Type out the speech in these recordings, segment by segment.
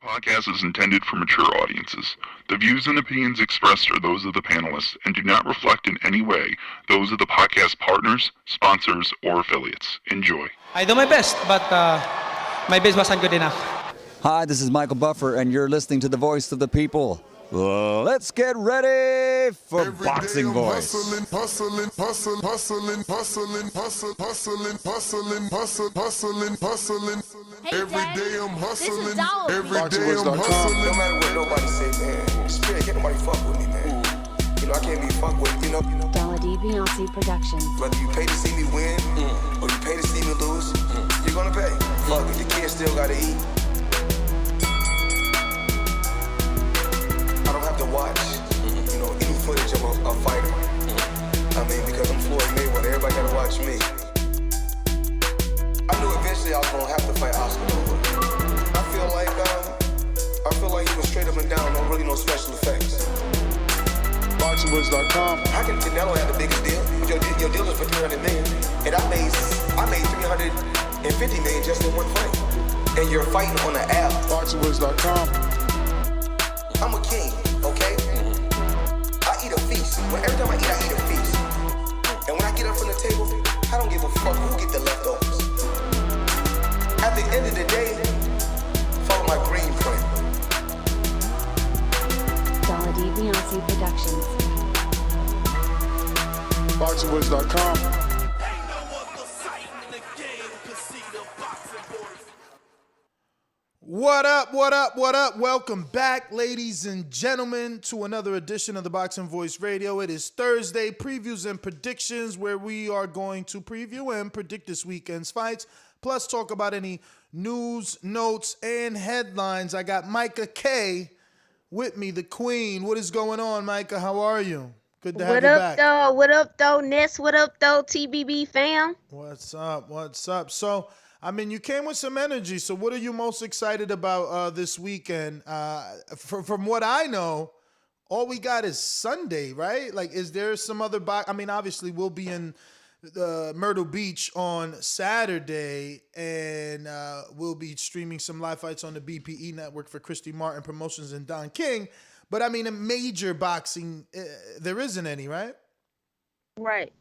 Podcast is intended for mature audiences. The views and opinions expressed are those of the panelists and do not reflect in any way those of the podcast partners, sponsors, or affiliates. Enjoy. I do my best, but my best wasn't good enough. Hi, this is Michael Buffer, and you're listening to the voice of the people. Let's get ready for Boxing Voice. Hustling. Hey, Every Daddy, day I'm hustling. This is Dollar Every Bill. day I'm hustling. No matter what nobody say, man, spirit, can't nobody fuck with me, man. You know, I can't be fucked with, you know. Dollar D Beyonce Productions. Whether you pay to see me win or you pay to see me lose, you're gonna pay. Fuck it, the kids still gotta eat. I don't have to watch, you know, any footage of a fighter. I mean, because I'm Floyd Mayweather, everybody gotta watch me. I knew eventually I was gonna have to fight Oscar Nova. I feel like he was straight up and down, no special effects. BoxingVoice.com. How can Canelo have the biggest deal? Your deal is for $300 million, and I made $350 million just in one fight. And you're fighting on an app. BoxingVoice.com. I'm a king, okay? I eat a feast. Every time I eat a feast. And when I get up from the table, I don't give a fuck who get the leftovers. At the end of the day, follow my green print. Dollar D Beyonce Productions. BoxingVoice.com. What up? Welcome back, ladies and gentlemen, to another edition of the Boxing Voice Radio. It is Thursday, previews and predictions, where we are going to preview and predict this weekend's fights, plus talk about any news, notes, and headlines. I got Micah K with me, the queen. What is going on, Micah? How are you? Good to have you back. What up, though, Ness? What up, though, TBB fam? What's up? So, I mean, you came with some energy. So what are you most excited about this weekend? From what I know, all we got is Sunday, right? Like, is there some other I mean, obviously, we'll be in Myrtle Beach on Saturday, and we'll be streaming some live fights on the BPE network for Christy Martin Promotions and Don King. But, I mean, a major boxing, there isn't any, right? Right.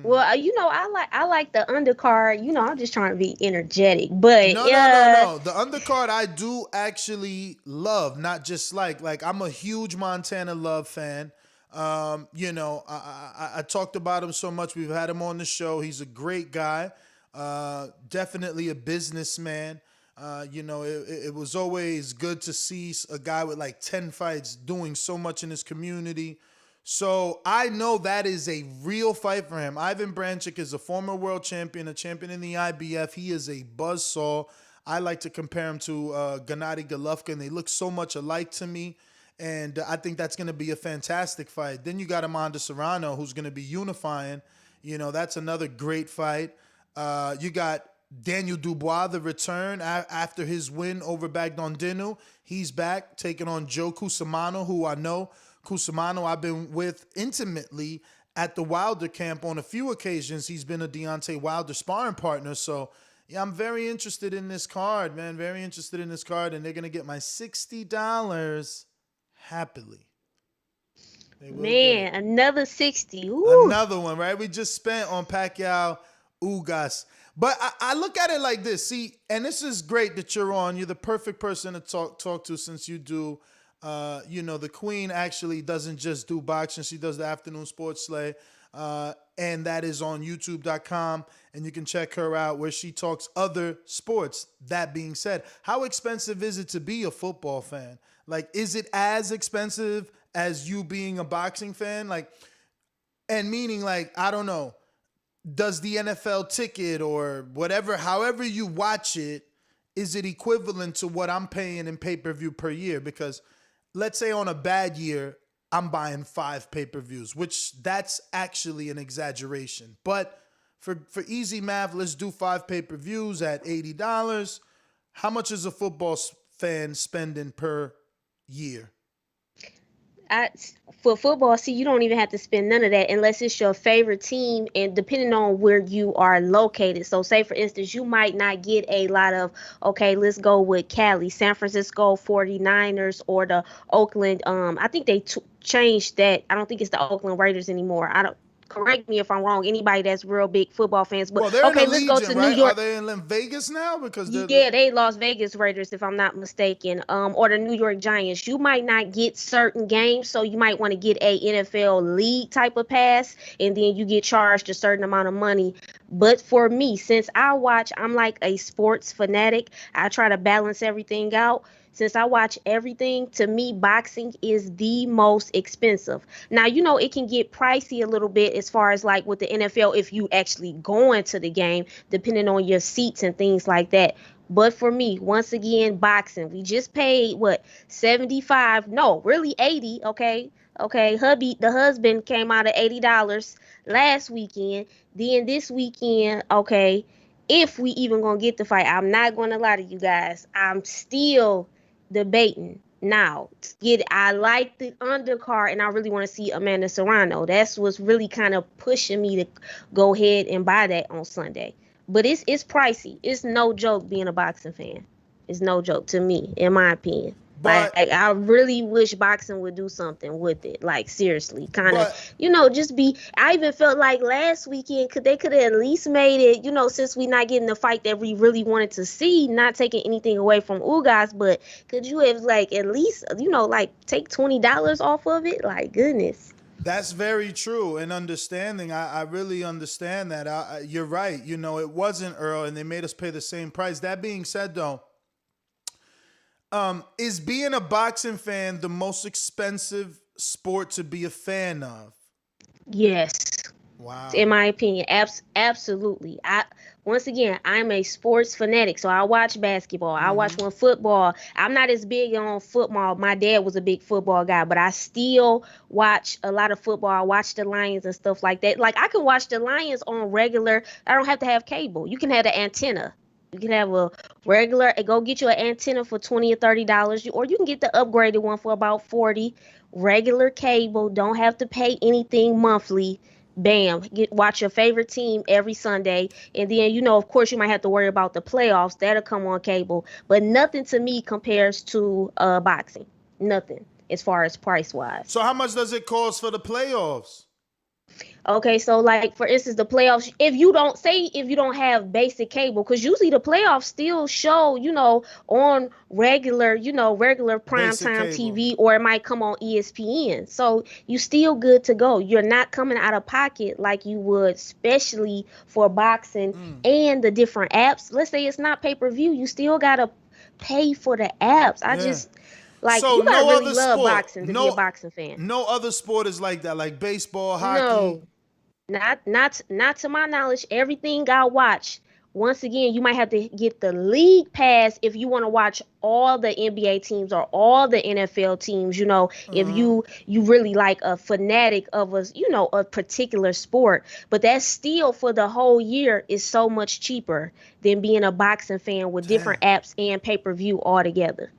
Well, you know, I like the undercard. You know, I'm just trying to be energetic, but no. The undercard I do actually love, not just like I'm a huge Montana Love fan. You know, I talked about him so much. We've had him on the show. He's a great guy. Definitely a businessman. You know, it was always good to see a guy with like 10 fights doing so much in his community. So I know that is a real fight for him. Ivan Branchik is a former world champion, a champion in the IBF. He is a buzzsaw. I like to compare him to Gennady Golovkin. They look so much alike to me, and I think that's going to be a fantastic fight. Then you got Amanda Serrano, who's going to be unifying. You know, that's another great fight. You got Daniel Dubois, the return after his win over Bagdondinu. He's back, taking on Joe Cusimano, who I know. Cusimano I've been with intimately at the Wilder camp on a few occasions. He's been a Deontay Wilder sparring partner. So, yeah, I'm very interested in this card, man. Very interested in this card. And they're going to get my $60 happily. man, another 60. Ooh. Another one, right? We just spent on Pacquiao, Ugas. But I look at it like this. See, and this is great that you're on. You're the perfect person to talk to, since you do. You know, the queen actually doesn't just do boxing. She does the afternoon sports slay. And that is on youtube.com. And you can check her out where she talks other sports. That being said, how expensive is it to be a football fan? Like, is it as expensive as you being a boxing fan? Like, and meaning, like, I don't know, does the NFL ticket or whatever, however you watch it, is it equivalent to what I'm paying in pay-per-view per year? Because let's say on a bad year, I'm buying 5 pay-per-views, which that's actually an exaggeration. But for easy math, let's do 5 pay-per-views at $80. How much is a football fan spending per year? For football, see, you don't even have to spend none of that unless it's your favorite team and depending on where you are located. So say for instance, you might not get a lot of, okay, let's go with Cali, San Francisco 49ers or the Oakland. I think they changed that. I don't think it's the Oakland Raiders anymore. I don't. Correct me if I'm wrong. Anybody that's real big football fans, but Well, they're okay, in let's Allegiant, go to right? New York. Are they in Vegas now? Because Yeah, they Las Vegas Raiders, if I'm not mistaken, or the New York Giants. You might not get certain games, so you might want to get a NFL league type of pass, and then you get charged a certain amount of money. But for me, since I'm like a sports fanatic. I try to balance everything out. Since I watch everything, to me, boxing is the most expensive. Now, it can get pricey a little bit as far as like with the NFL if you actually go into the game, depending on your seats and things like that. But for me, once again, boxing, we just paid, what, 75? No, really 80, okay? Okay, the husband came out of $80 last weekend. Then this weekend, okay, if we even gonna get the fight, I'm not gonna lie to you guys. I'm still debating now. I like the undercard, and I really want to see Amanda Serrano. That's what's really kind of pushing me to go ahead and buy that on Sunday. But it's pricey. It's no joke being a boxing fan. It's no joke to me, in my opinion. But I really wish boxing would do something with it. Like, seriously, kind of, just be. I even felt like last weekend they could have at least made it, since we not getting the fight that we really wanted to see, not taking anything away from Ugas, but could you have like at least, take $20 off of it? Like, goodness. That's very true. And understanding, I really understand that. You're right. It wasn't Earl, and they made us pay the same price. That being said, though, is being a boxing fan the most expensive sport to be a fan of? Yes. Wow. In my opinion, absolutely. Once again, I'm a sports fanatic, so I watch basketball. I watch football. I'm not as big on football. My dad was a big football guy, but I still watch a lot of football. I watch the Lions and stuff like that. Like, I can watch the Lions on regular. I don't have to have cable. You can have the antenna. You can have a regular, go get you an antenna for $20 or $30, or you can get the upgraded one for about $40. Regular cable, don't have to pay anything monthly. Bam, watch your favorite team every Sunday, and then of course you might have to worry about the playoffs. That'll come on cable, but nothing to me compares to boxing. Nothing as far as price wise. So how much does it cost for the playoffs? Okay, so like for instance, the playoffs, if you don't have basic cable, because usually the playoffs still show, on regular primetime TV, or it might come on ESPN. So you still good to go. You're not coming out of pocket like you would, especially for boxing and the different apps. Let's say it's not pay-per-view, you still gotta pay for the apps. So you gotta really love boxing to be a boxing fan. No other sport is like that, like baseball, hockey. No, not to my knowledge. Everything I watch. Once again, you might have to get the league pass if you want to watch all the NBA teams or all the NFL teams. If you really like a fanatic of a particular sport, but that's still for the whole year is so much cheaper than being a boxing fan with different apps and pay-per-view all together.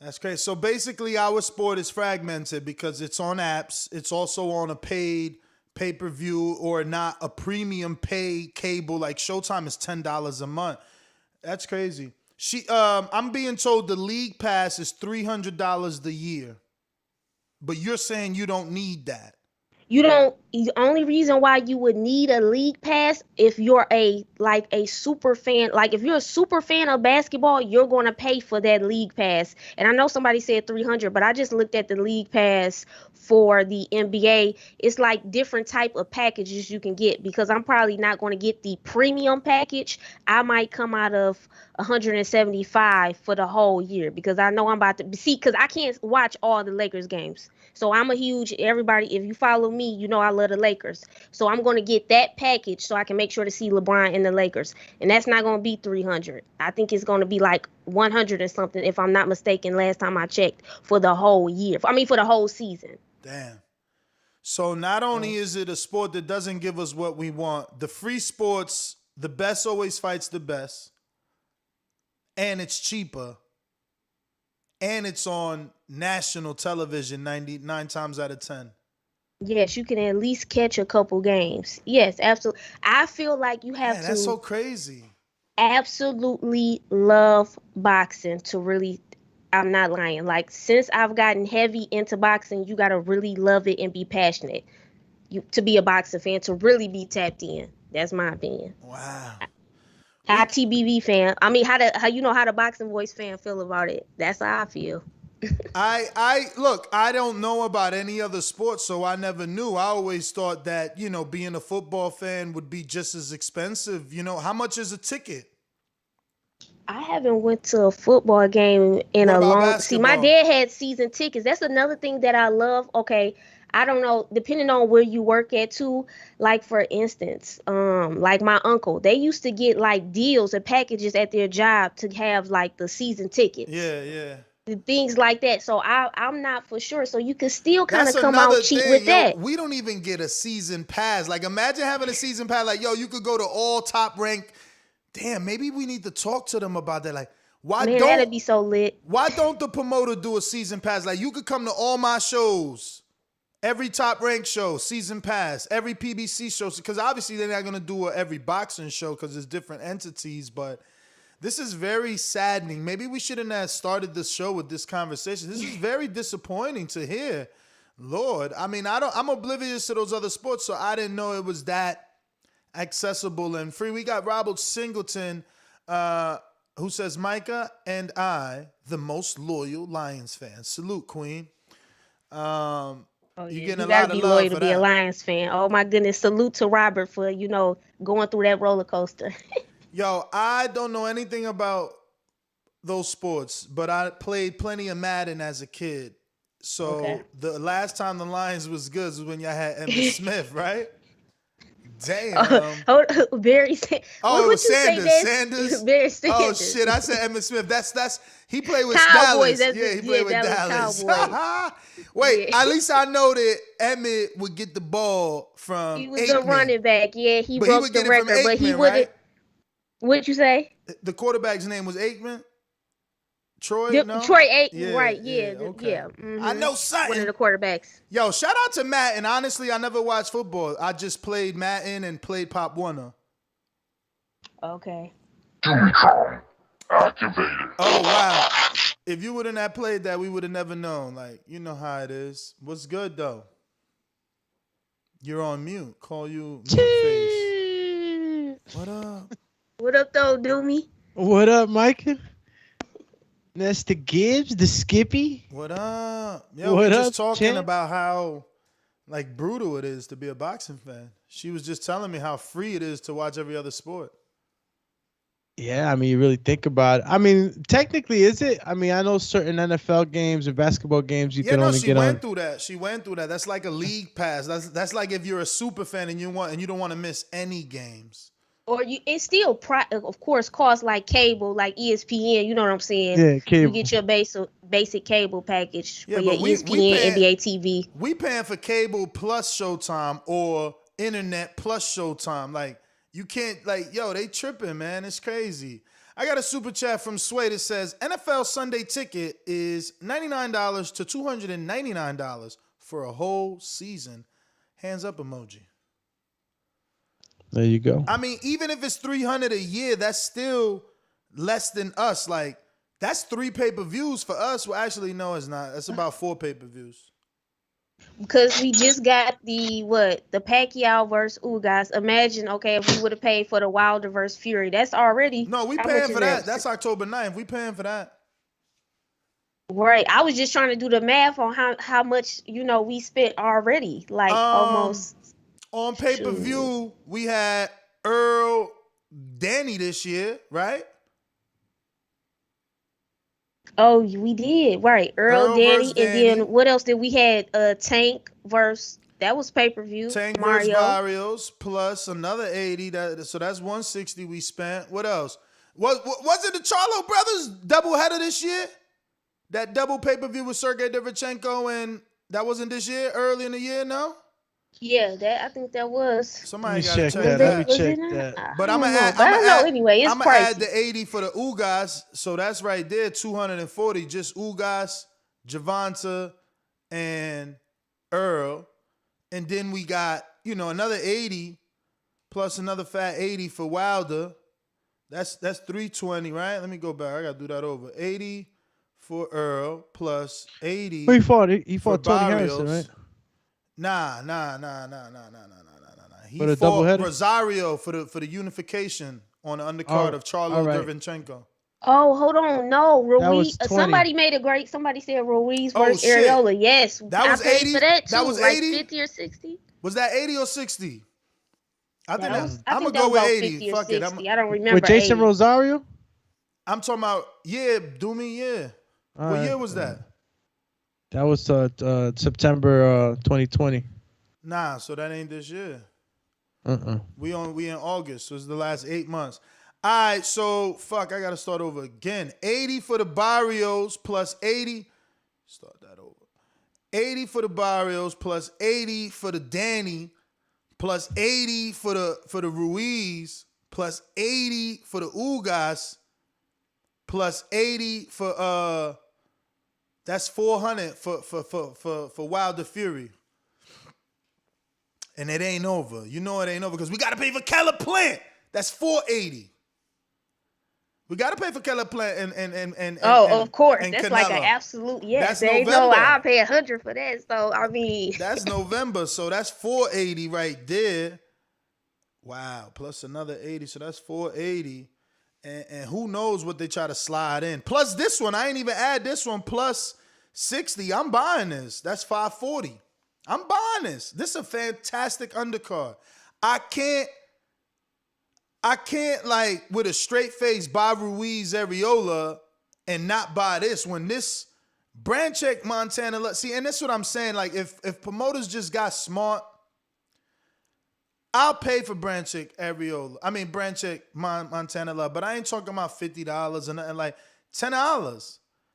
That's crazy. So basically, our sport is fragmented because it's on apps. It's also on a paid pay-per-view or not a premium pay cable. Like Showtime is $10 a month. That's crazy. I'm being told the league pass is $300 a year, but you're saying you don't need that. The only reason why you would need a league pass if you're a super fan, like if you're a super fan of basketball, you're going to pay for that league pass. And I know somebody said 300, but I just looked at the league pass for the NBA. It's like different type of packages you can get, because I'm probably not going to get the premium package. I might come out of 175 for the whole year, because I know I'm about to see, because I can't watch all the Lakers games. So I'm a huge, everybody, if you follow me, I love the Lakers. So I'm going to get that package so I can make sure to see LeBron and the Lakers. And that's not going to be 300. I think it's going to be like 100 or something, if I'm not mistaken, last time I checked, for the whole year. For the whole season. Damn. So not only is it a sport that doesn't give us what we want, the free sports, the best always fights the best, and it's cheaper, and it's on national television 99 times out of 10. Yes, you can at least catch a couple games. Yes, absolutely. I feel like you have Man, to that's so crazy. absolutely love boxing to really, I'm not lying. Like, since I've gotten heavy into boxing, you got to really love it and be passionate. To be a boxing fan, to really be tapped in. That's my opinion. Wow. How TBV fan. I mean, how the boxing voice fan feel about it. That's how I feel. I look, I don't know about any other sport, so I never knew. I always thought that, being a football fan would be just as expensive. How much is a ticket? I haven't went to a football game in What a about long. basketball? See, my dad had season tickets. That's another thing that I love. Okay, I don't know, depending on where you work at too. Like, for instance, like my uncle, they used to get like deals and packages at their job to have like the season tickets. Yeah. Things like that. So I'm not for sure. So you can still kind of That's come another out cheap thing, with that. We don't even get a season pass. Like, imagine having a season pass. Like, you could go to all top ranked. Damn, maybe we need to talk to them about that. Like, That'd be so lit. Why don't the promoter do a season pass? Like, you could come to all my shows, every top ranked show, season pass, every PBC show. Because obviously they're not gonna do every boxing show because it's different entities. But this is very saddening. Maybe we shouldn't have started this show with this conversation. This is very disappointing to hear. Lord, I mean, I'm oblivious to those other sports, so I didn't know it was that accessible and free. We got Robert Singleton, who says, Micah and I, the most loyal Lions fans. Salute, Queen. You getting a gotta lot of be love loyal for to be a that. Lions fan. Oh my goodness. Salute to Robert for, going through that roller coaster. Yo, I don't know anything about those sports, but I played plenty of Madden as a kid. So Okay. The last time the Lions was good was when y'all had Emmitt Smith, right? Damn. Barry. Oh, it was Sanders. Sanders. Barry Oh Sanders. shit! I said Emmitt Smith. That's he played with Cowboys, Dallas. that's Yeah, he played with Dallas Dallas. Cowboys. Wait, Yeah. at least I know that Emmett would get the ball from He was Aikman. the running back. Yeah, he But he broke would the get it from record, but he Aikman, wouldn't. right? What'd you say? The quarterback's name was Aikman. Troy, no? Troy Aikman, Yeah, right? yeah, Yeah, okay. yeah. Mhm. I know One something. of the quarterbacks. Yo, shout out to Matt. And honestly, I never watched football. I just played Madden and played Pop Warner. Okay. Activated. Oh, wow. If you wouldn't have played that, we would have never known. Like, you know how it is. What's good, though? You're on mute. Call you mute face. What up? What up, though, Doomy? What up, Micah? That's the Gibbs, the Skippy. What up? Yo, What we up, just talking champ? about how, like, brutal it is to be a boxing fan. She was just telling me how free it is to watch every other sport. Yeah, I mean, you really think about it. I mean, technically, is it? I mean, I know certain NFL games or basketball games you can only she get on. went through that. She went through that. That's like a league pass. That's like if you're a super fan and you don't want to miss any games. Or it still, of course, costs like cable, like ESPN. You know what I'm saying? Yeah, cable. You get your basic cable package Yeah, for your but we ESPN, paying- NBA TV. We paying for cable plus Showtime or internet plus Showtime. Like, you can't, like, yo, they tripping, man. It's crazy. I got a super chat from Sway that says NFL Sunday ticket is $99 to $299 for a whole season. Hands up emoji. There you go. I mean, even if it's $300 a year, that's still less than us. Like, that's 3 pay-per-views for us. Well, actually, no, it's not. That's about 4 pay-per-views. Because we just got the Pacquiao versus Ugas. Imagine, okay, if we would have paid for the Wilder versus Fury, that's already. No, we how paying much for is that. That's October 9th. We paying for that. Right. I was just trying to do the math on how much we spent already. Like almost. On pay-per-view, we had Errol Danny this year, right? Oh, we did. Right. Earl Danny. versus And Danny. then what else did we had? Tank versus, that was pay-per-view. Tank Mario. versus Barrios plus another 80. So that's 160 we spent. What else? Was it the Charlo brothers doubleheader this year? That double pay-per-view with Sergey Derevchenko, and that wasn't this year, early in the year, no? Yeah, that I think that was. Let Somebody me gotta check check that. that. Let me Was check it not? that. But I I'm don't gonna know. add. But I don't know. Anyway, it's I'm gonna add pricey. the 80 for the Ugas. So that's right there, 240. Just Ugas, Gervonta, and Earl, and then we got another 80 plus another fat 80 for Wilder. That's 320, right? Let me go back. I gotta do that over. 80 for Earl plus 80. Who he fought? He for fought Tony Barrios. Harrison, right? Nah. He For the fought doubleheader? Rosario for the unification on the undercard of Charlo all right. Dervinchenko. Oh, hold on. No, That was Ruiz. 20. Somebody made a great. Somebody said Ruiz Oh, versus shit. Areola. Yes, That was I paid 80? for that too. That was like 80? 50 or 60. Was that 80 or 60? I think I I'm think gonna that go was with about 80. 50 or Fuck it. 60. I don't remember. With Jason 80. Rosario? I'm talking about Doomy, yeah. All What right. year was that? That was September 2020. Nah, so that ain't this year. Uh-uh. We in August, so it's the last 8 months. All right, so fuck, I gotta start over again. 80 for the Barrios plus 80. Start that over. 80 for the Barrios plus 80 for the Danny plus 80 for the Ruiz plus 80 for the Ugas plus 80 for that's 400 for Wilder Fury. And it ain't over. You know it ain't over because we gotta pay for Keller Plant. That's 480. We gotta pay for Keller Plant and Of course. and That's Canelo. like an absolute yes. That's They November. know I'll pay 100 for that. So I mean, That's November, so that's 480 right there. Wow, plus another 80, so that's 480. And who knows what they try to slide in. Plus this one, I ain't even add this one, plus 60. I'm buying this. That's 540. I'm buying this. This is a fantastic undercard. I can't like with a straight face buy Ruiz Areola and not buy this when this Branchek Montana. See, and that's what I'm saying. Like if promoters just got smart, I'll pay for Branchek Areola. I mean Branchek Montana Love, but I ain't talking about $50 or nothing, like $10. You know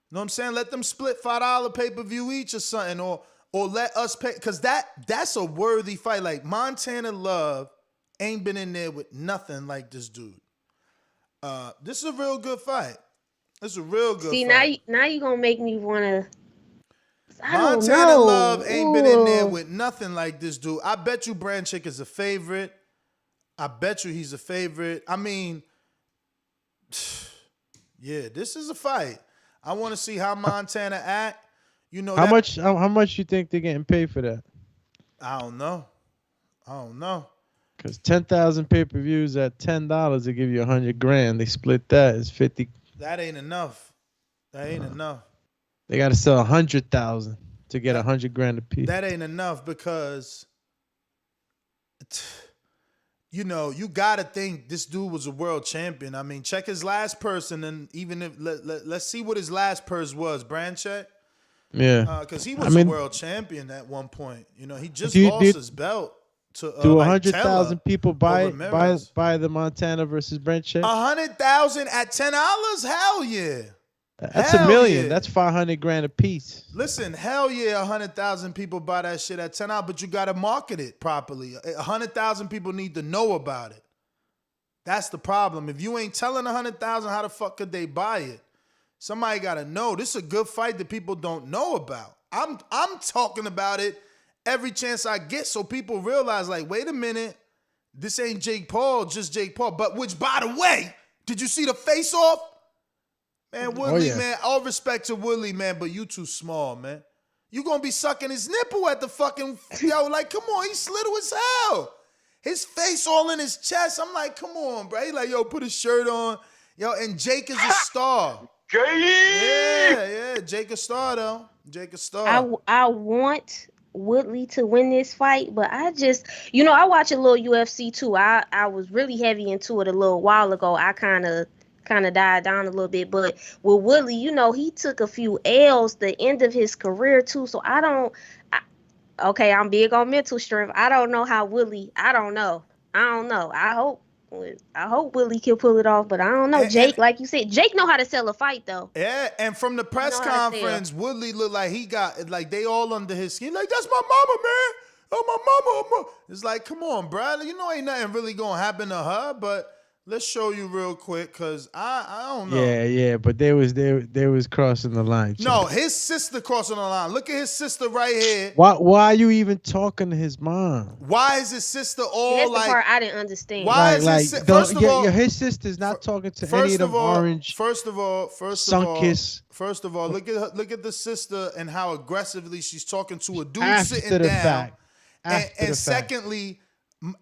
what I'm saying? Let them split $5 pay-per-view each or something, or let us pay, because that's a worthy fight. Like Montana Love ain't been in there with nothing like this dude. This is a real good fight. This is a real good fight. now you gonna make me wanna. I don't Montana know. Love ain't been in there Ooh. with nothing like this dude. I bet you Branchek is a favorite. I bet you he's a favorite. I mean, yeah, this is a fight. I want to see how Montana act. You know How much you think they're getting paid for that? I don't know. Because 10,000 pay-per-views at $10, they give you $100,000. They split that. It's 50. That ain't enough. They got to sell 100,000 to get $100,000 a piece. That ain't enough because, you know, you got to think this dude was a world champion. I mean, check his last purse, and then even if let's see what his last purse was, Branchek. Yeah. Because he was a world champion at one point. You know, he just lost his belt to Do like 100,000 people buy Ramirez. the Montana versus Branchek? 100,000 at $10? Hell yeah. That's Hell $1 million. yeah. That's $500,000 a piece. Listen, hell yeah, 100,000 people buy that shit at $10, but you got to market it properly. 100,000 people need to know about it. That's the problem. If you ain't telling 100,000, how the fuck could they buy it? Somebody got to know. This is a good fight that people don't know about. I'm talking about it every chance I get so people realize, like, wait a minute, this ain't Jake Paul, just Jake Paul. But which, by the way, did you see the face-off? Man, Woodley, man, all respect to Woodley, man, but you too small, man. You gonna be sucking his nipple at the fucking, yo, like, come on, he's little as hell. His face all in his chest. I'm like, come on, bro. He like, yo, put his shirt on. Yo, and Jake is a star. Yeah, Jake a star, though. Jake a star. I want Woodley to win this fight, but I just, I watch a little UFC too. I was really heavy into it a little while ago. I kind of died down a little bit, but with Woodley, he took a few L's the end of his career too. So I'm big on mental strength. I don't know how Woodley. I don't know. I hope Woodley can pull it off, but I don't know. Jake, like you said, Jake know how to sell a fight though. Yeah, and from the press conference, Woodley looked like he got, like, they all under his skin. Like, that's my mama, man. Oh, my mama, oh, my. It's like, come on, brother. You know ain't nothing really going to happen to her, but let's show you real quick because I don't know. Yeah, but they was crossing the line. No, his sister crossing the line. Look at his sister right here. Why are you even talking to his mom? Why is his sister all That's like? the part I didn't understand. Why is his first of all? His sister's not talking to any of them orange. First of all, look at the sister and how aggressively she's talking to a dude sitting down. And secondly,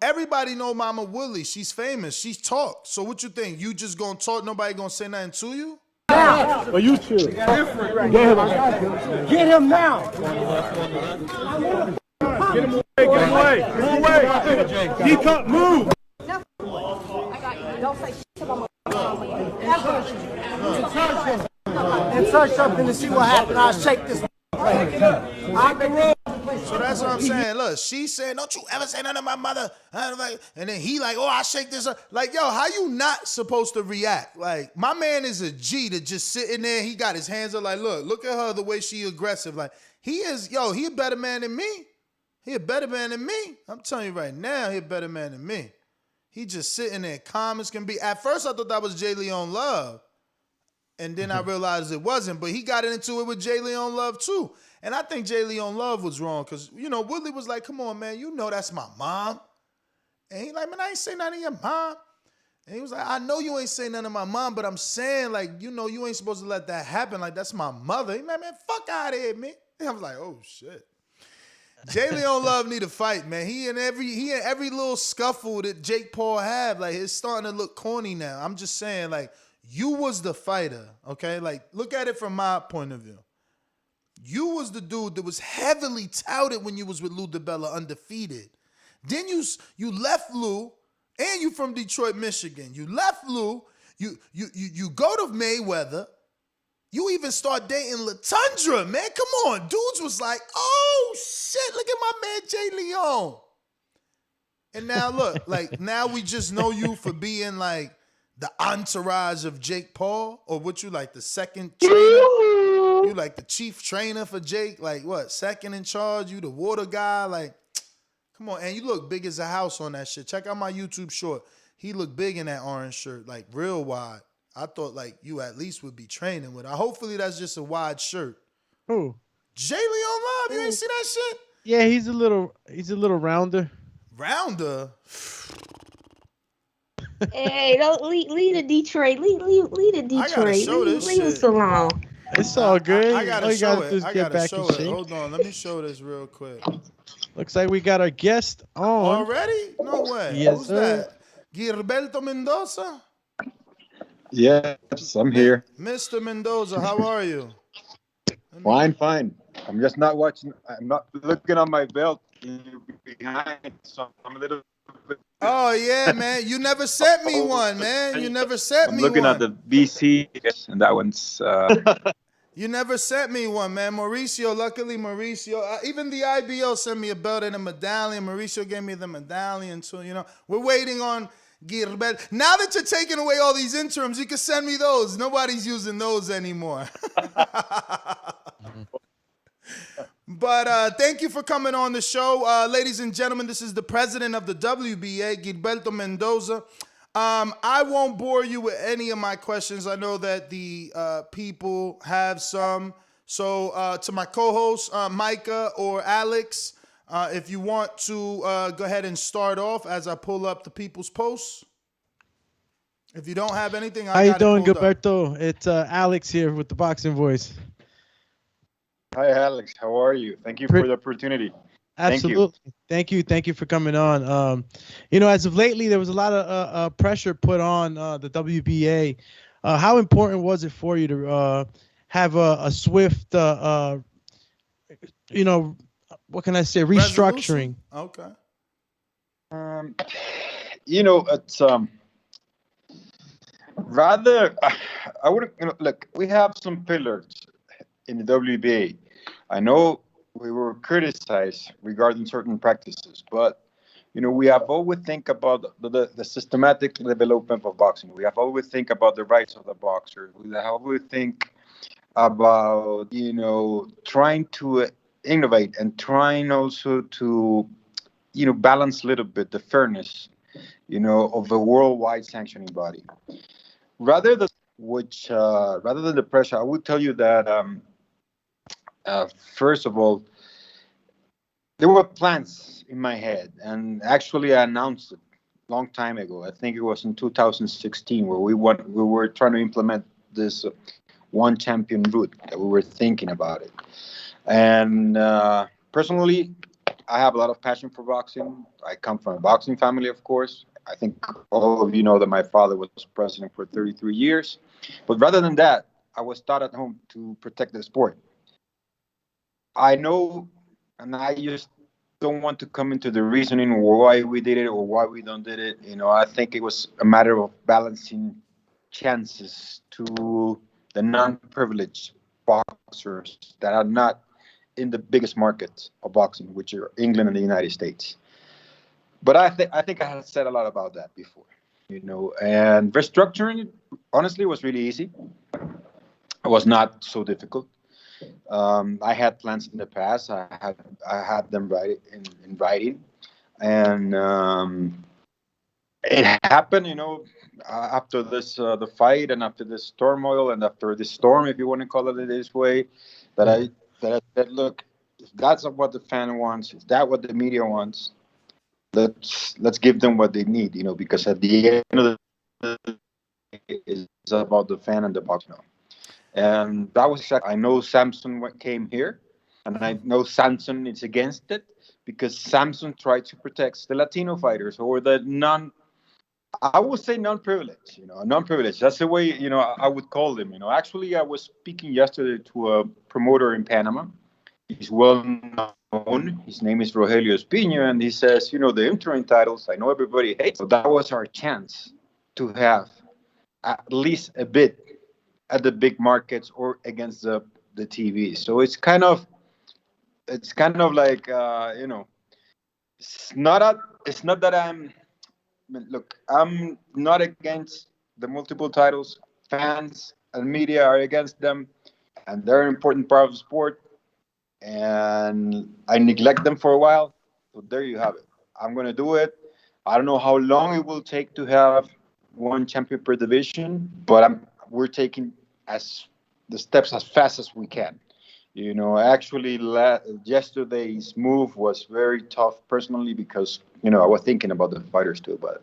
everybody know Mama Woodley. She's famous. She's talked. So what you think? You just gonna talk? Nobody gonna say nothing to you? Well, you chill. Get him now. Get him away. Get him away. Get him away. He can't move. Don't say shit about my insert something to see what happens. I'll shake this. So that's what I'm saying. Look, she said, don't you ever say nothing to my mother. And then he like, oh, I shake this up. Like, yo, how you not supposed to react? Like, my man is a G to just sitting there. He got his hands up like, look at her, the way she aggressive. Like, he a better man than me. He a better man than me. I'm telling you right now, he a better man than me. He just sitting there calm as can be. At first, I thought that was J. Leon Love. And then I realized it wasn't. But he got into it with J. Leon Love, too. And I think J. Leon Love was wrong because, Woodley was like, come on, man, that's my mom. And he like, man, I ain't say nothing to your mom. And he was like, I know you ain't say nothing to my mom, but I'm saying, like, you ain't supposed to let that happen. Like, that's my mother. He like, man, fuck out of here, man. And I was like, oh, shit. J. Leon Love need a fight, man. He in every little scuffle that Jake Paul had, like, it's starting to look corny now. I'm just saying, like, you was the fighter, okay? Like, look at it from my point of view. You was the dude that was heavily touted when you was with Lou DiBella, undefeated. Then you left Lou, and you from Detroit, Michigan. You left Lou. You go to Mayweather. You even start dating LaTundra, man. Come on, dudes was like, oh shit, look at my man J. Leon. And now look, like now we just know you for being like the entourage of Jake Paul, or what you like the second trainer. You like the chief trainer for Jake, like what? Second in charge, you the water guy, like, come on. And you look big as a house on that shit. Check out my YouTube short. He looked big in that orange shirt, like real wide. I thought like you at least would be training with her. Hopefully that's just a wide shirt. Who? J. Leon Love, you ain't see that shit? Yeah, he's a little rounder. Rounder? Hey, don't lead the Detroit. Lead the Detroit. I gotta show this leave us alone. It's all good. I gotta all you show gotta do it. is I get gotta back show and it. shake. Hold on, let me show this real quick. Looks like we got our guest on. Already? No way. Yes, Who's sir. that? Gilberto Mendoza? Yes, I'm here. Mr. Mendoza, how are you? Fine. I'm just not watching. I'm not looking on my belt behind, so I'm a little bit. Oh, yeah, man. You never sent me one, man. You never sent me one. I'm looking at the BC, and that one's. You never sent me one, man. Luckily Mauricio, even the IBO sent me a belt and a medallion. Mauricio gave me the medallion too, We're waiting on Gilberto. Now that you're taking away all these interims, you can send me those. Nobody's using those anymore. But thank you for coming on the show. Ladies and gentlemen, this is the president of the WBA, Gilberto Mendoza. I won't bore you with any of my questions. I know that the people have some. So to my co-hosts, Micah or Alex, if you want to go ahead and start off as I pull up the people's posts. If you don't have anything, How you doing, Gilberto? It's Alex here with the Boxing Voice. Hi, Alex. How are you? Thank you for the opportunity. Absolutely. Thank you for coming on. As of lately, there was a lot of pressure put on the WBA. How important was it for you to have a swift, what can I say, restructuring? Okay. It's rather. I wouldn't. Look, we have some pillars in the WBA. I know we were criticized regarding certain practices, but we have always think about the systematic development of boxing. We have always think about the rights of the boxer. We have always think about trying to innovate and trying also to, balance a little bit the fairness, of a worldwide sanctioning body. Rather than rather than the pressure, I would tell you that first of all, there were plans in my head, and actually I announced it long time ago. I think it was in 2016 where we were trying to implement this one champion route that we were thinking about it. And personally, I have a lot of passion for boxing. I come from a boxing family, of course. I think all of you know that my father was president for 33 years. But rather than that, I was taught at home to protect the sport. I know, and I just don't want to come into the reasoning why we did it or why we don't did it. I think it was a matter of balancing chances to the non-privileged boxers that are not in the biggest markets of boxing, which are England and the United States. But I think I had said a lot about that before, and restructuring, honestly, was really easy. It was not so difficult. I had plans in the past. I had them in writing, and it happened. After this the fight and after this turmoil and after this storm, if you want to call it this way, that I said, look, if that's what the fan wants, if that's what the media wants, let's give them what they need. Because at the end of the day, it's about the fan and the box now. And that was exactly. I know Samson came here, and I know Samson is against it because Samson tried to protect the Latino fighters or the I would say non-privileged. Non-privileged. That's the way I would call them. Actually, I was speaking yesterday to a promoter in Panama. He's well known. His name is Rogelio Espino, and he says, the interim titles. I know everybody hates. So that was our chance to have at least a bit at the big markets or against the TV. So it's kind of like it's not that I'm not against the multiple titles. Fans and media are against them, and they're an important part of the sport, and I neglect them for a while. So there you have it. I'm going to do it. I don't know how long it will take to have one champion per division, but we're taking the steps as fast as we can. Actually, yesterday's move was very tough personally because I was thinking about the fighters too. But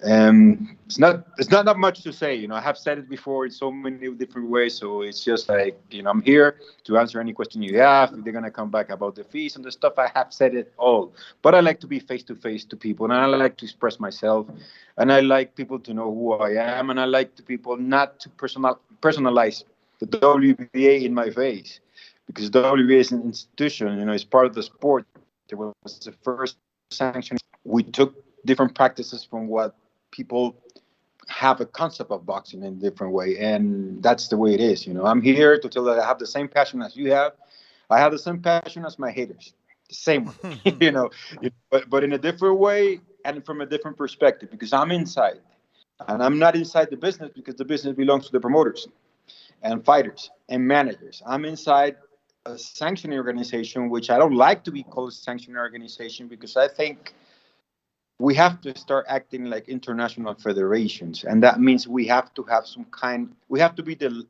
it's not that much to say. I have said it before in so many different ways. So it's just like I'm here to answer any question you have. If they're gonna come back about the fees and the stuff, I have said it all. But I like to be face to face to people, and I like to express myself, and I like people to know who I am, and I like people not to personalize the WBA in my face. Because the WBA is an institution, it's part of the sport. It was the first sanction. We took different practices from what people have a concept of boxing in a different way, and that's the way it is. I'm here to tell that I have the same passion as you have. I have the same passion as my haters, the same one, but in a different way and from a different perspective. Because I'm inside, and I'm not inside the business because the business belongs to the promoters and fighters and managers. I'm inside a sanctioning organization, which I don't like to be called a sanctioning organization because I think we have to start acting like international federations. And that means we have to have we have to be the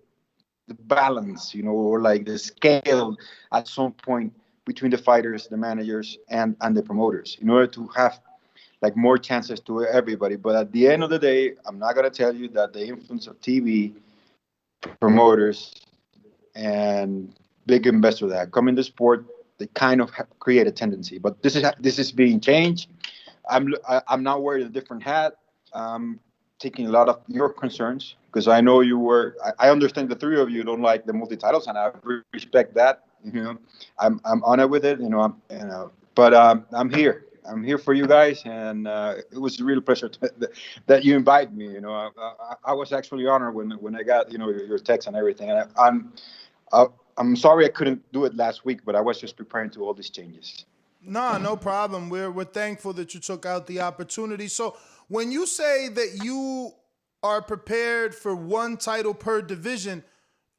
balance, or like the scale at some point between the fighters, the managers, and the promoters in order to have like more chances to everybody. But at the end of the day, I'm not going to tell you that the influence of TV, promoters, and big investors that come in the sport, they kind of create a tendency. But this is being changed. I'm now wearing a different hat. Taking a lot of your concerns because I know I understand the three of you don't like the multi-titles, and I respect that. I'm honored with it. But I'm here. I'm here for you guys, and it was a real pleasure that you invited me. I was actually honored when I got your text and everything. And I'm sorry I couldn't do it last week, but I was just preparing to all these changes. No problem. We're thankful that you took out the opportunity. So when you say that you are prepared for one title per division,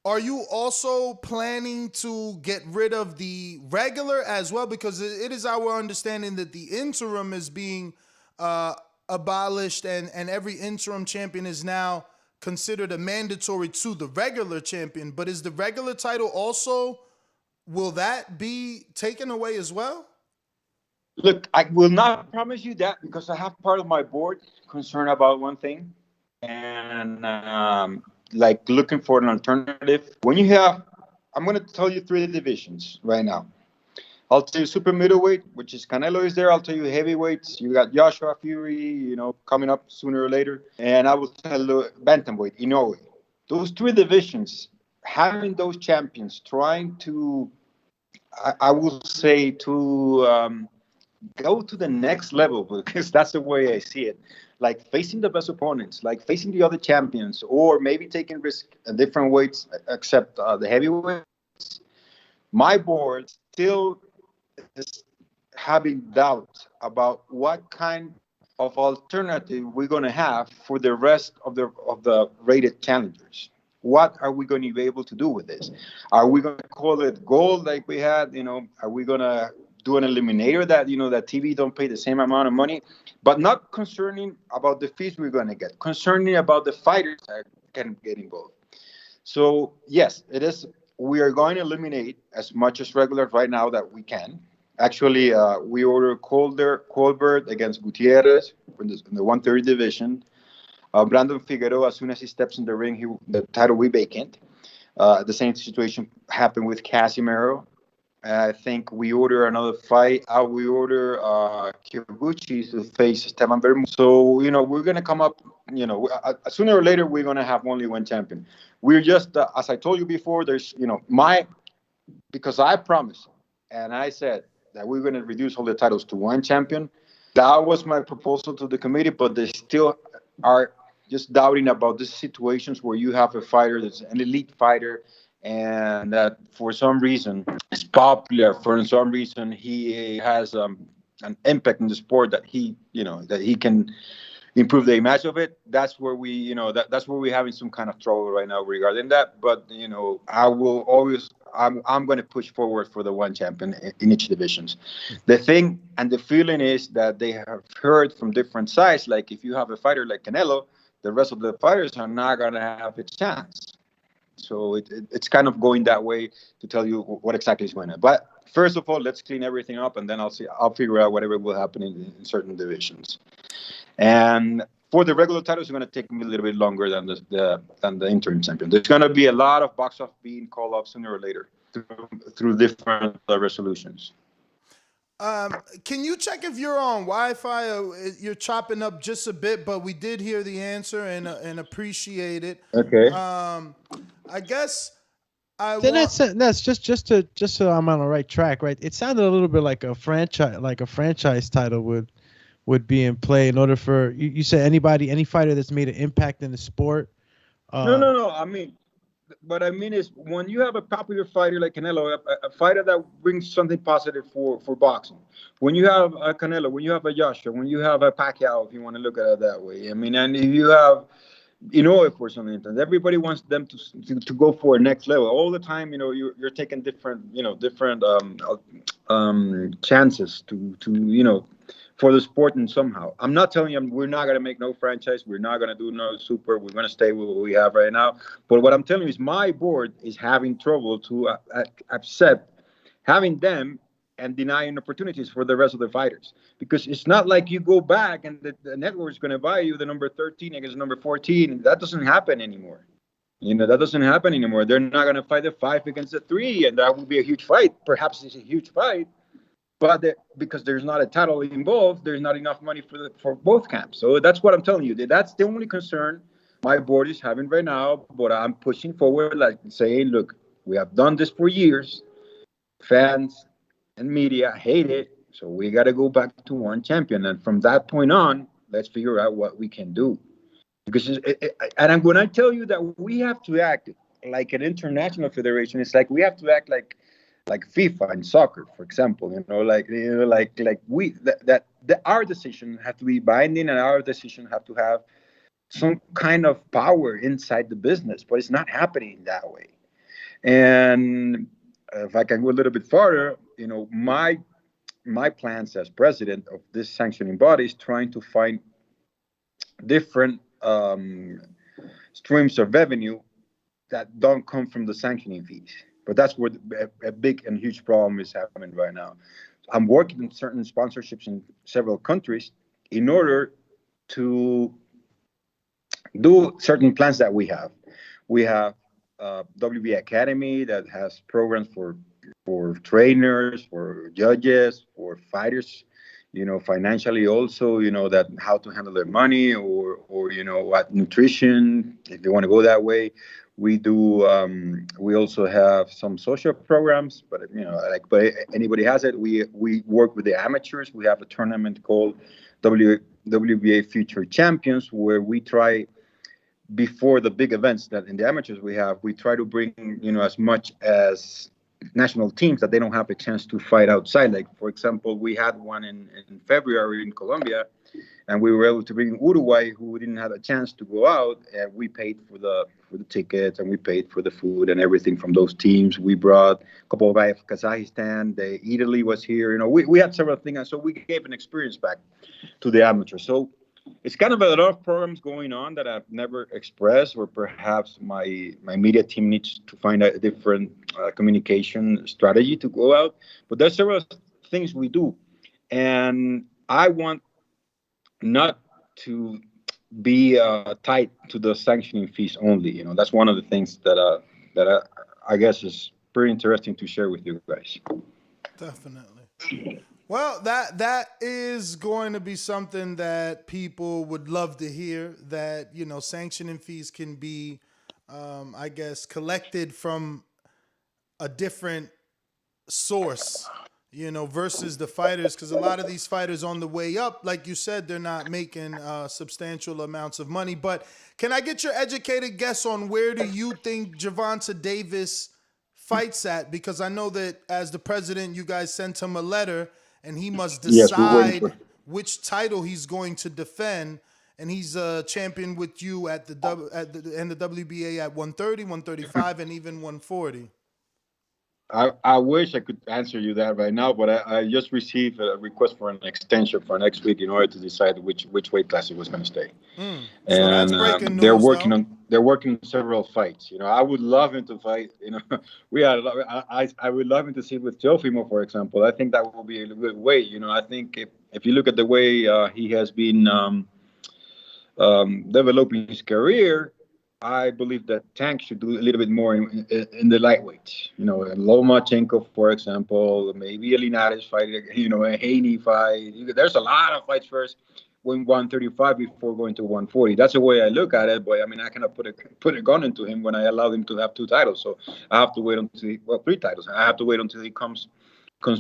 Are you also planning to get rid of the regular as well? Because it is our understanding that the interim is being abolished, and every interim champion is now considered a mandatory to the regular champion. But is the regular title also, will that be taken away as well? Look, I will not promise you that because I have part of my board concerned about one thing, and like looking for an alternative. When you have, I'm going to tell you 3 divisions right now. I'll tell you super middleweight, which is Canelo is there. I'll tell you heavyweights. You got Joshua Fury, coming up sooner or later. And I will tell you bantamweight, Inoue. Those 3 divisions, having those champions, trying to, I will say, to go to the next level, because that's the way I see it. Like facing the best opponents, like facing the other champions, or maybe taking risk at different weights except the heavyweights. My board still is having doubt about what kind of alternative we're going to have for the rest of the rated challengers. What are we going to be able to do with this? Are we going to call it gold like we had? Are we going to do an eliminator that that TV don't pay the same amount of money, but not concerning about the fees we're going to get, concerning about the fighters that can get involved. So yes, it is. We are going to eliminate as much as regular right now that we can. Actually, we order Colbert against Gutierrez in the 130 division. Brandon Figueroa, as soon as he steps in the ring, the title will be vacant. The same situation happened with Casimiro. I think we order another fight. We order Kyoguchi to face Esteban Bermudez. So, we're going to come up, sooner or later, we're going to have only one champion. We're just, as I told you before, there's, because I promised and I said that we're going to reduce all the titles to one champion. That was my proposal to the committee, but they still are just doubting about the situations where you have a fighter that's an elite fighter, and that for some reason is popular. For some reason, he has an impact in the sport that he can improve the image of it. That's where that's where we're having some kind of trouble right now regarding that. But I will always. I'm going to push forward for the one champion in each divisions. The thing and the feeling is that they have heard from different sides. Like if you have a fighter like Canelo, the rest of the fighters are not going to have a chance. So it's kind of going that way to tell you what exactly is going on. But first of all, let's clean everything up, and then I'll figure out whatever will happen in certain divisions. And for the regular titles, it's going to take me a little bit longer than the interim champion. There's going to be a lot of box off being called up sooner or later through different resolutions. Can you check if you're on Wi-Fi? You're chopping up just a bit, but we did hear the answer and appreciate it. Okay. I guess that's just so I'm on the right track, right? It sounded a little bit like a franchise title would be in play in order for you said any fighter that's made an impact in the sport. No. What I mean is when you have a popular fighter like Canelo, a fighter that brings something positive for boxing. When you have a Canelo, when you have a Joshua, when you have a Pacquiao, if you want to look at it that way. And if you have, for some instance, everybody wants them to go for a next level all the time. You're taking different chances to for the sport, and somehow I'm not telling you we're not going to make no franchise, we're not going to do no super, we're going to stay with what we have right now. But what I'm telling you is my board is having trouble to accept having them and denying opportunities for the rest of the fighters, because it's not like you go back and the network is going to buy you the number 13 against number 14. That doesn't happen anymore. That doesn't happen anymore. They're not going to fight the 5 against the 3, and that would be a huge fight. Perhaps it's a huge fight. But because there's not a title involved, there's not enough money for both camps. So that's what I'm telling you. That's the only concern my board is having right now. But I'm pushing forward, like saying, look, we have done this for years. Fans and media hate it. So we got to go back to one champion. And from that point on, let's figure out what we can do. Because when I tell you that we have to act like an international federation, it's like we have to act like FIFA in soccer, for example, our decision have to be binding, and our decision have to have some kind of power inside the business, but it's not happening that way. And if I can go a little bit farther, you know, my plans as president of this sanctioning body is trying to find different streams of revenue that don't come from the sanctioning fees. But that's where a big and huge problem is happening right now. I'm working on certain sponsorships in several countries in order to do certain plans that we have. We have WB Academy that has programs for trainers, for judges, for fighters, you know, financially also, you know, that how to handle their money or you know, what nutrition, if they want to go that way. We do, we also have some social programs, but, you know, like, but anybody has it. We work with the amateurs. We have a tournament called WBA Future Champions, where we try, before the big events that in the amateurs we try to bring, you know, as much as national teams that they don't have a chance to fight outside. Like, for example, we had one in February in Colombia, and we were able to bring Uruguay, who didn't have a chance to go out, and we paid for the tickets, and we paid for the food and everything from those teams. We brought a couple of guys from Kazakhstan. Italy was here. You know, we had several things, and so we gave an experience back to the amateurs. So it's kind of a lot of programs going on that I've never expressed, or perhaps my media team needs to find a different communication strategy to go out. But there's several things we do, and I want not to be tied to the sanctioning fees only. You know, that's one of the things that I guess is pretty interesting to share with you guys. Definitely. Well, that is going to be something that people would love to hear, that, you know, sanctioning fees can be, I guess, collected from a different source, you know, versus the fighters, because a lot of these fighters on the way up, like you said, they're not making substantial amounts of money. But can I get your educated guess on where do you think Gervonta Davis fights at? Because I know that as the president, you guys sent him a letter, and he must decide which title he's going to defend. And he's a champion with you at the WBA at 130, 135, and even 140. I wish I could answer you that right now, but I just received a request for an extension for next week in order to decide which weight class it was going to stay. So that's breaking news, they're working on several fights. You know, I would love him to fight. You know, I would love him to see with Teofimo, for example. I think that will be a good weight. You know, I think if you look at the way he has been developing his career, I believe that Tank should do a little bit more in the lightweights. You know, Lomachenko, for example, maybe a Linares fight, you know, a Haney fight. There's a lot of fights first when 135 before going to 140. That's the way I look at it. But I mean, I cannot put a gun into him when I allow him to have 2 titles. So I have to wait until 3 titles. I have to wait until he comes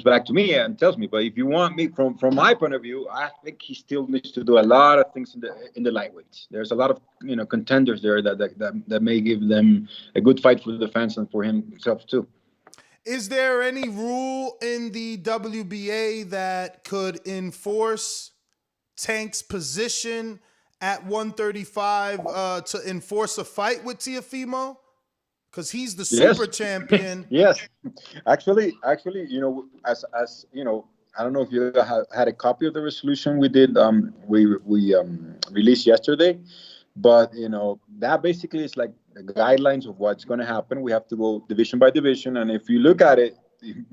back to me and tells me. But if you want me, from my point of view, I think he still needs to do a lot of things in the lightweights. There's a lot of, you know, contenders there that may give them a good fight for the fans and for himself too. Is there any rule in the WBA that could enforce Tank's position at 135 to enforce a fight with Teofimo? Because he's the super champion. Yes, actually, you know, as you know, I don't know if you had a copy of the resolution we did. We released yesterday, but you know, that basically is like the guidelines of what's going to happen. We have to go division by division, and if you look at it, in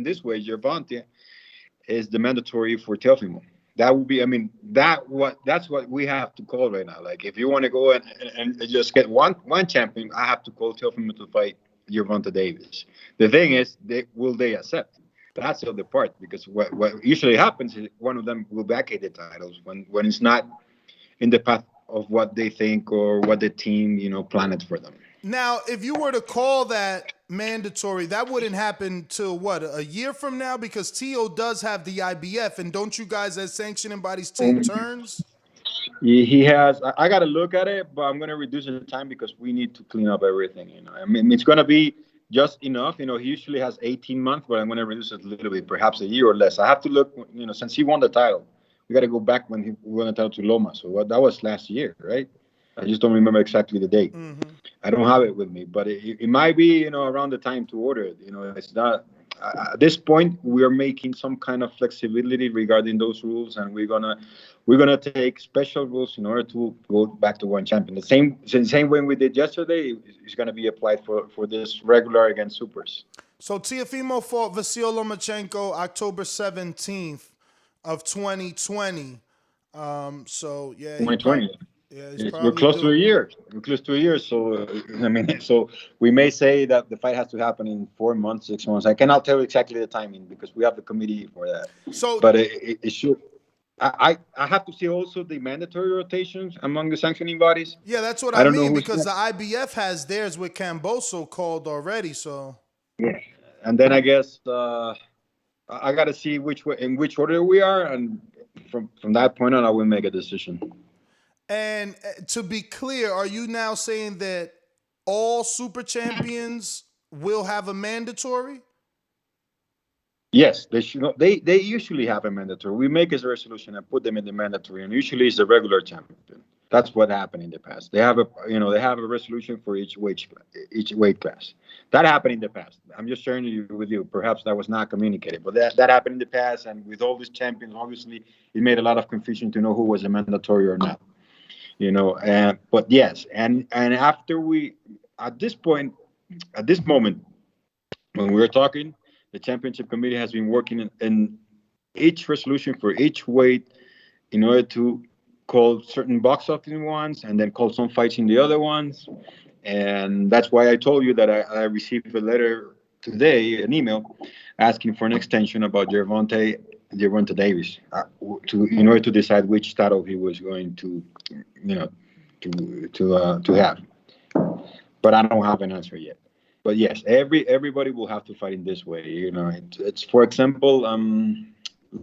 this way, Gervonta is the mandatory for Teofimo. That would be, I mean, that's what we have to call right now. Like, if you want to go and just get one champion, I have to call Teofimo to fight Gervonta Davis. The thing is, will they accept? That's the other part, because what usually happens is one of them will vacate the titles when it's not in the path of what they think or what the team, you know, planned for them. Now, if you were to call that mandatory, that wouldn't happen till what, a year from now? Because Teo does have the IBF, and don't you guys as sanctioning bodies take turns? He has. I got to look at it, but I'm going to reduce the time because we need to clean up everything. You know, I mean, it's going to be just enough. You know, he usually has 18 months, but I'm going to reduce it a little bit, perhaps a year or less. I have to look. You know, since he won the title, we got to go back when he won the title to Loma. So that was last year, right? I just don't remember exactly the date. I don't have it with me, but it might be, around the time to order it. It's not at this point. We are making some kind of flexibility regarding those rules, and we're gonna take special rules in order to go back to one champion. The same way we did yesterday is going to be applied for this regular against supers. So Teofimo fought Vasyl Lomachenko October 17th of 2020. So yeah, 2020. Yeah, we're close to a year. We're close to a year. So so we may say that the fight has to happen in 4 months, 6 months. I cannot tell you exactly the timing because we have the committee for that. So, but it should. I have to see also the mandatory rotations among the sanctioning bodies. Yeah, that's what I mean, because the next. IBF has theirs with Camboso called already. So yeah, and then I guess I got to see in which order we are, and from that point on, I will make a decision. And to be clear, are you now saying that all super champions will have a mandatory? Yes, they should. They usually have a mandatory. We make a resolution and put them in the mandatory, and usually it's the regular champion. That's what happened in the past. They have a resolution for each weight class. That happened in the past. I'm just sharing with you. Perhaps that was not communicated, but that happened in the past. And with all these champions, obviously, it made a lot of confusion to know who was a mandatory or not. But yes, and after at this moment, when we're talking, the championship committee has been working in each resolution for each weight in order to call certain box office ones and then call some fights in the other ones. And that's why I told you that I received a letter today, an email, asking for an extension about Gervonta Davis in order to decide which title he was going to have. But I don't have an answer yet. But yes, everybody will have to fight in this way. It's for example,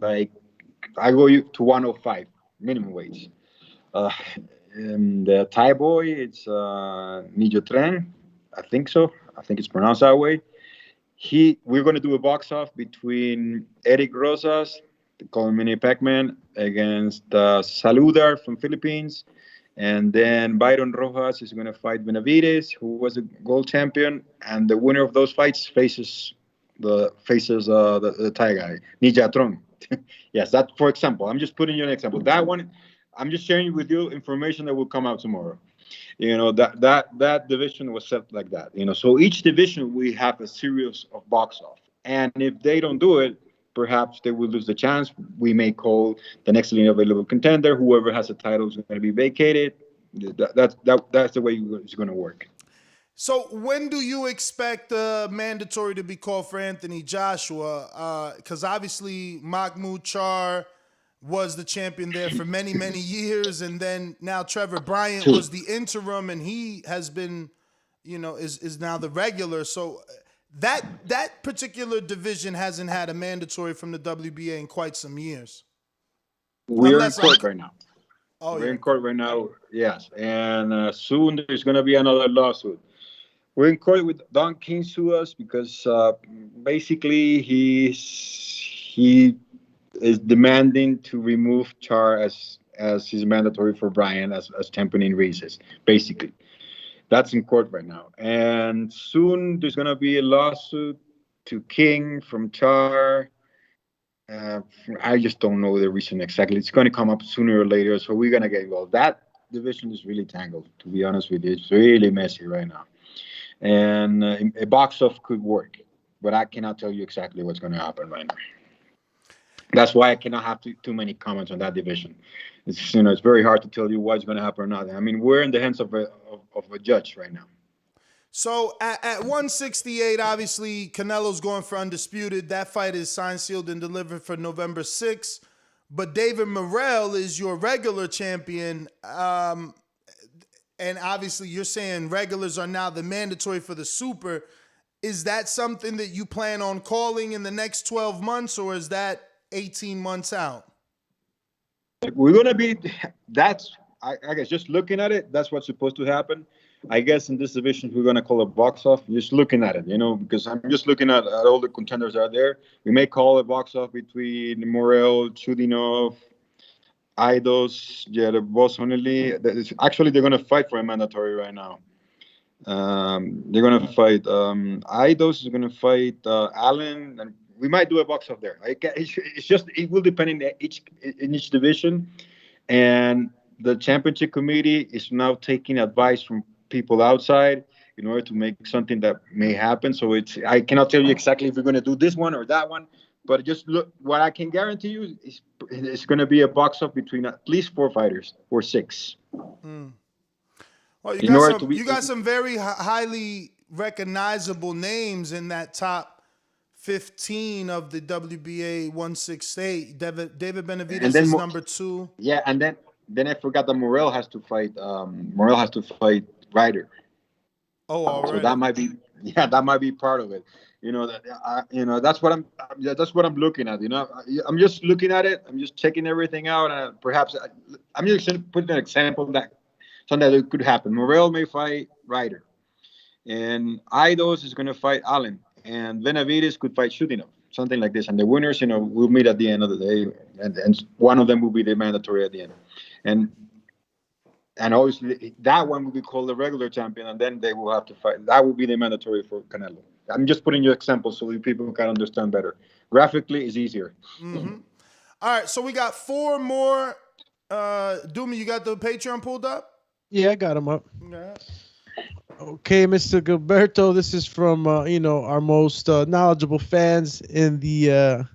like I go to 105 minimum weights. The Thai boy, it's Nijo Tren, I think so. I think it's pronounced that way. We're going to do a box off between Eric Rosas, the call him Mini Pac-Man, against Saludar from Philippines. And then Byron Rojas is going to fight Benavides, who was a gold champion, and the winner of those fights faces the Thai guy, Nijatron. Yes, that, for example, I'm just putting you an example. That one, I'm just sharing with you information that will come out tomorrow. That division was set like that. So each division we have a series of box off, and if they don't do it, perhaps they will lose the chance. We may call the next available contender. Whoever has a title is going to be vacated. That's the way it's going to work. So when do you expect the mandatory to be called for Anthony Joshua? Because obviously Mahmoud Char was the champion there for many, many years. And then now Trevor Bryant was the interim, and he has been, is now the regular. So that particular division hasn't had a mandatory from the WBA in quite some years. We're in court right now. Oh, we're in court right now, yes. And soon there's going to be another lawsuit. We're in court with Don King sue us because basically he is demanding to remove Char as his mandatory for Bryan as champion in races, basically. That's in court right now. And soon there's going to be a lawsuit to King from Char. I just don't know the reason exactly. It's going to come up sooner or later, so we're going to get involved. That division is really tangled, to be honest with you. It's really messy right now. And a box off could work, but I cannot tell you exactly what's going to happen right now. That's why I cannot have too many comments on that division. It's it's very hard to tell you what's going to happen or not. I mean, we're in the hands of a judge right now. So at 168, obviously Canelo's going for undisputed. That fight is signed, sealed, and delivered for November 6th. But David Morrell is your regular champion. And obviously you're saying regulars are now the mandatory for the super. Is that something that you plan on calling in the next 12 months, or is that 18 months out? We're going to be, I guess just looking at it, that's what's supposed to happen. I guess in this division, we're going to call a box off, just looking at it, because I'm just looking at all the contenders that are there. We may call a box off between Morrell, Chudinov, Aidos, Jerebos, Honely. Actually, they're going to fight for a mandatory right now. They're gonna fight. Idos is gonna fight Allen, and we might do a box off there. It's just it will depend in each division, and the championship committee is now taking advice from people outside in order to make something that may happen. So I cannot tell you exactly if we're gonna do this one or that one, but just look. What I can guarantee you is it's gonna be a box off between at least 4 fighters or 6. Well, You you got some very highly recognizable names in that top 15 of the WBA 168. David Benavidez is number 2. Yeah, and then I forgot that Morel has to fight. Morel has to fight Ryder. Oh, already. So that might be part of it. That's what I'm looking at. I'm just looking at it. I'm just checking everything out, and perhaps I'm just going to put an example that something that could happen. Morel may fight Ryder, and Idos is going to fight Allen, and Benavidez could fight Shootinov, something like this. And the winners, will meet at the end of the day, and one of them will be the mandatory at the end, and obviously that one will be called the regular champion, and then they will have to fight. That will be the mandatory for Canelo. I'm just putting you examples so people can understand better. Graphically, it's easier. Mm-hmm. All right, so we got 4 more. Doomy, you got the Patreon pulled up? Yeah, I got him up. Yeah. Okay, Mr. Gilberto, this is from our most knowledgeable fans in the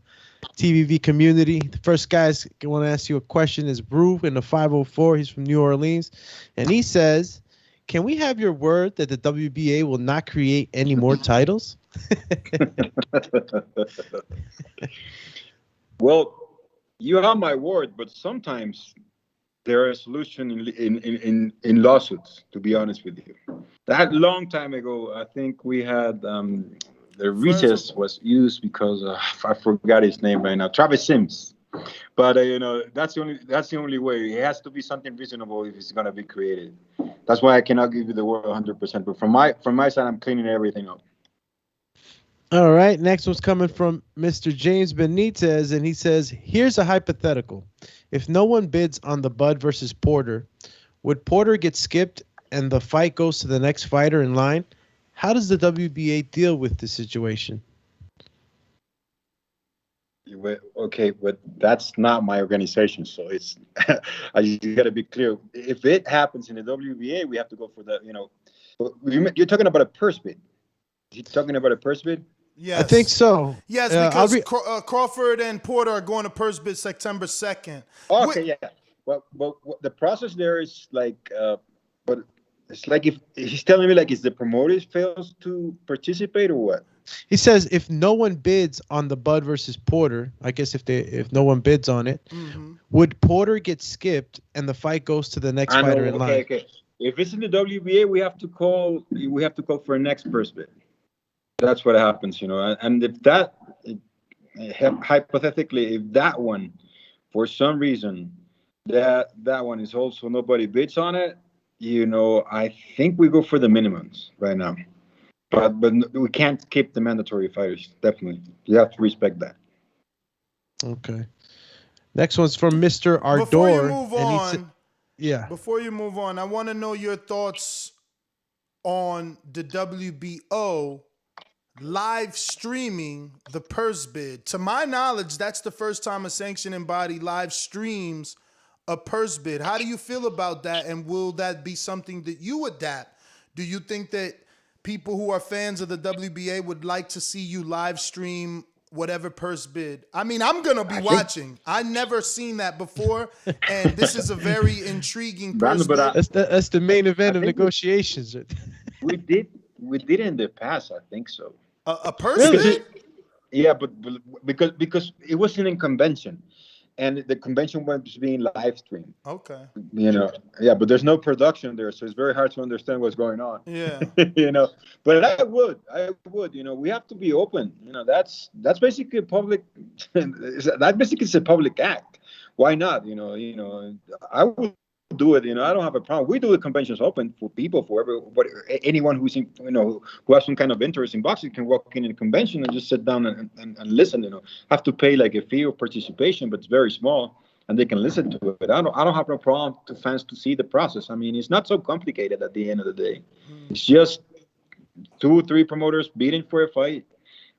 TVV community. The first guys I want to ask you a question is Brew in the 504. He's from New Orleans, and he says, "Can we have your word that the WBA will not create any more titles?" Well, you have my word, but sometimes there is a solution in lawsuits, to be honest with you. That long time ago, I think we had the recess was used because I forgot his name right now, Travis Sims. But that's the only way. It has to be something reasonable if it's going to be created. That's why I cannot give you the word 100%. But from my side, I'm cleaning everything up. All right. Next one's coming from Mr. James Benitez, and he says, "Here's a hypothetical. If no one bids on the Bud versus Porter, would Porter get skipped and the fight goes to the next fighter in line? How does the WBA deal with this situation?" Okay, but that's not my organization, so it's you got to be clear. If it happens in the WBA, we have to go for the You're talking about a purse bid. You're talking about a purse bid? Yes. I think so. Yes, because Crawford and Porter are going to purse bid September 2nd. Okay, yeah. Well, the process there is like, but it's like if he's telling me like, is the promoter fails to participate or what? He says if no one bids on the Bud versus Porter, I guess if no one bids on it, would Porter get skipped and the fight goes to the next fighter in line? Okay. If it's in the WBA, we have to call for a next purse bid. That's what happens, And if that, hypothetically, if that one, for some reason, that one is also nobody bids on it, I think we go for the minimums right now. But we can't keep the mandatory fighters. Definitely, you have to respect that. Okay. Next one's from Mr. Ardor. Before you move on, Before you move on, I want to know your thoughts on the WBO live streaming the purse bid. To my knowledge, that's the first time a sanctioning body live streams a purse bid. How do you feel about that? And will that be something that you adapt? Do you think that people who are fans of the WBA would like to see you live stream whatever purse bid? I mean, I'm going to be watching. I never seen that before, and this is a very intriguing purse bid. That's the main event of negotiations. We did in the past, I think so. A purse bid? Yeah, but because it wasn't in convention. And the convention was being live streamed. Okay. But there's no production there, so it's very hard to understand what's going on. Yeah. But I would. We have to be open. That's basically a public. That basically is a public act. Why not? I would do it. I don't have a problem. We do the conventions open for people, for everybody, anyone who's who has some kind of interest in boxing can walk in a convention and just sit down and listen. Have to pay like a fee of participation, but it's very small. and they can listen to it. I don't have no problem to fans to see the process. I mean, it's not so complicated at the end of the day. It's just 2-3 promoters bidding for a fight,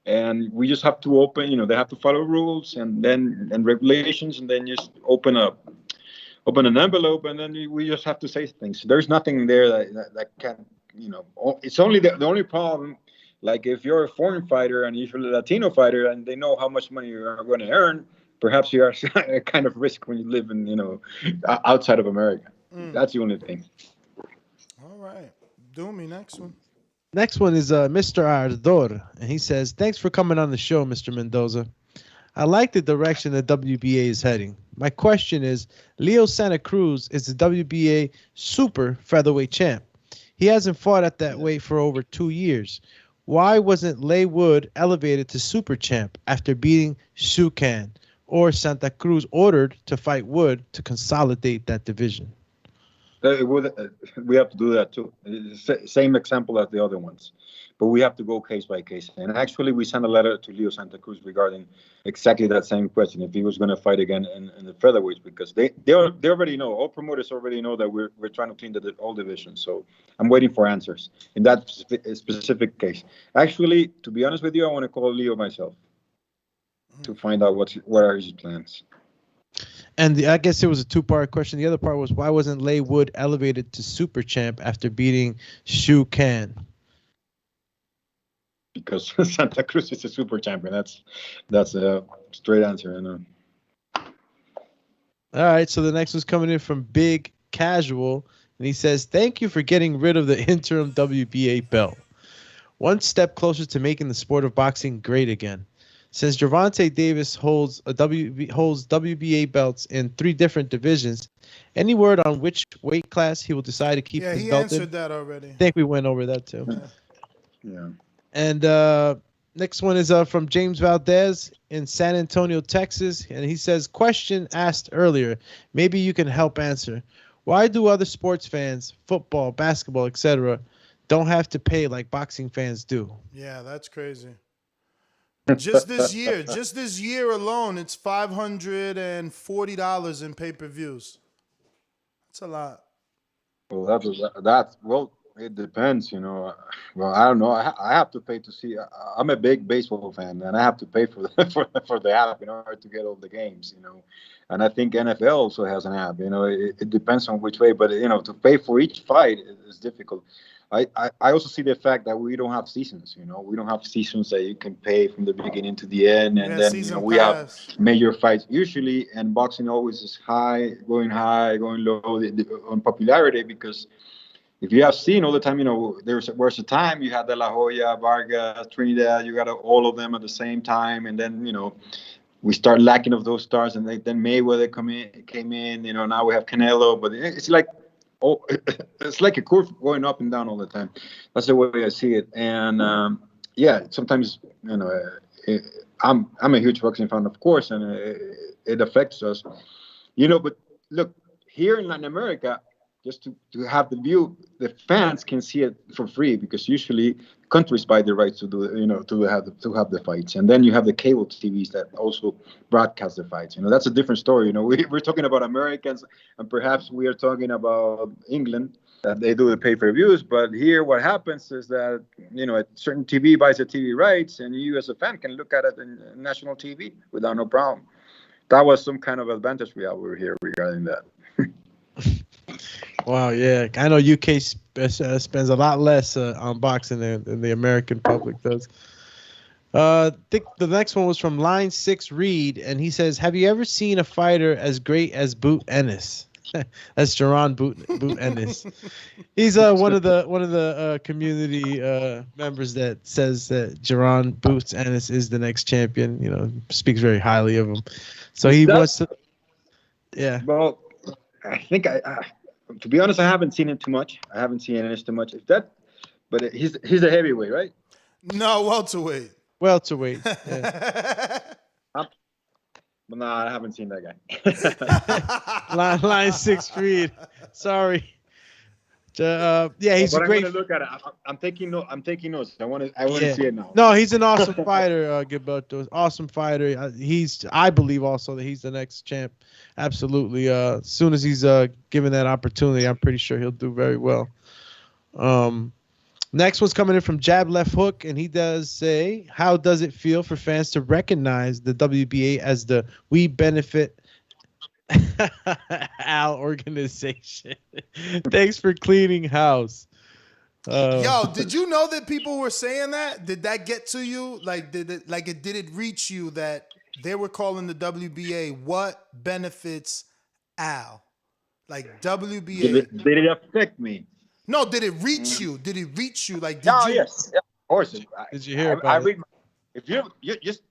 and we just have to open. They have to follow rules and regulations, and then just open an envelope, and then we just have to say things. There's nothing there that can, it's only the only problem. Like if you're a foreign fighter and you're a Latino fighter, and they know how much money you are going to earn, perhaps you are a kind of risk when you live in, outside of America. That's the only thing. All right. Do me next one. Next one is Mr. Ardor, and he says, thanks for coming on the show, Mr. Mendoza. I like the direction the WBA is heading. My question is, Leo Santa Cruz is the WBA super featherweight champ. He hasn't fought at that weight for over 2 years. Why wasn't Leigh Wood elevated to super champ after beating Shukan, or Santa Cruz ordered to fight Wood to consolidate that division? We have to do that too. Same example as the other ones, but we have to go case by case. And actually, we sent a letter to Leo Santa Cruz regarding exactly that same question, if he was going to fight again in the featherweights, because they already know, all promoters already know that we're trying to clean all divisions. So I'm waiting for answers in that specific case. Actually, to be honest with you, I want to call Leo myself to find out what are his plans. And I guess it was a two-part question. The other part was, why wasn't Leigh Wood elevated to super champ after beating Shukan? Because Santa Cruz is a super champion. That's a straight answer. I know. All right, so the next one's coming in from Big Casual, and he says, thank you for getting rid of the interim WBA belt. One step closer to making the sport of boxing great again. Since Gervonta Davis holds WBA belts in 3 different divisions, any word on which weight class he will decide to keep his belt in? Yeah, he answered that already. I think we went over that too. Yeah. And next one is from James Valdez in San Antonio, Texas. And he says, question asked earlier. Maybe you can help answer. Why do other sports fans, football, basketball, etc., don't have to pay like boxing fans do? Yeah, that's crazy. Just this year alone, it's $540 in pay-per-views. That's a lot. Well, it depends, Well, I don't know. I have to pay to see. I'm a big baseball fan, and I have to pay for the app in order to get all the games, And I think NFL also has an app. It depends on which way, but to pay for each fight is difficult. I also see the fact that we don't have seasons. We don't have seasons that you can pay from the beginning to the end, and then we have major fights usually. And boxing always is going low on popularity, because if you have seen all the time, there was a time you had De La Hoya, Vargas, Trinidad, you got all of them at the same time, and then we start lacking of those stars, and then Mayweather came in. Now we have Canelo, but it's like. Oh, it's like a curve going up and down all the time. That's the way I see it. And sometimes I'm a huge boxing fan, of course, and it affects us. But look, here in Latin America, just to have the view, the fans can see it for free, because usually countries buy the rights to do to have the fights, and then you have the cable TVs that also broadcast the fights. That's a different story. We're talking about Americans, and perhaps we are talking about England, that they do the pay-per-views. But here, what happens is that a certain TV buys the TV rights, and you as a fan can look at it in national TV without no problem. That was some kind of advantage we have over here regarding that. Wow, yeah. I know UK spends a lot less on boxing than the American public does. I think the next one was from Line 6 Reed, and he says, have you ever seen a fighter as great as Boot Ennis? That's Jerron Boot Ennis. He's one of the community members that says that Jerron Boot Ennis is the next champion. Speaks very highly of him. So he wants to. Yeah. Well, I think to be honest, I haven't seen him too much. I haven't seen Ennis too much. But he's a heavyweight, right? No, welterweight. Welterweight. Yeah. But no, I haven't seen that guy. Line 6 Reed. Sorry. Yeah, he's but a great. I'm gonna look at it. I'm taking notes. I'm taking notes. I want to see it now. No, he's an awesome fighter, Gilberto. Awesome fighter. I believe also that he's the next champ. Absolutely. As soon as he's given that opportunity, I'm pretty sure he'll do very well. Next one's coming in from Jab Left Hook, and he does say, how does it feel for fans to recognize the WBA as the We Benefit Al organization? Thanks for cleaning house. Yo, did you know that people were saying that? Did that get to you? Like, did it reach you that they were calling the WBA what benefits Al? Like WBA. Did it affect me? No, did it reach you? Did it reach you? Like, Yes, of course. Did you hear about I it? read. If you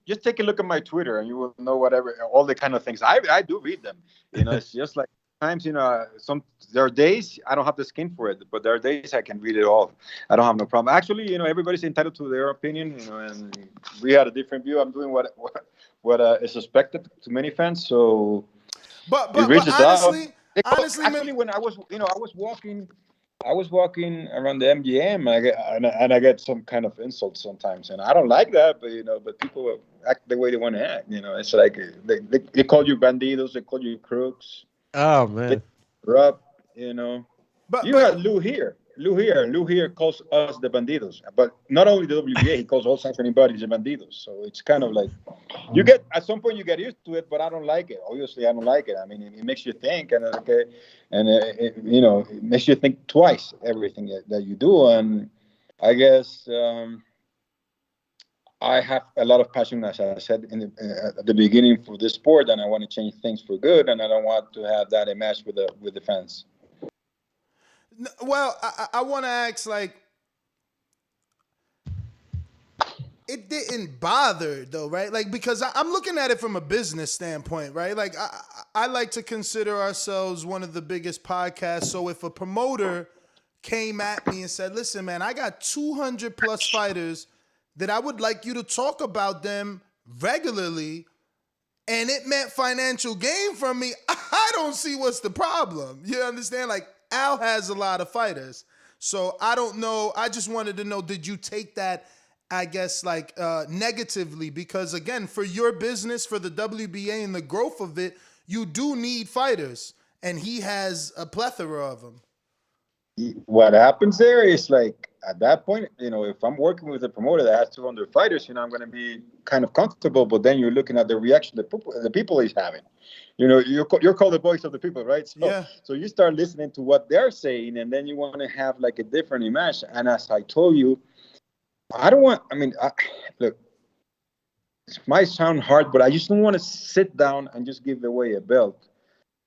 just take a look at my Twitter and you will know whatever all the kind of things. I do read them. It's just like times there are days I don't have the skin for it, but there are days I can read it all. I don't have no problem. Actually, everybody's entitled to their opinion. And we had a different view. I'm doing what is expected to many fans. So, but honestly, actually, when I was walking around the MGM, and I get some kind of insults sometimes, and I don't like that. But people act the way they want to act. It's like they call you bandidos, they call you crooks. Oh man, Rob. But you had Lou here. Lou here calls us the bandidos, but not only the WBA, he calls all sanctioning bodies the bandidos. So it's kind of like at some point you get used to it, but I don't like it. Obviously, I don't like it. I mean, it makes you think, and it makes you think twice everything that you do. And I guess I have a lot of passion, as I said at the beginning, for this sport, and I want to change things for good, and I don't want to have that match with the fans. Well, I want to ask, like, it didn't bother though, right? Like, because I'm looking at it from a business standpoint, right? Like, I like to consider ourselves one of the biggest podcasts. So if a promoter came at me and said, listen, man, I got 200 plus fighters that I would like you to talk about them regularly, and it meant financial gain from me, I don't see what's the problem. You understand? Like, Al has a lot of fighters. So I don't know. I just wanted to know, did you take that, I guess, like negatively? Because again, for your business, for the WBA and the growth of it, you do need fighters. And he has a plethora of them. What happens there is, like, at that point, if I'm working with a promoter that has 200 fighters, I'm going to be kind of comfortable. But then you're looking at the reaction the people he's having. You're called the voice of the people, right? So, yeah. So you start listening to what they're saying, and then you want to have like a different image. And as I told you, look, it might sound hard, but I just don't want to sit down and just give away a belt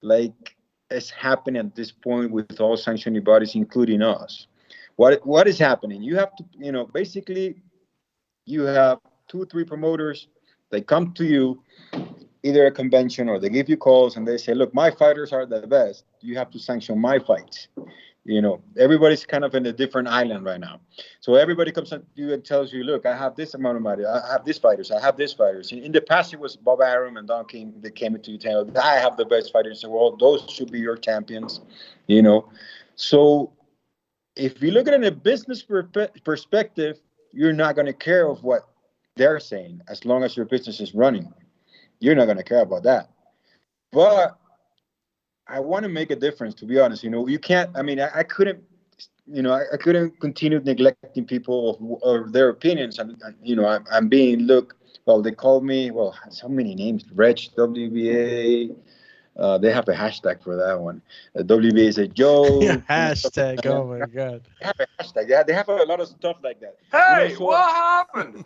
like it's happening at this point with all sanctioning bodies, including us. What is happening? You have to, basically, you have 2 or 3 promoters. They come to you, either a convention or they give you calls and they say, look, my fighters are the best. You have to sanction my fights. Everybody's kind of in a different island right now. So everybody comes to you and tells you, look, I have this amount of money. I have these fighters. I have these fighters. In the past, it was Bob Arum and Don King that came into you telling, I have the best fighters in the world. Those should be your champions, So if you look at it in a business perspective, you're not going to care of what they're saying as long as your business is running. You're not going to care about that. But I want to make a difference, to be honest. You can't, I couldn't, I couldn't continue neglecting people or their opinions. And I'm being, they call me, so many names, Reg, WBA. They have a hashtag for that one. WBA is a joke. Hashtag, oh my God. They have a hashtag. Yeah, they have a lot of stuff like that. Hey, what happened?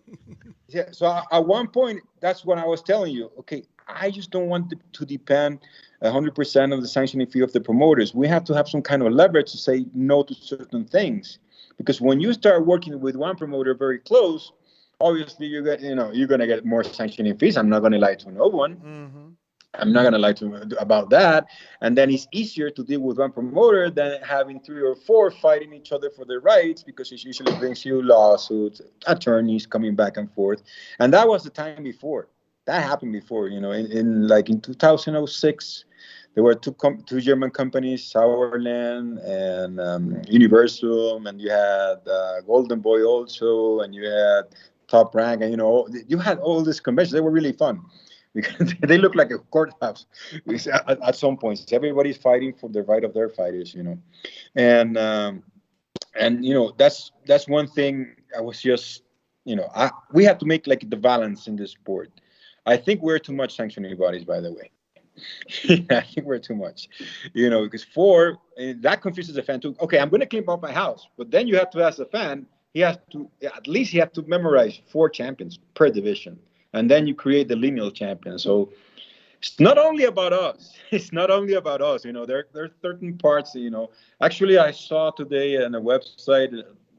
Yeah, so at one point, that's when I was telling you, okay, I just don't want to depend 100% of the sanctioning fee of the promoters. We have to have some kind of leverage to say no to certain things. Because when you start working with one promoter very close, obviously you're going to get more sanctioning fees. I'm not going to lie to no one. Mm-hmm. I'm not going to lie to about that. And then it's easier to deal with one promoter than having 3 or 4 fighting each other for their rights, because it usually brings you lawsuits, attorneys coming back and forth. And that was the time before. That happened before, in 2006, There were two German companies, Sauerland and Universal, and you had Golden Boy also, and you had Top Rank, and you had all these conventions. They were really fun because they look like a courthouse at some points. Everybody's fighting for the right of their fighters, and that's one thing. I was just, we have to make like the balance in this sport. I think we're too much sanctioning bodies, by the way. I think we're too much, because that confuses the fan too. Okay, I'm going to clean up my house, but then you have to ask the fan. He has to memorize 4 champions per division, and then you create the lineal champion. So it's not only about us. It's not only about us. There are certain parts. Actually, I saw today on a website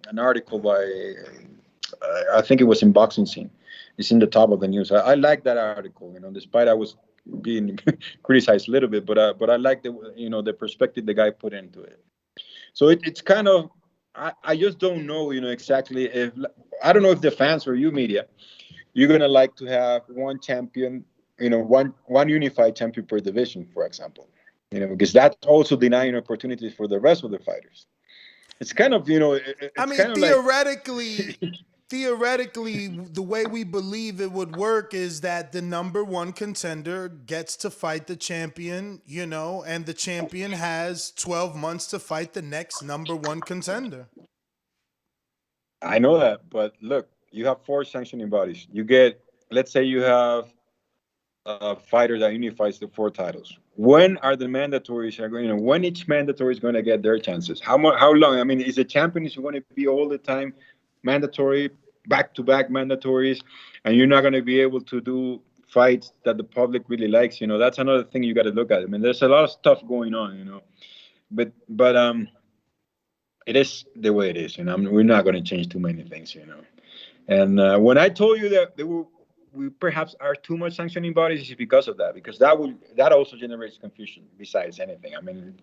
an article by I think it was in Boxing Scene. It's in the top of the news. I like that article. Despite I was being criticized a little bit, but I like the perspective the guy put into it. So it's kind of, I just don't know, exactly if, I don't know if the fans or you media, you're gonna like to have one champion, one unified champion per division, for example, because that's also denying opportunities for the rest of the fighters. It's kind of, I mean, theoretically, the way we believe it would work is that the number 1 contender gets to fight the champion, and the champion has 12 months to fight the next number 1 contender. I know that, but look, you have 4 sanctioning bodies. You get, let's say you have a fighter that unifies the 4 titles. When are the mandatories going? When each mandatory is going to get their chances? How long? I mean, is the champion is going to be all the time mandatory, back-to-back mandatories, and you're not going to be able to do fights that the public really likes? That's another thing you got to look at. I mean, there's a lot of stuff going on, but it is the way it is. We're not going to change too many things, And when I told you that we perhaps are too much sanctioning bodies, is because of that, because that also generates confusion besides anything. I mean,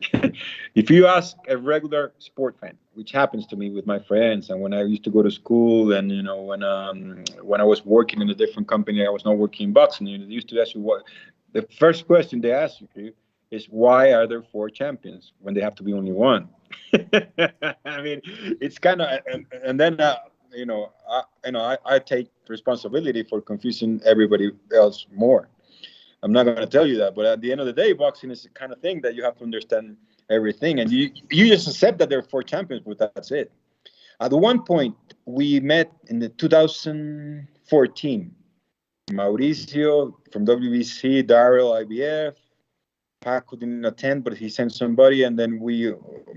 if you ask a regular sport fan, which happens to me with my friends, and when I used to go to school, and when I was working in a different company, I was not working in boxing. They used to ask you what the first question they ask you is, why are there 4 champions when they have to be only 1? I mean, it's kind of, and then I take responsibility for confusing everybody else more. I'm not going to tell you that, but at the end of the day, boxing is the kind of thing that you have to understand everything, and you just accept that there are 4 champions, but that's it. At one point, we met in the 2014. Mauricio from WBC, Daryl IBF, Paco didn't attend, but he sent somebody, and then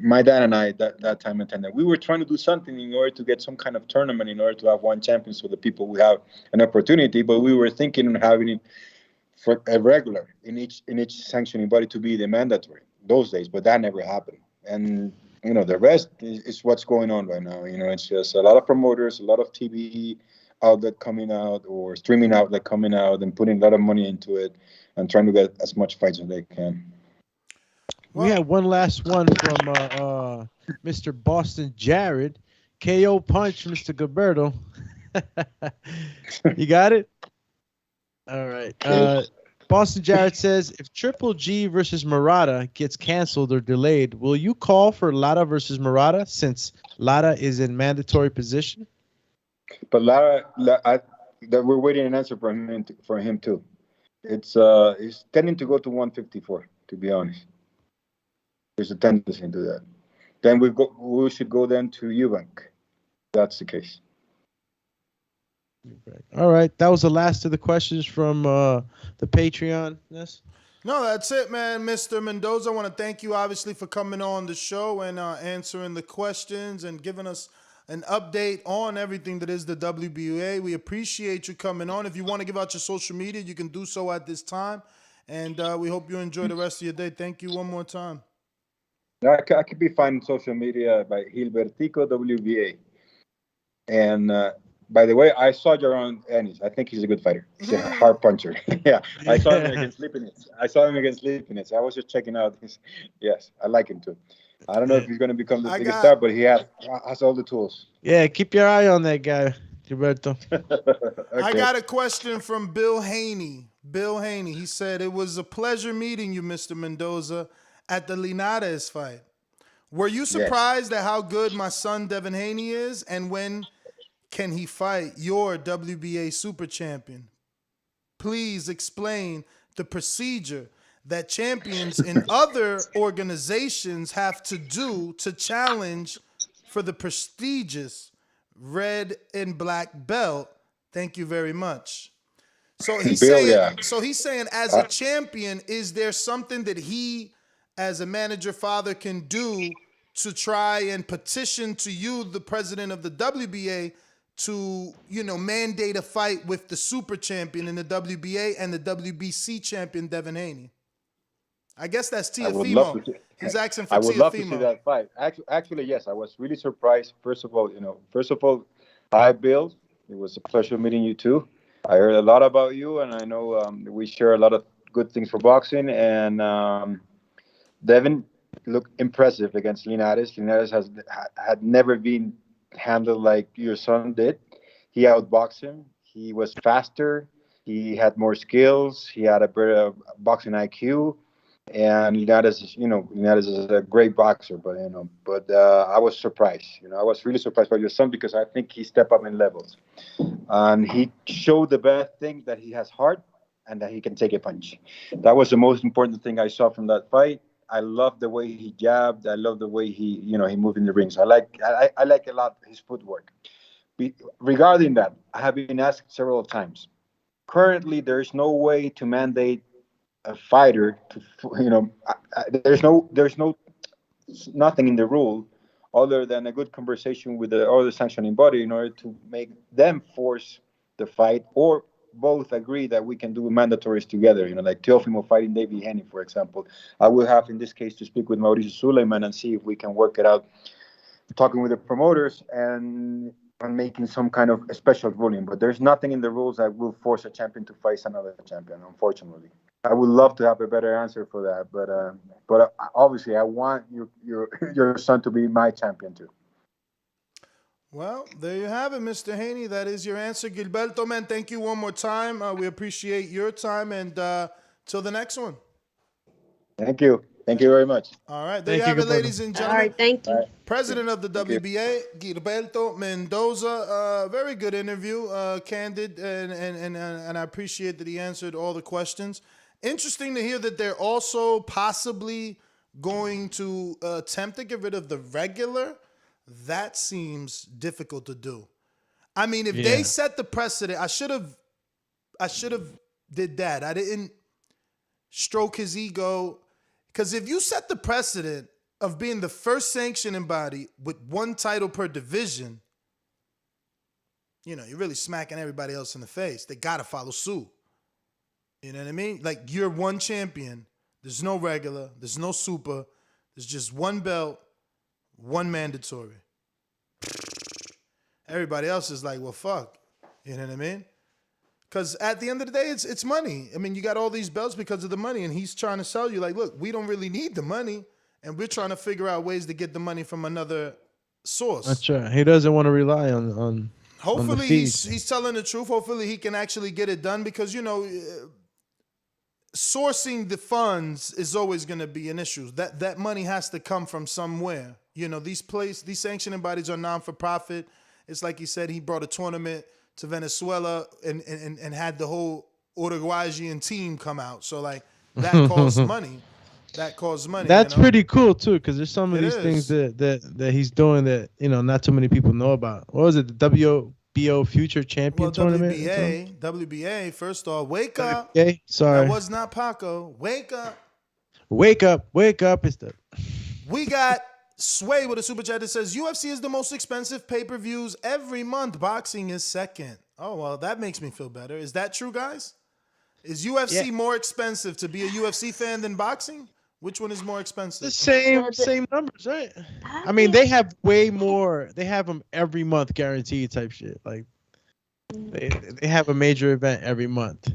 my dad and I that time attended. We were trying to do something in order to get some kind of tournament, in order to have 1 champion, so the people would have an opportunity. But we were thinking of having it for a regular in each sanctioning body to be the mandatory those days, but that never happened. And the rest is what's going on right now. It's just a lot of promoters, a lot of TV outlet coming out, or streaming outlet coming out, and putting a lot of money into it and trying to get as much fights as they can. We had one last one from Mr. Boston Jared. KO punch, Mr. Gilberto. You got it? All right. Boston Jared says, if Triple G versus Murata gets canceled or delayed, will you call for Lara versus Murata, since Lara is in mandatory position? But we're waiting an answer for him too. It's tending to go to 154, to be honest. There's a tendency to do that. Then we should go then to Eubank. That's the case. All right. That was the last of the questions from the Patreon. Yes. No, that's it, man. Mr. Mendoza, I want to thank you, obviously, for coming on the show and answering the questions and giving us an update on everything that is the WBA. We appreciate you coming on. If you want to give out your social media, you can do so at this time. And we hope you enjoy the rest of your day. Thank you one more time. I could be found on social media by Gilbertico WBA. And by the way, I saw you around Ennis. I think he's a good fighter. He's a hard puncher. Yeah, I saw him against Lipinets. I was just checking out his. Yes, I like him too. I don't know if he's going to become the biggest star, but he has all the tools. Yeah, keep your eye on that guy. Gilberto. I got a question from Bill Haney. Bill Haney, he said, it was a pleasure meeting you, Mr. Mendoza, at the Linares fight. Were you surprised at how good my son Devin Haney is? And when can he fight your WBA super champion? Please explain the procedure that champions in other organizations have to do to challenge for the prestigious red and black belt. Thank you very much. So he's saying, as a champion, is there something that he, as a manager father, can do to try and petition to you, the president of the WBA, to, you know, mandate a fight with the super champion in the WBA and the WBC champion, Devin Haney? I guess that's Teofimo. He's asking for Teofimo. I would love to see that fight. Actually, yes, I was really surprised. First of all, hi, Bill. It was a pleasure meeting you too. I heard a lot about you, and I know we share a lot of good things for boxing. And Devin looked impressive against Linares. Linares had never been handled like your son did. He outboxed him. He was faster. He had more skills. He had a better boxing IQ. And Linares is a great boxer, but I was surprised. I was really surprised by your son because I think he stepped up in levels, and he showed the best thing, that he has heart and that he can take a punch. That was the most important thing I saw from that fight. I love the way he jabbed. I love the way he moved in the ring. So I like a lot his footwork. Regarding that, I have been asked several times. Currently, there is no way to mandate a fighter to, there's nothing in the rule other than a good conversation with the other sanctioning body in order to make them force the fight, or both agree that we can do mandatories together, like Teofimo fighting Devin Haney, for example. I will have, in this case, to speak with Mauricio Suleiman and see if we can work it out, talking with the promoters and making some kind of a special ruling. But there's nothing in the rules that will force a champion to fight another champion, unfortunately. I would love to have a better answer for that, but obviously I want your son to be my champion too. Well, there you have it, Mr. Haney. That is your answer. Gilberto, man, thank you one more time. We appreciate your time, and till the next one. Thank you. Thank you very much. All right, there you have it, ladies and gentlemen. All right, thank you. President of the WBA, Gilberto Mendoza. Very good interview, candid, and I appreciate that he answered all the questions. Interesting to hear that they're also possibly going to attempt to get rid of the regular. That seems difficult to do. I mean, if they set the precedent, I should have did that. I didn't stroke his ego, because if you set the precedent of being the first sanctioning body with one title per division, you're really smacking everybody else in the face. They got to follow suit. You know what I mean? Like, you're one champion. There's no regular. There's no super. There's just one belt, one mandatory. Everybody else is like, well, fuck. You know what I mean? Because at the end of the day, it's money. I mean, you got all these belts because of the money, and he's trying to sell you like, look, we don't really need the money, and we're trying to figure out ways to get the money from another source. That's right. He doesn't want to rely on Hopefully, he's telling the truth. Hopefully, he can actually get it done, because, sourcing the funds is always going to be an issue. That money has to come from somewhere. These sanctioning bodies are non-for-profit. It's like he said, he brought a tournament to Venezuela and had the whole Uruguayan team come out. So, like, that costs money. That costs money. That's pretty cool too, because there's some of these things that he's doing that not too many people know about. What was it? The WBO Future Champion Tournament? WBA, first off, wake up. Sorry. That was not Paco. Wake up. Wake up. Wake up. We got Sway with a super chat that says, UFC is the most expensive pay-per-views every month. Boxing is second. Oh, well, that makes me feel better. Is that true, guys? Is UFC more expensive to be a UFC fan than boxing? Which one is more expensive? The same numbers, right? I mean, they have way more. They have them every month, guaranteed type shit. Like, they have a major event every month.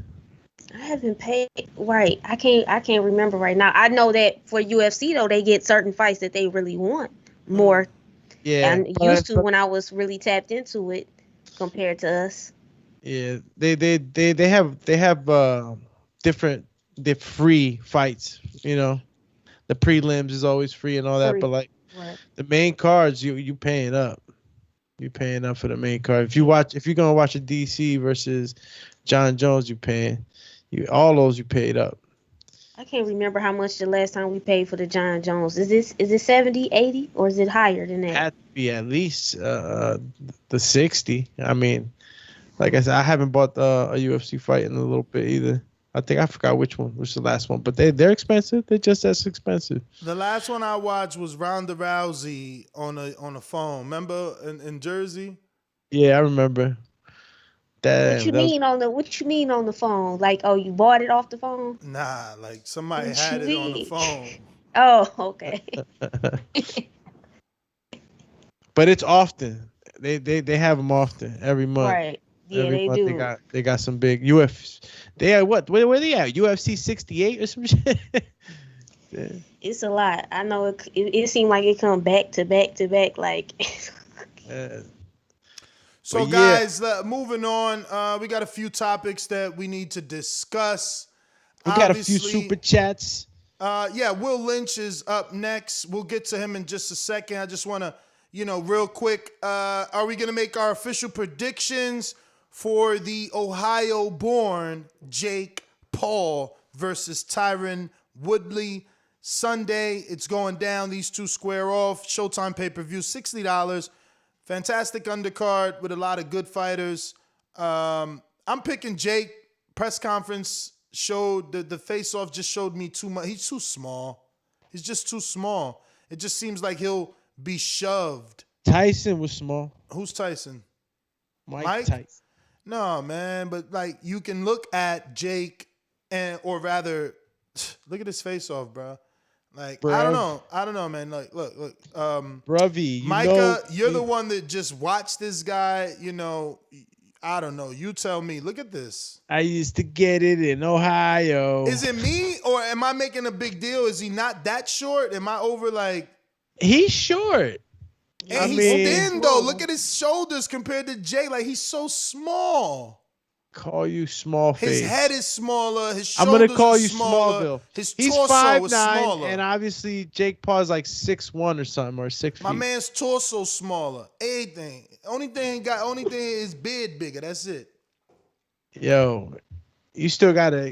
I haven't paid right. I can't remember right now. I know that for UFC though, they get certain fights that they really want more. Yeah, and used to when I was really tapped into it. compared to us. Yeah, they have different free fights. You know, the prelims is always free and all that, but like the main cards, you paying up. You paying up for the main card. If you're gonna watch a DC versus John Jones, you paying. All those you paid up. I can't remember how much the last time we paid for the John Jones. Is it 70, 80, or is it higher than that? Had to be at least the 60. I mean, like I said, I haven't bought a UFC fight in a little bit either. I forgot which was the last one, but they're expensive. They're just as expensive. The last one I watched was Ronda Rousey on a phone. Remember in Jersey? Yeah, I remember. What you mean on the phone? Like, oh, you bought it off the phone? Nah, like somebody had it on the phone. Oh, okay. But it's often. They have them often every month. Right. Yeah, every they month do. They got some big UFC. They are what? Where they at? UFC 68 or some shit. Yeah. It's a lot. I know it seemed like it come back to back to back. Like. So guys, moving on. We got a few topics that we need to discuss. We got a few super chats. Yeah, Will Lynch is up next. We'll get to him in just a second. I just want to, real quick. Are we going to make our official predictions for the Ohio-born Jake Paul versus Tyron Woodley? Sunday, it's going down. These two square off. Showtime pay-per-view, $60. Fantastic undercard with a lot of good fighters. I'm picking Jake. Press conference showed the face-off just showed me too much. He's too small. He's just too small. It just seems like he'll be shoved. Tyson was small. Who's Tyson? Mike Tyson. No, man, but like you can look at Jake or rather look at his face-off, bro. Like, Bruv. I don't know, man. Like, look. Bruvy, Micah, you're the one that just watched this guy, I don't know. You tell me. Look at this. I used to get it in Ohio. Is it me or am I making a big deal? Is he not that short? Am I over like... He's short. And he's thin, though. Look at his shoulders compared to Jay. Like, he's so small. Call you small face. His head is smaller. His I'm shoulders gonna call you smaller. Smallville. His He's torso 5'9", is smaller. and obviously Jake Paul's like 6'1" or something, or 6 feet. My man's torso smaller. Everything. Only thing is beard bigger. That's it. Yo, you still gotta.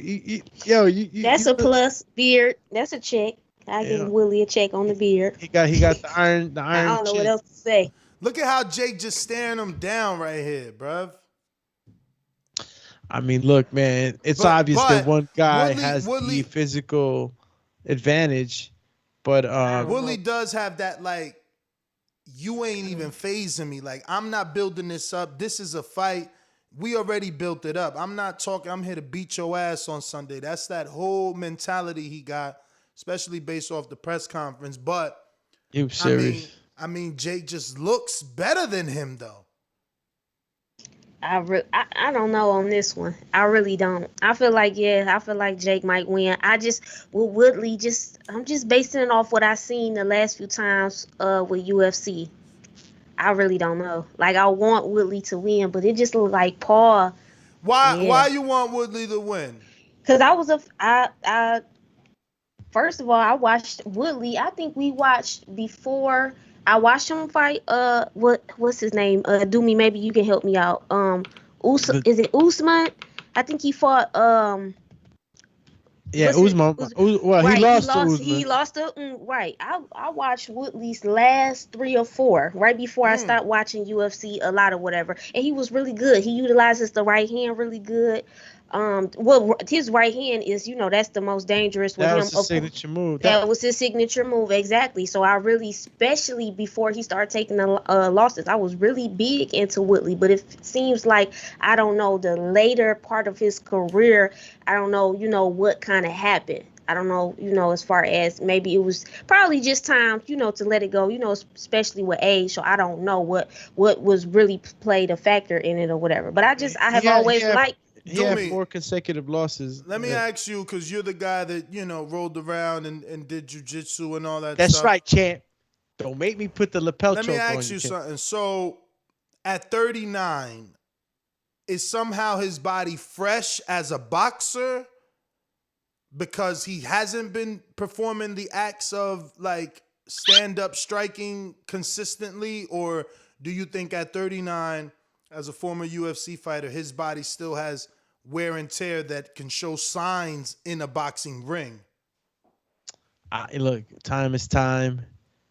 That's a plus. Beard. That's a check. I give Willie a check on the beard. He got the iron. I don't know what else to say. Look at how Jake just staring him down right here, bruv. I mean, look, man, it's obvious that one guy has the physical advantage, but Woodley does have that, like, you ain't even phasing me. Like, I'm not building this up. This is a fight. We already built it up. I'm not talking, I'm here to beat your ass on Sunday. That's that whole mentality he got, especially based off the press conference. But you serious? I mean, Jake just looks better than him, though. I don't know on this one. I really don't. I feel like Jake might win. With Woodley, I'm just basing it off what I seen the last few times with UFC. I really don't know. Like, I want Woodley to win, but it just looked like Paul. Why you want Woodley to win? Because first of all, I watched Woodley. I think we watched before. I watched him fight. What's his name? Do me. Maybe you can help me out. Is it Usman? I think he fought. Yeah, Usman. Well, right, he lost to Usman. He lost to right. I watched Woodley's last 3 or 4 right before I stopped watching UFC a lot or whatever, and he was really good. He utilizes the right hand really good. His right hand is, that's the most dangerous with him. That was his signature move. That was his signature move, exactly. So I really, especially before he started taking the losses, I was really big into Woodley. But it seems like, I don't know, the later part of his career, I don't know, what kind of happened. I don't know, as far as maybe it was probably just time, to let it go, especially with age. So I don't know what was really played a factor in it or whatever. But I have always liked. He had 4 consecutive losses. Let me ask you, because you're the guy that, rolled around and did jiu-jitsu and all that That's stuff. right, champ. Don't make me put the lapel choke on you. Let me ask you something. So, at 39, is somehow his body fresh as a boxer because he hasn't been performing the acts of like stand-up striking consistently? Or do you think at 39, as a former UFC fighter, his body still has wear and tear that can show signs in a boxing ring? Look, time is time,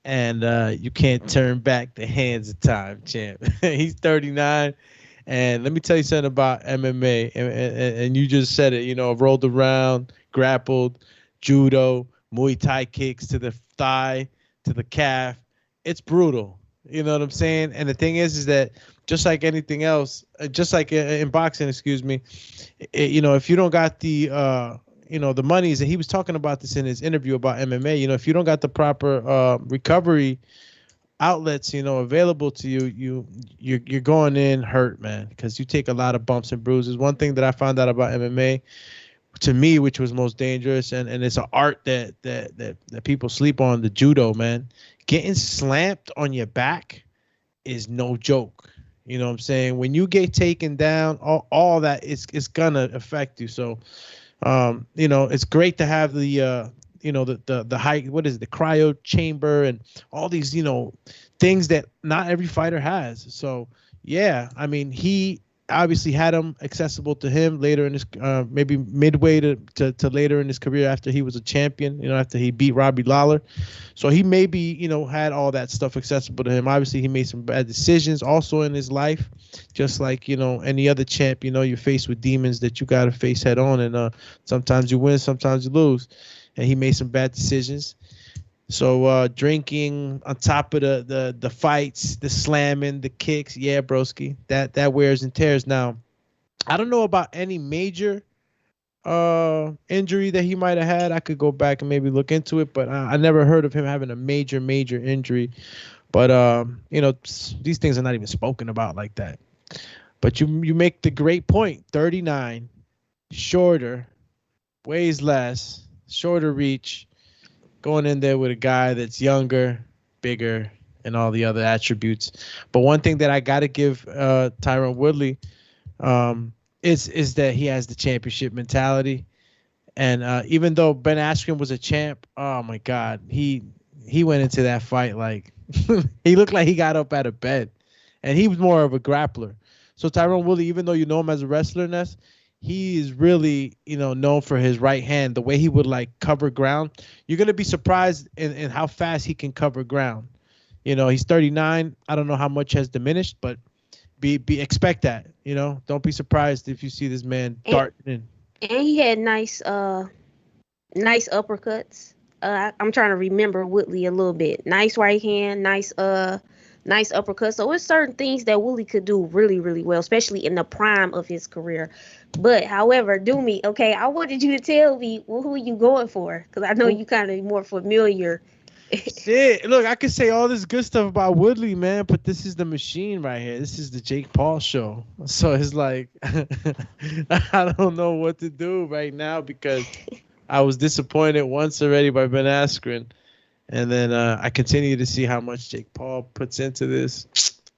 and you can't turn back the hands of time, champ. He's 39, and let me tell you something about MMA, and you just said it, you know, rolled around, grappled, judo, Muay Thai kicks to the thigh, to the calf. It's brutal. You know what I'm saying? And the thing is that just like anything else, just like in boxing, excuse me, you know, if you don't got the, you know, the monies, and he was talking about this in his interview about MMA, you know, if you don't got the proper recovery outlets, you know, available to you, you're going in hurt, man, because you take a lot of bumps and bruises. One thing that I found out about MMA, to me, which was most dangerous, and it's an art that people sleep on, the judo, man. Getting slammed on your back is no joke. You know what I'm saying? When you get taken down, all that it's gonna affect you. So, you know, it's great to have the you know, the high, what is it, the cryo chamber and all these, you know, things that not every fighter has. So yeah, I mean, he obviously had them accessible to him later in his maybe midway to later in his career after he was a champion, you know, after he beat Robbie Lawler. So he maybe, you know, had all that stuff accessible to him. Obviously, he made some bad decisions also in his life, just like, you know, any other champ. You know, you're faced with demons that you got to face head on, and sometimes you win, sometimes you lose. And he made some bad decisions. So drinking on top of the fights, the slamming, the kicks, yeah, broski, that wears and tears. Now, I don't know about any major injury that he might have had. I could go back and maybe look into it, but I never heard of him having a major injury. But you know, these things are not even spoken about like that. But you make the great point. 39, shorter, weighs less, shorter reach. Going in there with a guy that's younger, bigger, and all the other attributes. But one thing that I got to give Tyron Woodley is that he has the championship mentality. And even though Ben Askren was a champ, oh my God, he went into that fight like he looked like he got up out of bed, and he was more of a grappler. So Tyron Woodley, even though you know him as a wrestler, Ness, he is really, you know, known for his right hand, the way he would like cover ground. You're going to be surprised in how fast he can cover ground. You know, he's 39. I don't know how much has diminished, but expect that, you know, don't be surprised if you see this man darting in. And he had nice uppercuts. I'm trying to remember Woodley a little bit. Nice right hand, nice uppercut. So it's certain things that Woodley could do really, really well, especially in the prime of his career. But however, okay, I wanted you to tell me who you going for, because I know you kind of more familiar. Shit, look, I could say all this good stuff about Woodley, man, but this is the machine right here. This is the Jake Paul show. So it's like I don't know what to do right now, because I was disappointed once already by Ben Askren. And then I continue to see how much Jake Paul puts into this.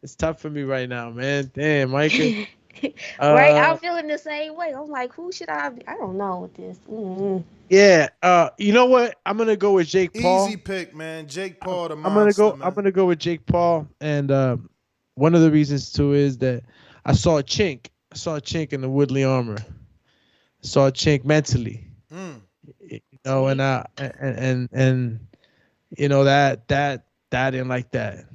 It's tough for me right now, man. Damn, Micah. Right, I'm feeling the same way. I'm like, who should I be? I don't know with this. Mm-hmm. Yeah, you know what? I'm gonna go with Jake Paul. Easy pick, man. Jake Paul, the monster, I'm gonna go with Jake Paul, and one of the reasons too is that I saw a chink. I saw a chink in the Woodley armor. I saw a chink mentally. You know, and you know that I didn't like that.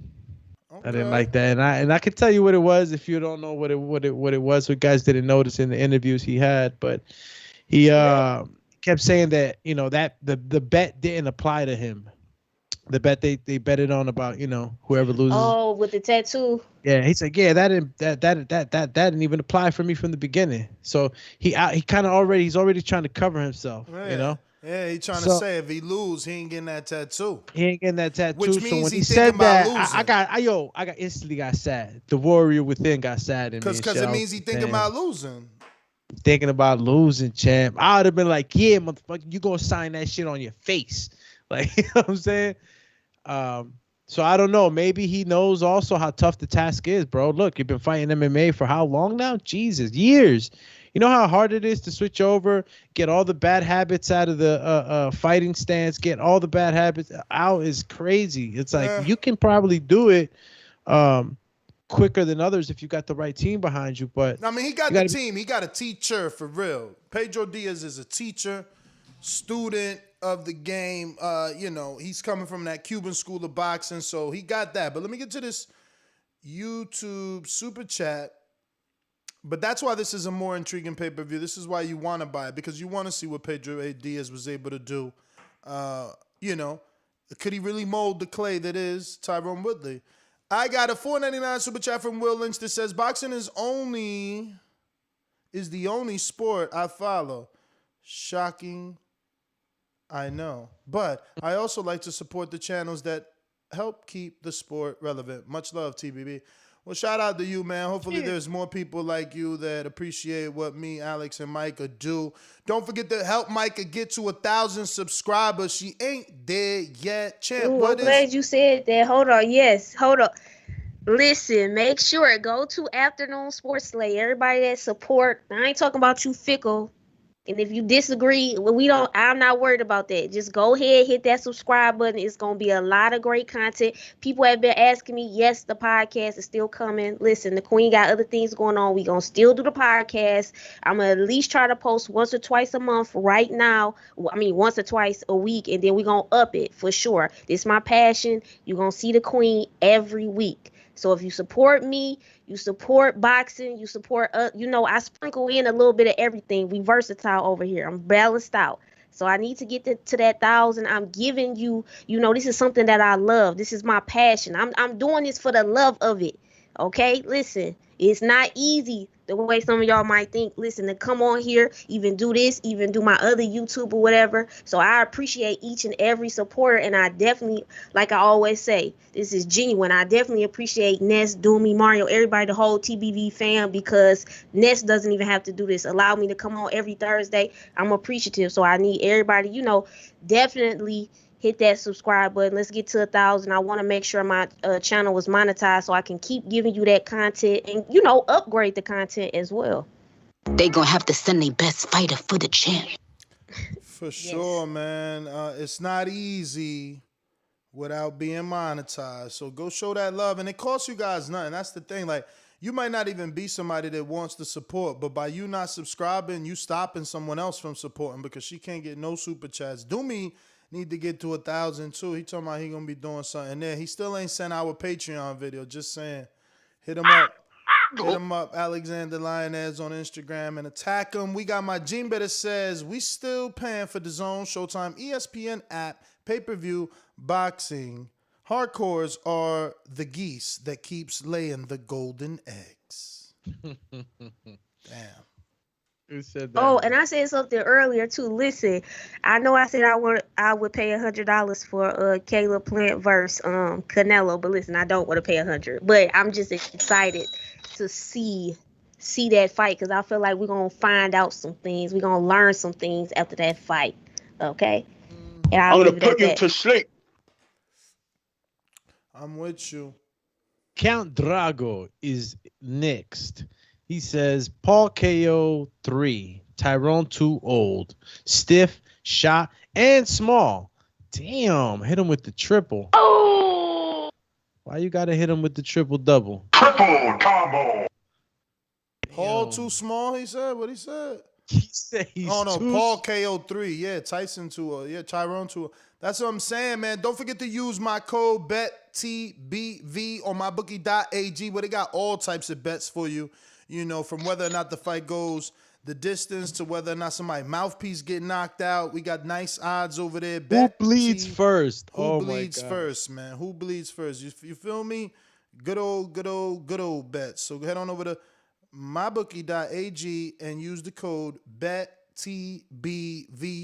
Okay. I didn't like that, and I can tell you what it was if you don't know what it was. So guys didn't notice in the interviews he had, but he kept saying that, you know, that the bet didn't apply to him. The bet they betted on about, you know, whoever loses. Oh, with the tattoo. Yeah, he's like, yeah, that didn't even apply for me from the beginning. So he's already trying to cover himself, you know. Yeah, he's trying to say if he lose, he ain't getting that tattoo. He ain't getting that tattoo. Which so means when he he's said that, losing. I instantly got sad. The warrior within got sad in me. Because it means he thinking about losing. Thinking about losing, champ. I would have been like, yeah, motherfucker, you gonna sign that shit on your face. Like, you know what I'm saying? So I don't know. Maybe he knows also how tough the task is, bro. Look, you've been fighting MMA for how long now? Jesus, years. You know how hard it is to switch over, get all the bad habits out of the fighting stance, get all the bad habits out is crazy. It's like you can probably do it quicker than others if you got the right team behind you. But I mean, he got the team. He got a teacher for real. Pedro Diaz is a teacher, student of the game. You know, he's coming from that Cuban school of boxing, so he got that. But let me get to this YouTube super chat. But that's why this is a more intriguing pay-per-view. This is why you want to buy it, because you want to see what Pedro Diaz was able to do. You know, could he really mold the clay that is Tyron Woodley? I got a $4.99 super chat from Will Lynch that says, boxing is the only sport I follow. Shocking, I know. But I also like to support the channels that help keep the sport relevant. Much love, TBB. Well, shout out to you, man. Hopefully there's more people like you that appreciate what me, Alex, and Micah do. Don't forget to help Micah get to 1,000 subscribers. She ain't there yet. Champ, Ooh, I'm glad you said that. Hold on. Yes, hold on. Listen, make sure, go to Afternoon Sports Slay. Everybody that support. I ain't talking about you fickle. And if you disagree, I'm not worried about that. Just go ahead, hit that subscribe button. It's going to be a lot of great content. People have been asking me, yes, the podcast is still coming. Listen, the Queen got other things going on. We going to still do the podcast. I'm going to at least try to post once or twice a month right now. I mean, once or twice a week, and then we going to up it for sure. This is my passion. You're going to see the Queen every week. So if you support me, you support boxing, you support, I sprinkle in a little bit of everything. We versatile over here. I'm balanced out. So I need to get to that 1,000. I'm giving you, this is something that I love. This is my passion. I'm doing this for the love of it. Okay, listen, it's not easy the way some of y'all might think. Listen, to come on here, even do this, even do my other YouTube or whatever. So I appreciate each and every supporter, and I definitely, like I always say, this is genuine. I definitely appreciate Ness, Doomy, Mario, everybody, the whole TBV fam, because Ness doesn't even have to do this. Allow me to come on every Thursday. I'm appreciative. So I need everybody, definitely hit that subscribe button. Let's get to 1,000. I want to make sure my channel was monetized so I can keep giving you that content and, upgrade the content as well. They gonna have to send their best fighter for the champ. For sure, man. It's not easy without being monetized. So go show that love. And it costs you guys nothing. That's the thing. Like, you might not even be somebody that wants to support, but by you not subscribing, you stopping someone else from supporting because she can't get no super chats. Do me need to get to 1,000 too. He talking about he gonna be doing something there. He still ain't sent our Patreon video. Just saying, hit him up. Hit him up, Alexander Lioness on Instagram, and attack him. We got my Gene that says we still paying for Dazn, Showtime, ESPN app, pay-per-view, boxing. Hardcores are the geese that keeps laying the golden eggs. Damn. Who said that? Oh, and I said something earlier too. Listen, I know I said I would pay $100 for Caleb Plant versus Canelo, but listen, I don't want to pay $100. But I'm just excited to see that fight because I feel like we're gonna find out some things. We're gonna learn some things after that fight. Okay, and I'm gonna put you to sleep. I'm with you. Count Drago is next. He says, Paul KO 3, Tyron 2 old, stiff, shot, and small. Damn, hit him with the triple. Oh! Why you gotta hit him with the triple double? Triple combo. Paul too small, he said? What he said? He said he's Paul KO 3. Yeah, Tyson 2. Yeah, Tyron 2. That's what I'm saying, man. Don't forget to use my code BETTBV on mybookie.ag where they got all types of bets for you. From whether or not the fight goes the distance to whether or not somebody's mouthpiece get knocked out. We got nice odds over there. Who bleeds first? Who bleeds first, man? Who bleeds first? You feel me? Good old bets. So head on over to mybookie.ag and use the code BETTBV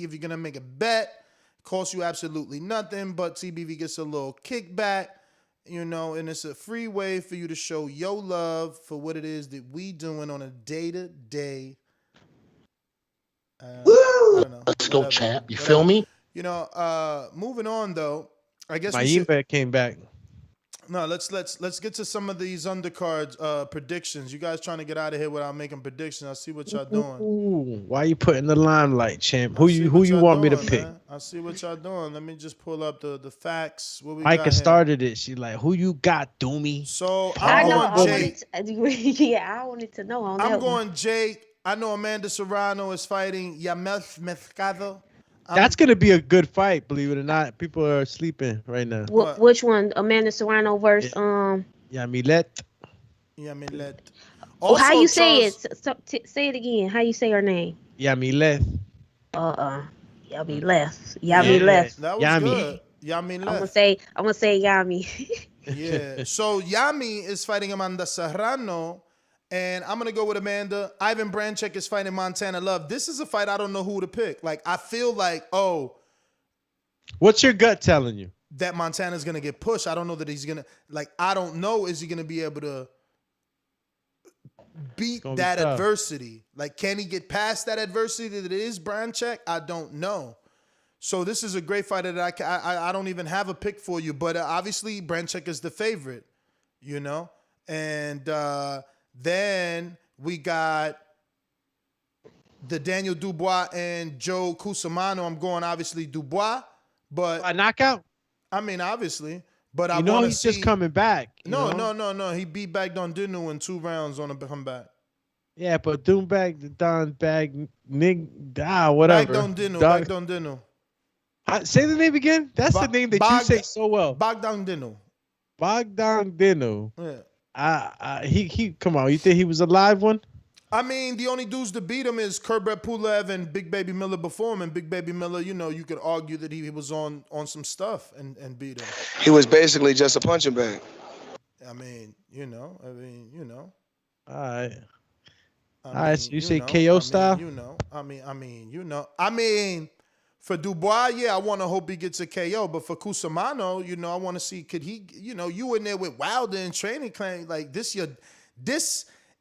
if you're going to make a bet. Costs you absolutely nothing, but TBV gets a little kickback. And it's a free way for you to show your love for what it is that we doing on a day-to-day. Let's go, champ. You feel me? Moving on, though. I guess my bet came back. No, let's get to some of these undercards predictions. You guys trying to get out of here without making predictions? I see what y'all doing. Ooh, why you putting the limelight, champ? Who you want me to pick? Man. I see what y'all doing. Let me just pull up the facts. What we Micah got started it. She like, who you got, Doomy? So I I'm know. going Jake. Yeah, I wanted to know on that. I'm going Jake. I know Amanda Serrano is fighting Yamel Mercado. That's gonna be a good fight, believe it or not. People are sleeping right now. Which one? Amanda Serrano versus Yamilet. Yamilet. How you say it? Say it again. How you say her name? Yamilet. Yamilet. Yamilet. That was good. Yamilet. I'm gonna say Yami. Yeah. So Yami is fighting Amanda Serrano. And I'm going to go with Amanda. Ivan Branchek is fighting Montana Love. This is a fight I don't know who to pick. Like, I feel like, what's your gut telling you? That Montana's going to get pushed. I don't know that he's going to, like, I don't know, is he going to be able to beat that adversity? Like, can he get past that adversity that is Branchek? I don't know. So this is a great fight that I don't even have a pick for you. But obviously, Branchek is the favorite, you know? And, then we got the Daniel Dubois and Joe Cusimano. I'm going obviously Dubois, but a knockout. I mean, obviously, but I know want to he's see. Just coming back. No. He beat back Dondinu in 2 rounds on a comeback. Yeah, but whatever. Back Dondinu. Say the name again. That's the name that you say so well. Bogdandinu. Yeah. He come on. You think he was a live one? I mean, the only dudes to beat him is Kurbet Pulev and Big Baby Miller before him. And Big Baby Miller, you know, you could argue that he was on some stuff and beat him. He was basically just a punching bag. I mean, you know. All right. All right. So you say KO style? I mean, for Dubois, yeah, I want to hope he gets a KO. But for Cusimano, you know, I want to see, could he, you know, you in there with Wilder and training camp like this.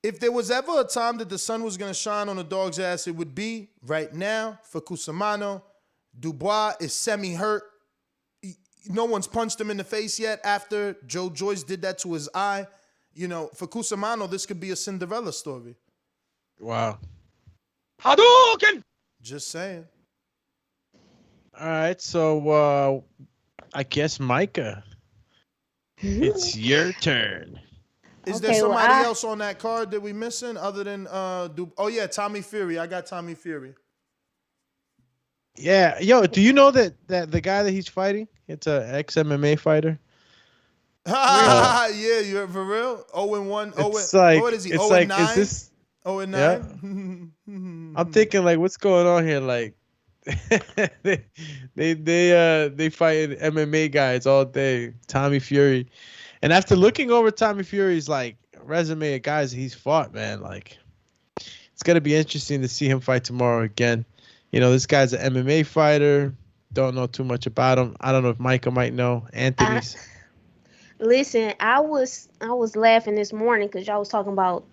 If there was ever a time that the sun was going to shine on a dog's ass, it would be right now for Cusimano. Dubois is semi-hurt. No one's punched him in the face yet after Joe Joyce did that to his eye. You know, for Cusimano, this could be a Cinderella story. Wow. Hadouken! Just saying. All right, so I guess Micah, it's your turn. Is there somebody else on that card that we missing other than Tommy Fury? I got Tommy Fury. Yeah, yo, do you know that the guy that he's fighting, it's a ex-MMA fighter? Yeah, you're for real? 0-1. What is he? 0-9? Is this 0-9? Yeah. I'm thinking like, what's going on here? Like, they fight MMA guys all day. Tommy Fury, and after looking over Tommy Fury's like resume of guys he's fought, man, like it's gonna be interesting to see him fight tomorrow again. You know, this guy's an MMA fighter. Don't know too much about him. I don't know if Micah might know. Anthony's. Listen, I was laughing this morning because y'all was talking about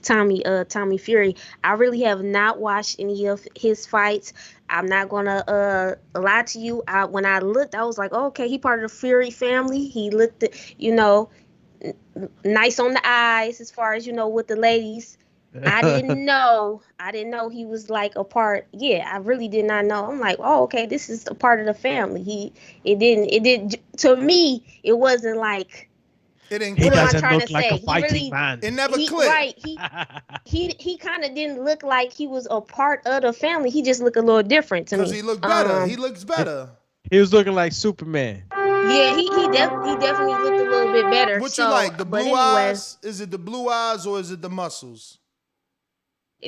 Tommy Fury. I really have not watched any of his fights. I'm not gonna lie to you. When I looked, I was like, oh, okay, he part of the Fury family. He looked, you know, nice on the eyes as far as, you know, with the ladies. I didn't know he was like a part. Yeah, I really did not know. I'm like, oh, okay, this is a part of the family. To me, it wasn't like. It didn't. He doesn't look like a fighting man. It never clicked. Right. He kind of didn't look like he was a part of the family. He just looked a little different to me. Because he looked better. He looks better. He was looking like Superman. Yeah, he definitely looked a little bit better. What you like? The blue eyes? Is it the blue eyes or is it the muscles?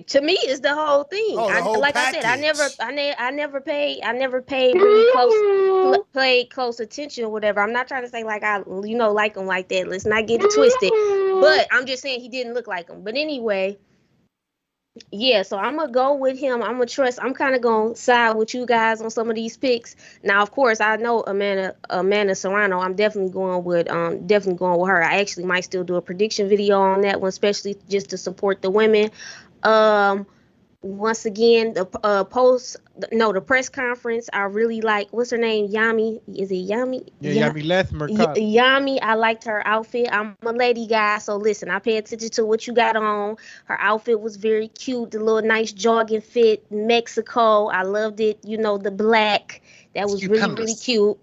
To me, it's the whole thing. Oh, the whole like package. I said, I never paid really close attention or whatever. I'm not trying to say like I like him like that. Let's not get it twisted. But I'm just saying he didn't look like him. But anyway, yeah. So I'm gonna go with him. I'm kind of gonna side with you guys on some of these picks. Now, of course, I know Amanda Serrano. I'm definitely going with her. I actually might still do a prediction video on that one, especially just to support the women. once again, the the press conference, I really like, what's her name? Yami. Is it Yami? Yeah, Yamileth Mercado. Yami, I liked her outfit. I'm a lady guy, so listen, I pay attention to what you got on. Her outfit was very cute, the little nice jogging fit, Mexico. I loved it. You know, the black. That was really cute.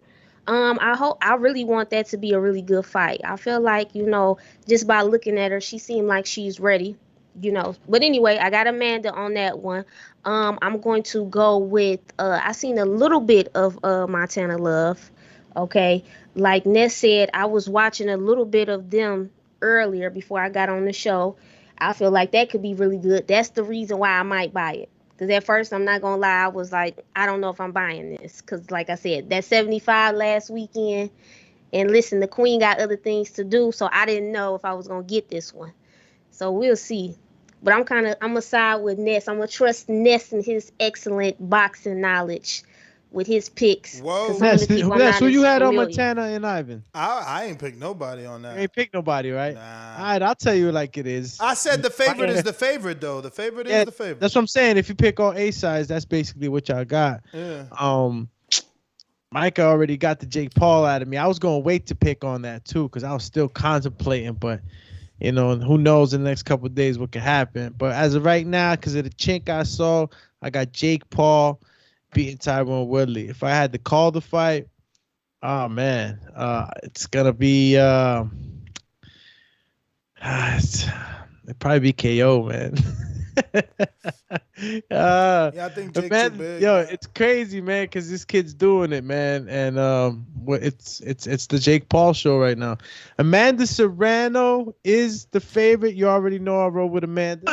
I really want that to be a really good fight. I feel like, you know, just by looking at her, she seemed like she's ready. You know, but anyway, I got Amanda on that one. I'm going to go with I seen a little bit of Montana Love. Okay, like Ness said, I was watching a little bit of them earlier before I got on the show. I feel like that could be really good. That's the reason why I might buy it. Because at first, I'm not gonna lie, I was like, I don't know if I'm buying this. Because like I said, that 75 last weekend, and listen, the Queen got other things to do, so I didn't know if I was gonna get this one. So we'll see. But I'm gonna side with Ness. I'm gonna trust Ness and his excellent boxing knowledge with his picks. Whoa. Ness, who you had on Montana and Ivan? I ain't picked nobody on that. You ain't picked nobody, right? Nah. All right, I'll tell you like it is. I said the favorite is the favorite, though. The favorite is the favorite. That's what I'm saying. If you pick all A sides, that's basically what y'all got. Yeah. Micah already got the Jake Paul out of me. I was gonna wait to pick on that too, because I was still contemplating, but you know, who knows in the next couple of days what could happen. But as of right now, because of the chink I saw, I got Jake Paul beating Tyron Woodley. If I had to call the fight, oh man, it's gonna be it'd probably be KO, man. Yeah, I think Jake's man, too big. yo, it's crazy, man, because this kid's doing it, man, and it's the Jake Paul show right now. Amanda Serrano is the favorite. You already know I rode with Amanda.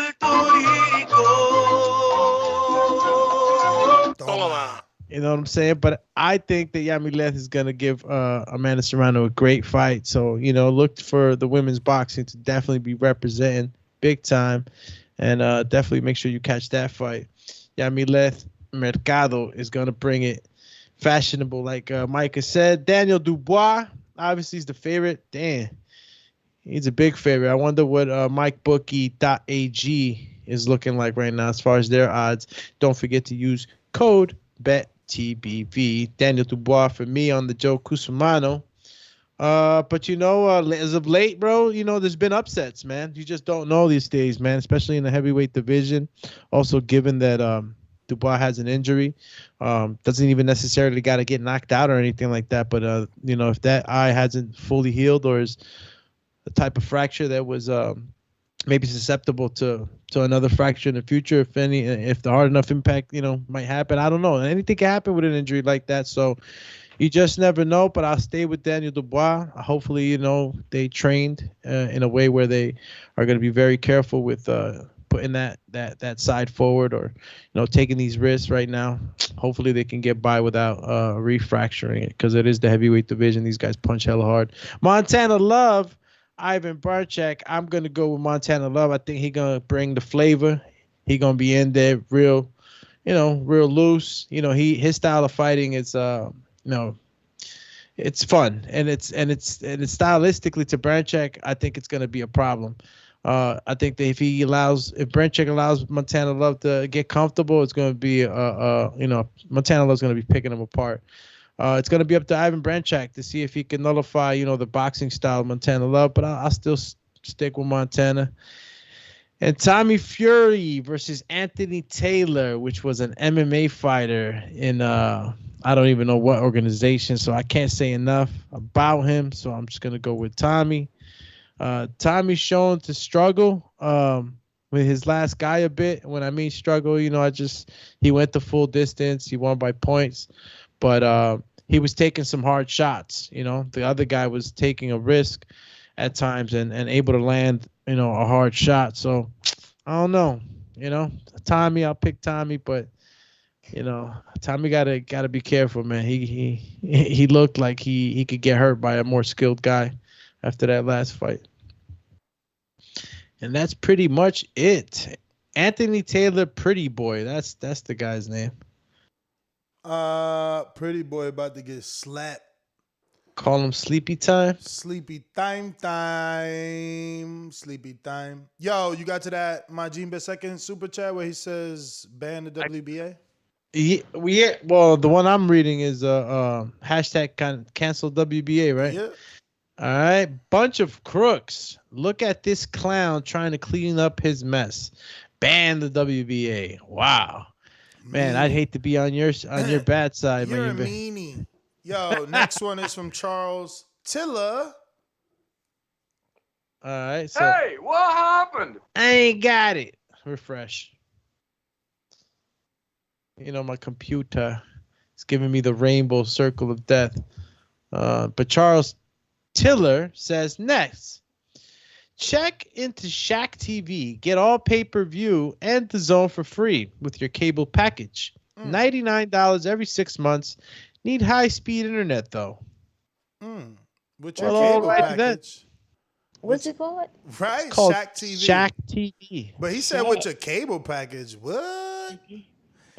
You know what I'm saying? But I think that Yamileth is going to give Amanda Serrano a great fight. So, you know, look for the women's boxing to definitely be representing big time. And definitely make sure you catch that fight. Yamileth Mercado is going to bring it fashionable, like Micah said. Daniel Dubois, obviously, is the favorite. Damn. He's a big favorite. I wonder what MikeBookie.ag is looking like right now as far as their odds. Don't forget to use code BETTBV. Daniel Dubois for me on the Joe Cusumano. But you know, as of late, bro, you know, there's been upsets, man. You just don't know these days, man, especially in the heavyweight division. Also, given that Dubois has an injury, doesn't even necessarily got to get knocked out or anything like that. But you know, if that eye hasn't fully healed or is a type of fracture that was maybe susceptible to another fracture in the future, if the hard enough impact, you know, might happen. I don't know. Anything can happen with an injury like that. So you just never know. But I'll stay with Daniel Dubois. Hopefully, you know, they trained in a way where they are going to be very careful with putting that side forward or, you know, taking these risks right now. Hopefully they can get by without refracturing it, because it is the heavyweight division. These guys punch hella hard. Montana Love, Ivan Barchak. I'm going to go with Montana Love. I think he's going to bring the flavor. He's going to be in there real, you know, real loose. You know, his style of fighting is, you know, it's fun. And it's stylistically to Barchak, I think it's going to be a problem. I think that if Barchak allows Montana Love to get comfortable, it's going to be, you know, Montana Love's going to be picking him apart. It's going to be up to Ivan Barchak to see if he can nullify, you know, the boxing style of Montana Love, but I'll still stick with Montana. And Tommy Fury versus Anthony Taylor, which was an MMA fighter in I don't even know what organization, so I can't say enough about him, so I'm just going to go with Tommy. Tommy's shown to struggle with his last guy a bit. When I mean struggle, you know, he went the full distance. He won by points. But he was taking some hard shots. You know, the other guy was taking a risk at times and able to land, you know, a hard shot. So I don't know, you know, Tommy, I'll pick Tommy, but you know, Tommy gotta be careful, man. He looked like he could get hurt by a more skilled guy after that last fight. And that's pretty much it. Anthony Taylor, Pretty Boy. That's the guy's name. Pretty Boy about to get slapped. Call him sleepy time. Sleepy time. Sleepy time. Yo, you got to that Majin Besecond super chat where he says ban the WBA? Well, the one I'm reading is hashtag cancel WBA, right? Yeah. All right. Bunch of crooks. Look at this clown trying to clean up his mess. Ban the WBA. Wow. Man, I'd hate to be on your bad side. You're a meanie. Yo, next one is from Charles Tiller. All right. So Hey, what happened? I ain't got it. Refresh. You know, my computer is giving me the rainbow circle of death. But Charles Tiller says next. Check into Shaq TV. Get all pay-per-view and Dazn for free with your cable package. $99 every 6 months. Need high-speed internet, though. With your cable package. What's it called? Right? It's called Shaq TV. Shaq TV. But he said with your cable package. What?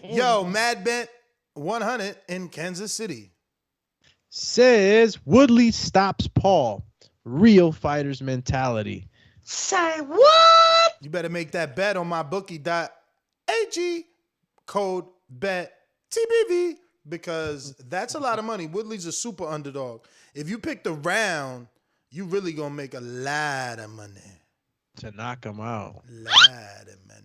Yo, Mad Bent 100 in Kansas City. Says Woodley stops Paul. Real fighter's mentality. Say what? You better make that bet on my bookie.ag. Code bet TBV. Because that's a lot of money. Woodley's a super underdog. If you pick the round, you really gonna make a lot of money. To knock him out. Lot of money.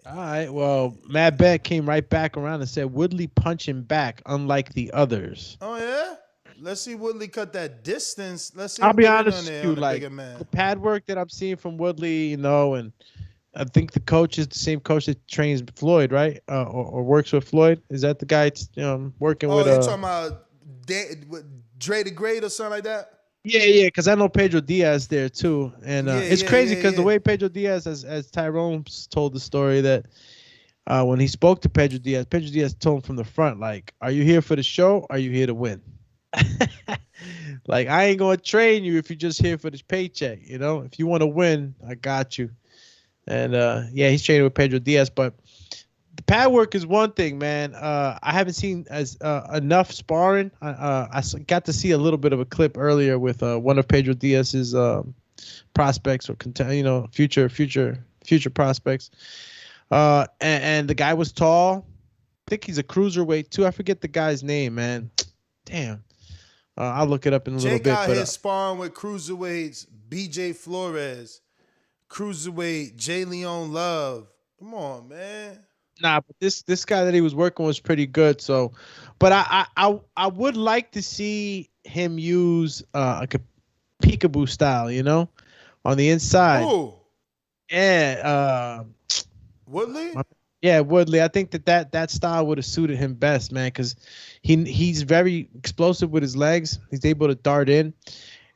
All right. Well, Mad Bet came right back around and said Woodley punching back, unlike the others. Oh yeah. Let's see Woodley cut that distance. Let's see. I'll be him get it honest on with there you, on the like bigger man. the pad work that I'm seeing from Woodley, you know, and I think the coach is the same coach that trains Floyd, right? Or works with Floyd. Is that the guy working with? Oh, you talking about Dre the Great or something like that? Yeah, because I know Pedro Diaz there too, and it's crazy because the way Pedro Diaz, as Tyrone told the story that when he spoke to Pedro Diaz told him from the front, like, "Are you here for the show? Are you here to win?" Like, I ain't gonna train you if you're just here for this paycheck. You know, if you want to win, I got you. And yeah, he's training with Pedro Diaz, but the pad work is one thing, man. I haven't seen enough sparring. I got to see a little bit of a clip earlier with one of Pedro Diaz's prospects or future prospects. And the guy was tall. I think he's a cruiserweight too. I forget the guy's name, man. Damn. I'll look it up in a little Jake bit. out But here sparring with cruiserweights, BJ Flores, cruiserweight, J. Leon Love. Come on, man. Nah, but this guy that he was working was pretty good. So, but I would like to see him use like a peekaboo style, you know, on the inside. Ooh. Yeah. Woodley? Yeah, Woodley. I think that style would have suited him best, man, because he's very explosive with his legs. He's able to dart in.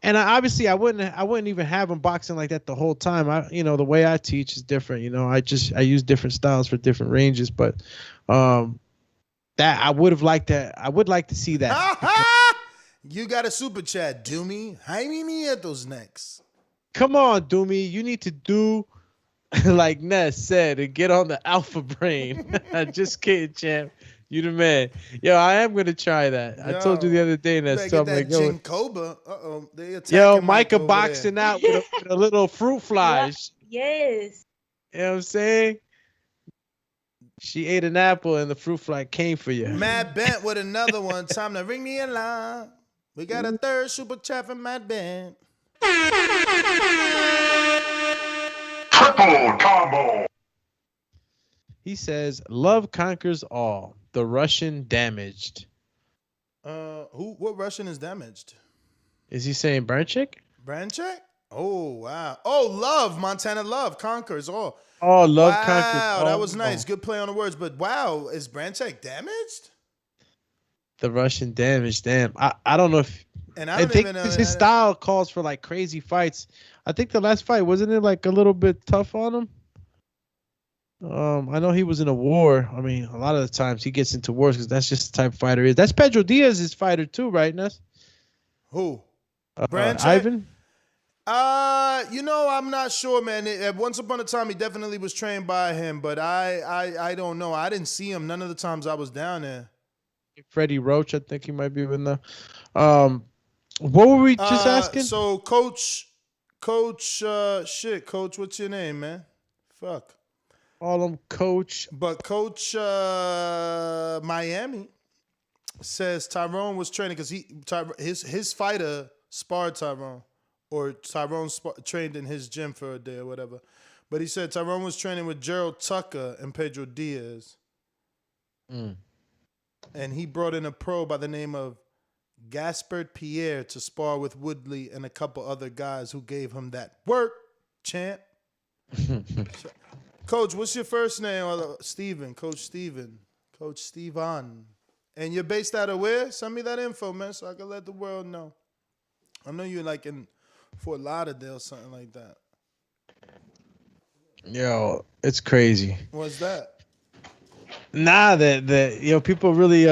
And obviously, I wouldn't even have him boxing like that the whole time. The way I teach is different. You know, I use different styles for different ranges. But that I would like to see that. You got a super chat, Doomy. Jaime Nieto's next. Come on, Doomy. You need to do like Ness said and get on the alpha brain. Just kidding, champ. You the man. Yo, I am gonna try that. I told you the other day, Ness. So I'm like, yo, Cobra. They attacking yo, Mike Micah over boxing there. out with a little fruit fly. Yes. You know what I'm saying? She ate an apple and the fruit fly came for you. Matt Bent with another one. Time to ring the alarm. We got a third super chat from Matt Bent. Triple combo. He says, "Love conquers all." The Russian damaged. What Russian is damaged? Is he saying Bernchik? Branchek? Oh wow. Oh, Love, Montana Love conquers all. Oh, Love wow, conquers all. That was nice. Good play on the words. But wow, is Branchek damaged? The Russian damaged. Damn. I don't know if. And I think his style calls for like crazy fights. I think the last fight wasn't it like a little bit tough on him. I know he was in a war. I mean, a lot of the times he gets into wars because that's just the type of fighter he is. That's Pedro Diaz's fighter too, right, Ness? Who? Ivan? I'm not sure, man. Once upon a time, he definitely was trained by him, but I don't know. I didn't see him none of the times I was down there. Freddie Roach, I think he might be in there. What were we just asking? So, Coach, Coach, what's your name, man? Fuck. Call him Coach. But Coach Miami says Tyron was training because his fighter sparred Tyron, or Tyron trained in his gym for a day or whatever. But he said Tyron was training with Gerald Tucker and Pedro Diaz. And he brought in a pro by the name of Gaspard Pierre to spar with Woodley and a couple other guys who gave him that work, champ. Coach, what's your first name? Steven. Coach Steven. Coach Steven. And you're based out of where? Send me that info, man, so I can let the world know. I know you're like in Fort Lauderdale, something like that. Yo, it's crazy. What's that? Nah, that people really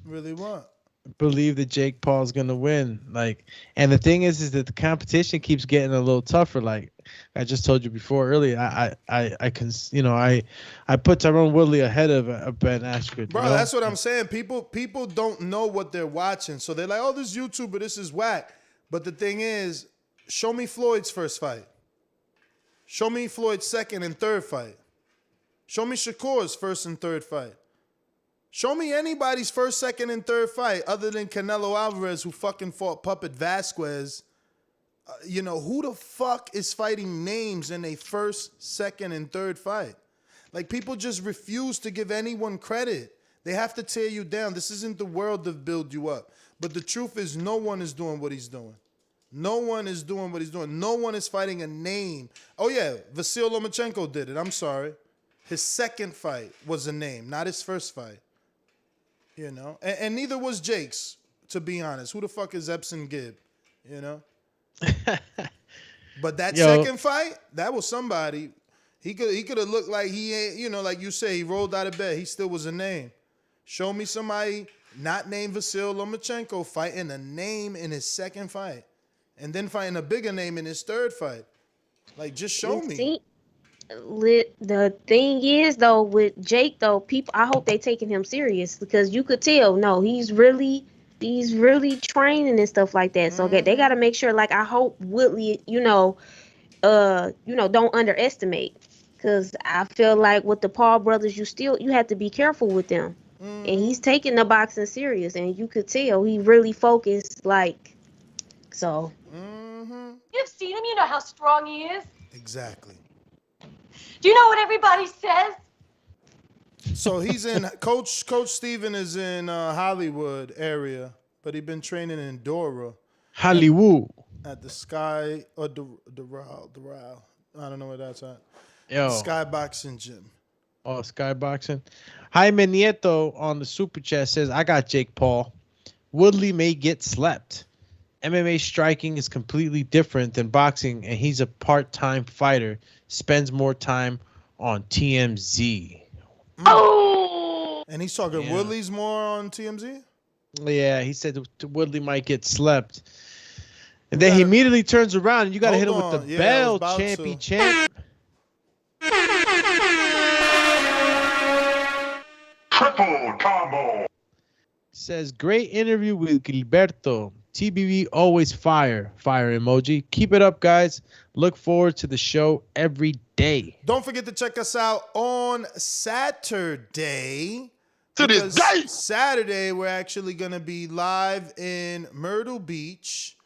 Really what? believe that Jake Paul's gonna win. Like, and the thing is that the competition keeps getting a little tougher. Like I just told you before earlier, I put Tyron Woodley ahead of Ben Askren. Bro, that's what I'm saying. People don't know what they're watching, so they're like, "Oh, this YouTuber, this is whack." But the thing is, show me Floyd's first fight. Show me Floyd's second and third fight. Show me Shakur's first and third fight. Show me anybody's first, second, and third fight other than Canelo Alvarez, who fucking fought Puppet Vasquez. Who the fuck is fighting names in a first, second, and third fight? Like, people just refuse to give anyone credit. They have to tear you down. This isn't the world to build you up. But the truth is, no one is doing what he's doing. No one is doing what he's doing. No one is fighting a name. Oh, yeah, Vasyl Lomachenko did it. I'm sorry. His second fight was a name, not his first fight. And neither was Jake's, to be honest. Who the fuck is Epson Gibb? But that second fight, that was somebody. He could have looked like he ain't, like you say, he rolled out of bed. He still was a name. Show me somebody not named Vasyl Lomachenko fighting a name in his second fight, and then fighting a bigger name in his third fight. Like, just show me. The thing is, though, with Jake, though, I hope they taking him serious, because you could tell, no, he's really training and stuff like that. So they got to make sure. Like, I hope Woodley, don't underestimate, because I feel like with the Paul brothers, you have to be careful with them. And he's taking the boxing serious, and you could tell he really focused. Like, so. You've seen him. You know how strong he is. Exactly. Do you know what everybody says? So he's in Coach Steven is in Hollywood area, but he's been training in Dora. Hollywood. At the Sky or the Doral. I don't know where that's at. Yo. Sky Boxing Gym. Oh, Sky Boxing. Jaime Nieto on the Super Chat says, I got Jake Paul. Woodley may get slept. MMA striking is completely different than boxing, and he's a part-time fighter. Spends more time on TMZ. Oh! And he's talking Woodley's more on TMZ? Yeah, he said Woodley might get slept. And then he immediately turns around, and you got to hit him with the bell, champ. Triple combo. Says, great interview with Gilberto. TBV always fire emoji. Keep it up, guys. Look forward to the show every day. Don't forget to check us out on Saturday. Saturday, we're actually going to be live in Myrtle Beach,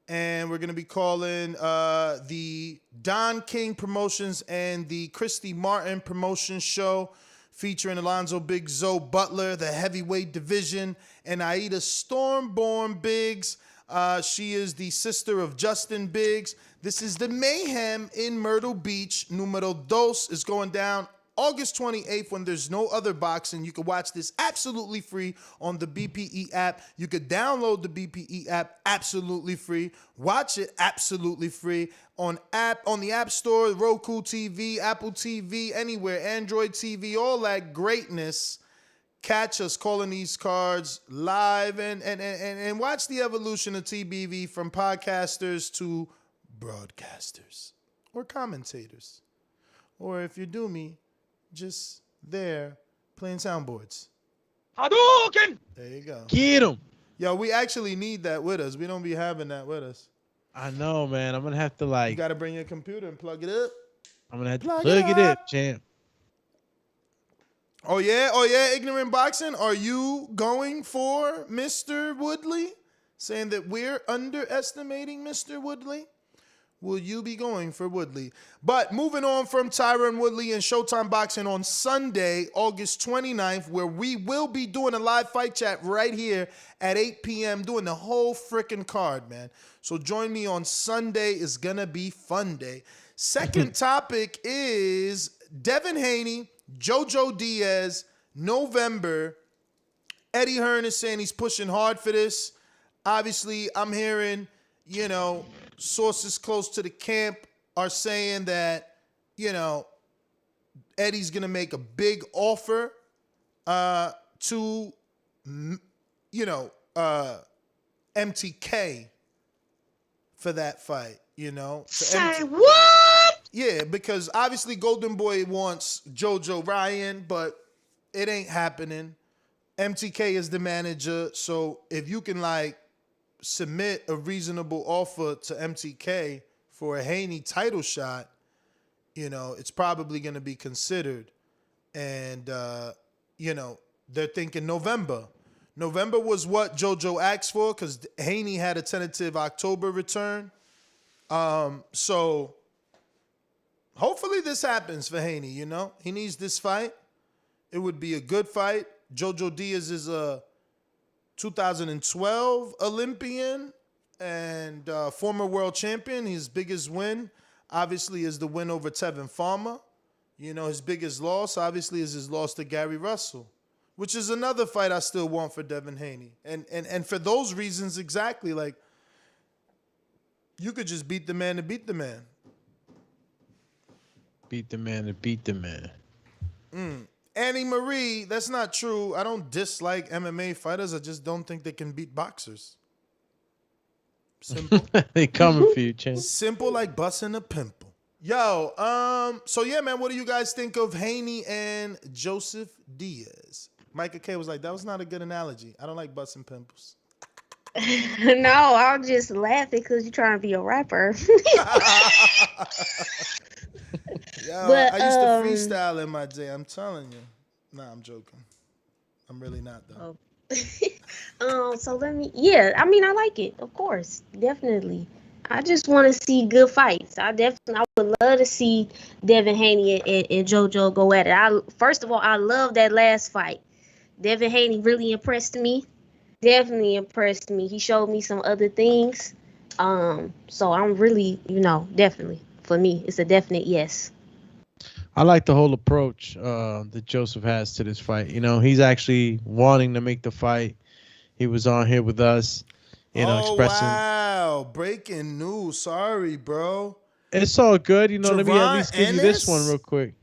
and we're going to be calling the Don King Promotions and the Christy Martin Promotions show, featuring Alonzo Big Zoe Butler, the heavyweight division, and Aida Stormborn Biggs. She is the sister of Justin Biggs. This is the Mayhem in Myrtle Beach. Numero dos is going down August 28th when there's no other boxing. You can watch this absolutely free on the BPE app. You could download the BPE app absolutely free. Watch it absolutely free on the App Store, Roku TV, Apple TV, anywhere, Android TV, all that greatness. Catch us calling these cards live and watch the evolution of TBV from podcasters to broadcasters or commentators. Or if you do me, just there playing soundboards. Hadouken! There you go. Get him. Yo, we actually need that with us. We don't be having that with us. I know, man. I'm gonna have to You got to bring your computer and plug it up. I'm gonna have to Plug plug it it in, up. champ. Oh yeah, Ignorant Boxing. Are you going for Mr. Woodley? Saying that we're underestimating Mr. Woodley? Will you be going for Woodley? But moving on from Tyron Woodley and Showtime Boxing on Sunday, August 29th, where we will be doing a live fight chat right here at 8 p.m., doing the whole freaking card, man. So join me on Sunday. It's going to be fun day. Second topic is Devin Haney, Jojo Diaz, November. Eddie Hearn is saying he's pushing hard for this. Obviously, I'm hearing, sources close to the camp are saying that, Eddie's going to make a big offer to, MTK for that fight, Say what? Yeah, because obviously Golden Boy wants Jojo Ryan, but it ain't happening. MTK is the manager, so if you can, submit a reasonable offer to MTK for a Haney title shot, it's probably going to be considered. And, they're thinking November. November was what Jojo asked for because Haney had a tentative October return. So hopefully this happens for Haney, He needs this fight. It would be a good fight. Jojo Diaz is a 2012 Olympian and former world champion. His biggest win, obviously, is the win over Tevin Farmer. His biggest loss, obviously, is his loss to Gary Russell, which is another fight I still want for Devin Haney. And for those reasons, exactly, you could just beat the man to beat the man. Beat the man to beat the man. Annie Marie, that's not true. I don't dislike MMA fighters. I just don't think they can beat boxers. Simple. They coming for you, champ. Simple like busting a pimple. Yo, so yeah, man, what do you guys think of Haney and Joseph Diaz? Micah K was like, that was not a good analogy. I don't like busting pimples. No, I'm just laughing because you're trying to be a rapper. Yo, But, I used to freestyle in my day. I'm telling you. Nah, I'm joking. I'm really not, though. So I like it, of course, definitely. I just want to see good fights. I would love to see Devin Haney and Jojo go at it. First of all, I love that last fight. Devin Haney really impressed me. Definitely impressed me. He showed me some other things. So I'm really, definitely, for me, it's a definite yes. I like the whole approach that Joseph has to this fight. He's actually wanting to make the fight. He was on here with us, expressing. Wow, breaking news. Sorry, bro. It's all good. Let me at least give you this Ennis? one real quick.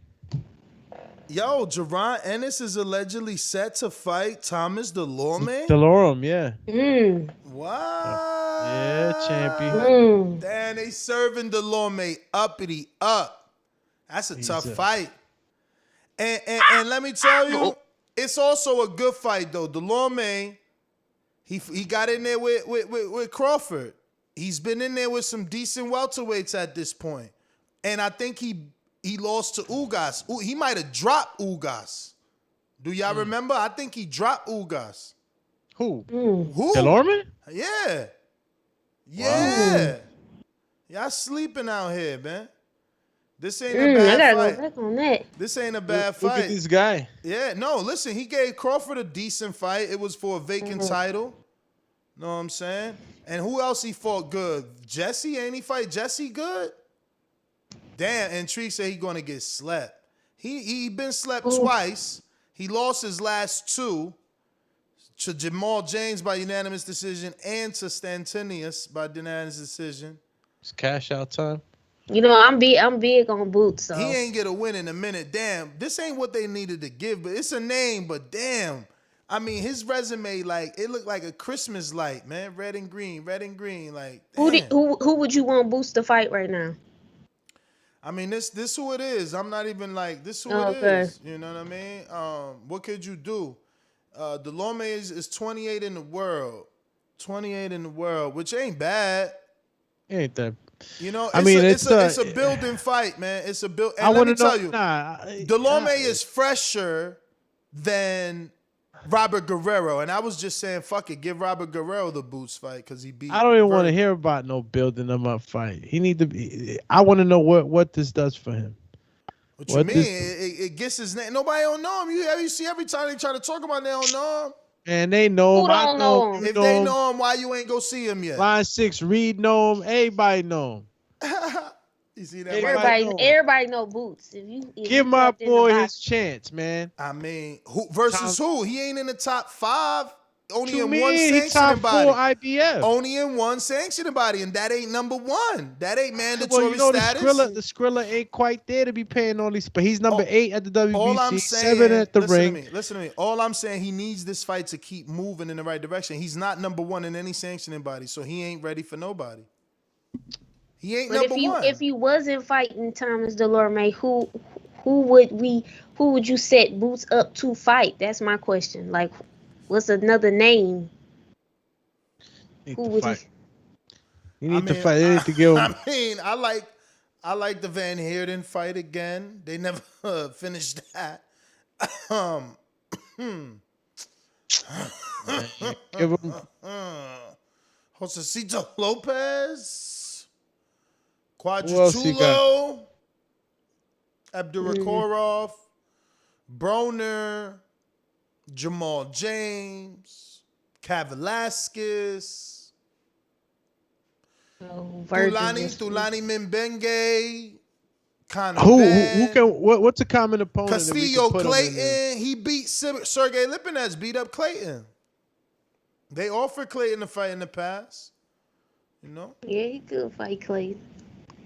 Yo, Ennis is allegedly set to fight Thomas Delorme. Delorme, yeah. What? Yeah, champion. Damn, they serving Delorme uppity up. That's a tough fight. And let me tell you, it's also a good fight, though. Delorme, he got in there with Crawford. He's been in there with some decent welterweights at this point. And I think he lost to Ugas. He might have dropped Ugas. Do y'all remember? I think he dropped Ugas. Who? Who? Delorme? Yeah. Yeah. Y'all sleeping out here, man. This ain't a bad I gotta fight. go back on that. This ain't a bad Look fight. at this guy. Yeah, no, listen, he gave Crawford a decent fight. It was for a vacant title. Know what I'm saying? And who else he fought good? Jesse? Ain't he fight Jesse good? Damn, and Tree said he gonna get slept. He been slept twice. He lost his last two to Jamal James by unanimous decision and to Stantinius by unanimous decision. It's cash out time. I'm big on boots. So He ain't get a win in a minute. Damn, this ain't what they needed to give, but it's a name, but damn. I mean, his resume, it looked like a Christmas light, man. Red and green. Like, damn. who would you want Boots to fight right now? I mean, this who it is. I'm not even this who it is. You know what I mean? What could you do? Delorme is 28 in the world. 28 in the world, which ain't bad. Ain't that? You know, I mean, it's a building fight, man. It's a build. And let me tell you, Delorme is fresher than Robert Guerrero, and I was just saying, fuck it, give Robert Guerrero the boots fight because he beat. I don't even want to hear about no building them up fight. He need to be. I want to know what this does for him. What you mean? It gets his name. Nobody don't know him. You see every time they try to talk about, they don't know him. And they know him. Who don't know him? If they know him, why you ain't go see him yet? Line 6, Reed know him. Everybody know him. You see that? Everybody know Boots. If Give my boy his chance, man. I mean, who versus who? He ain't in the top 5. Only in mean? one He sanctioning top body. 4 IBF. Only in one sanctioning body, and that ain't number 1. That ain't mandatory Well, you know status. the Skrilla ain't quite there to be paying all these, but he's number 8 at the WBC, All I'm saying, 7 at the ring. Listen to me. All I'm saying, he needs this fight to keep moving in the right direction. He's not number 1 in any sanctioning body, so he ain't ready for nobody. He ain't number 1. If you wasn't fighting Thomas Delorme, who would you set Boots up to fight? That's my question. Like, what's another name? Who would fight? You need to fight. They need to give him. I mean, I like the Van Heerden fight again. They never finished that. Give him Josecito Lopez, else you Quadratulo, Abdurakhorov, Broner, Jamal James, Velasquez, Thulani Mbenge, Conor Ben, what's a common opponent? Castillo Clayton. He beat Sergey Lipinets, beat up Clayton. They offered Clayton a fight in the past. You know? Yeah, he could fight Clayton.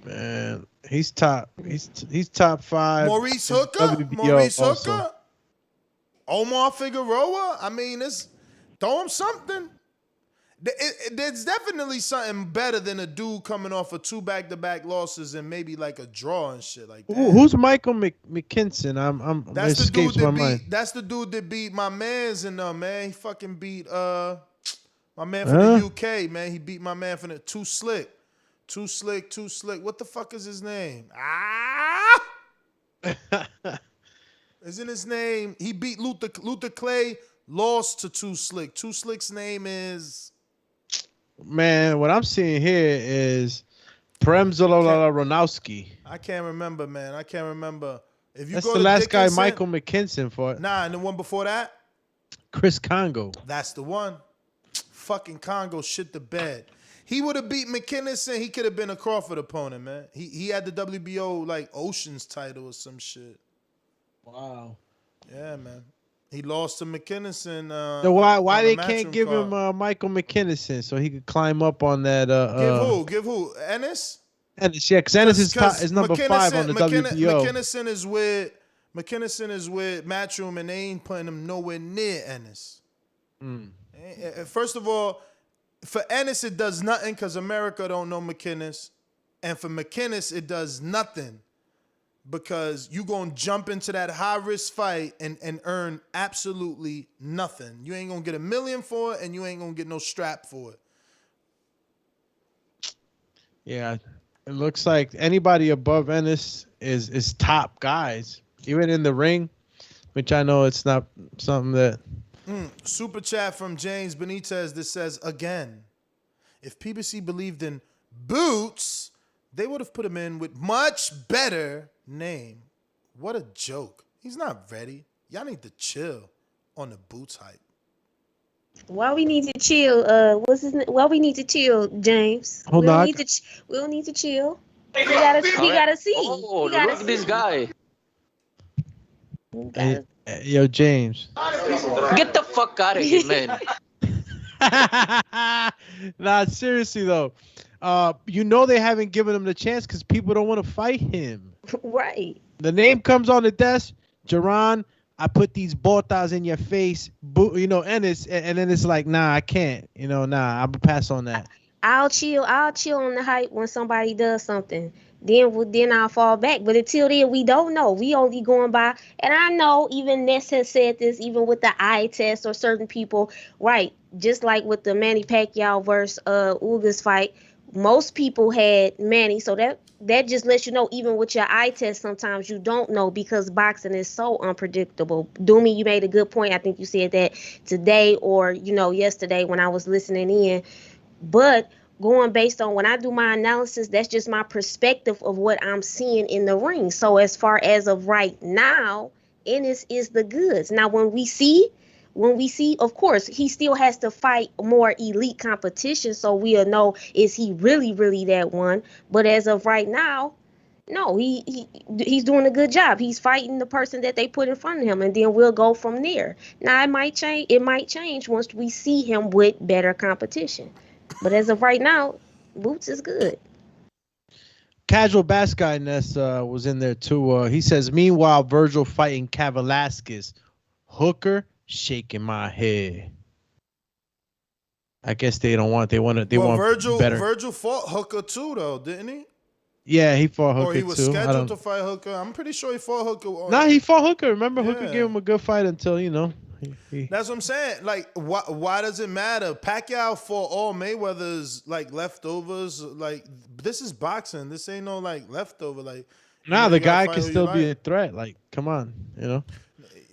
Man, he's top 5. Maurice Hooker, Omar Figueroa. I mean, throw him something. There's definitely something better than a dude coming off of 2 back-to-back losses and maybe like a draw and shit like that. Who's Michael McKinson? That's That's the dude that beat my man's in man. He fucking beat my man from the UK, man. He beat my man from the Too Slick. What the fuck is his name? Isn't his name? He beat Luther Clay, lost to Too Slick. Too Slick's name is... Man, what I'm seeing here is Premzola Ronowski. I can't remember, man. I can't remember. If you That's go the to last guy Dickinson, Michael McKinson fought. Nah, and the one before that? Chris Congo. That's the one. Fucking Congo shit the bed. He would have beat McKinnon. He could have been a Crawford opponent, man. He had the WBO like Oceans title or some shit. Wow. Yeah, man. He lost to McKinnon. Why they can't give him Michael McKinnon so he could climb up on that? Give who? Ennis? Ennis, yeah, because Ennis is number 5 on the WBO. McKinnon is with Matchroom, and they ain't putting him nowhere near Ennis. First of all, for Ennis it does nothing because America don't know McKinnon, and for McKinnon it does nothing because you gonna jump into that high risk fight and earn absolutely nothing. You ain't gonna get $1 million for it, and you ain't gonna get no strap for it. Yeah, it looks like anybody above Ennis is top guys, even in the ring, which I know it's not something that. Super chat from James Benitez that says, again, if PBC believed in Boots, they would have put him in with much better name. What a joke. He's not ready. Y'all need to chill on the Boots hype. Why we need to chill? What's his name? Why we need to chill, James? We don't need to chill. We gotta see. Oh, look at this guy. Yo, James. Get the fuck out of here, man. Nah, seriously though. They haven't given him the chance because people don't want to fight him. Right. The name comes on the desk, Jerron. I put these botas in your face, Ennis, and then it's like, nah, I can't. I'll pass on that. I'll chill on the hype when somebody does something. then I'll fall back. But until then, we don't know. We only going by, and I know even Ness has said this, even with the eye test or certain people, right? Just like with the Manny Pacquiao versus Ugas fight, most people had Manny, so that just lets you know, even with your eye test, sometimes you don't know because boxing is so unpredictable. Doomy, you made a good point. I think you said that today or yesterday when I was listening in, but going based on when I do my analysis, that's just my perspective of what I'm seeing in the ring. So as far as of right now, Ennis is the goods. Now when we see, of course, he still has to fight more elite competition, so we'll know, is he really, really that one? But as of right now, no, he's doing a good job. He's fighting the person that they put in front of him, and then we'll go from there. Now it might change. It might change once we see him with better competition. But as of right now, Boots is good. Casual Bass Guy Ness was in there too. He says, meanwhile, Virgil fighting Kavalaskis. Hooker shaking my head. I guess they don't want. They want Virgil, better. Virgil fought Hooker too, though, didn't he? Yeah, he fought Hooker too. Or he was scheduled to fight Hooker. I'm pretty sure he fought Hooker. Nah, he fought Hooker. Remember, Hooker gave him a good fight until That's what I'm saying. Like, why does it matter? Pacquiao fought all Mayweather's like leftovers. Like, this is boxing. This ain't no like leftover. Like, nah, the guy can still be a threat. Like, come on, And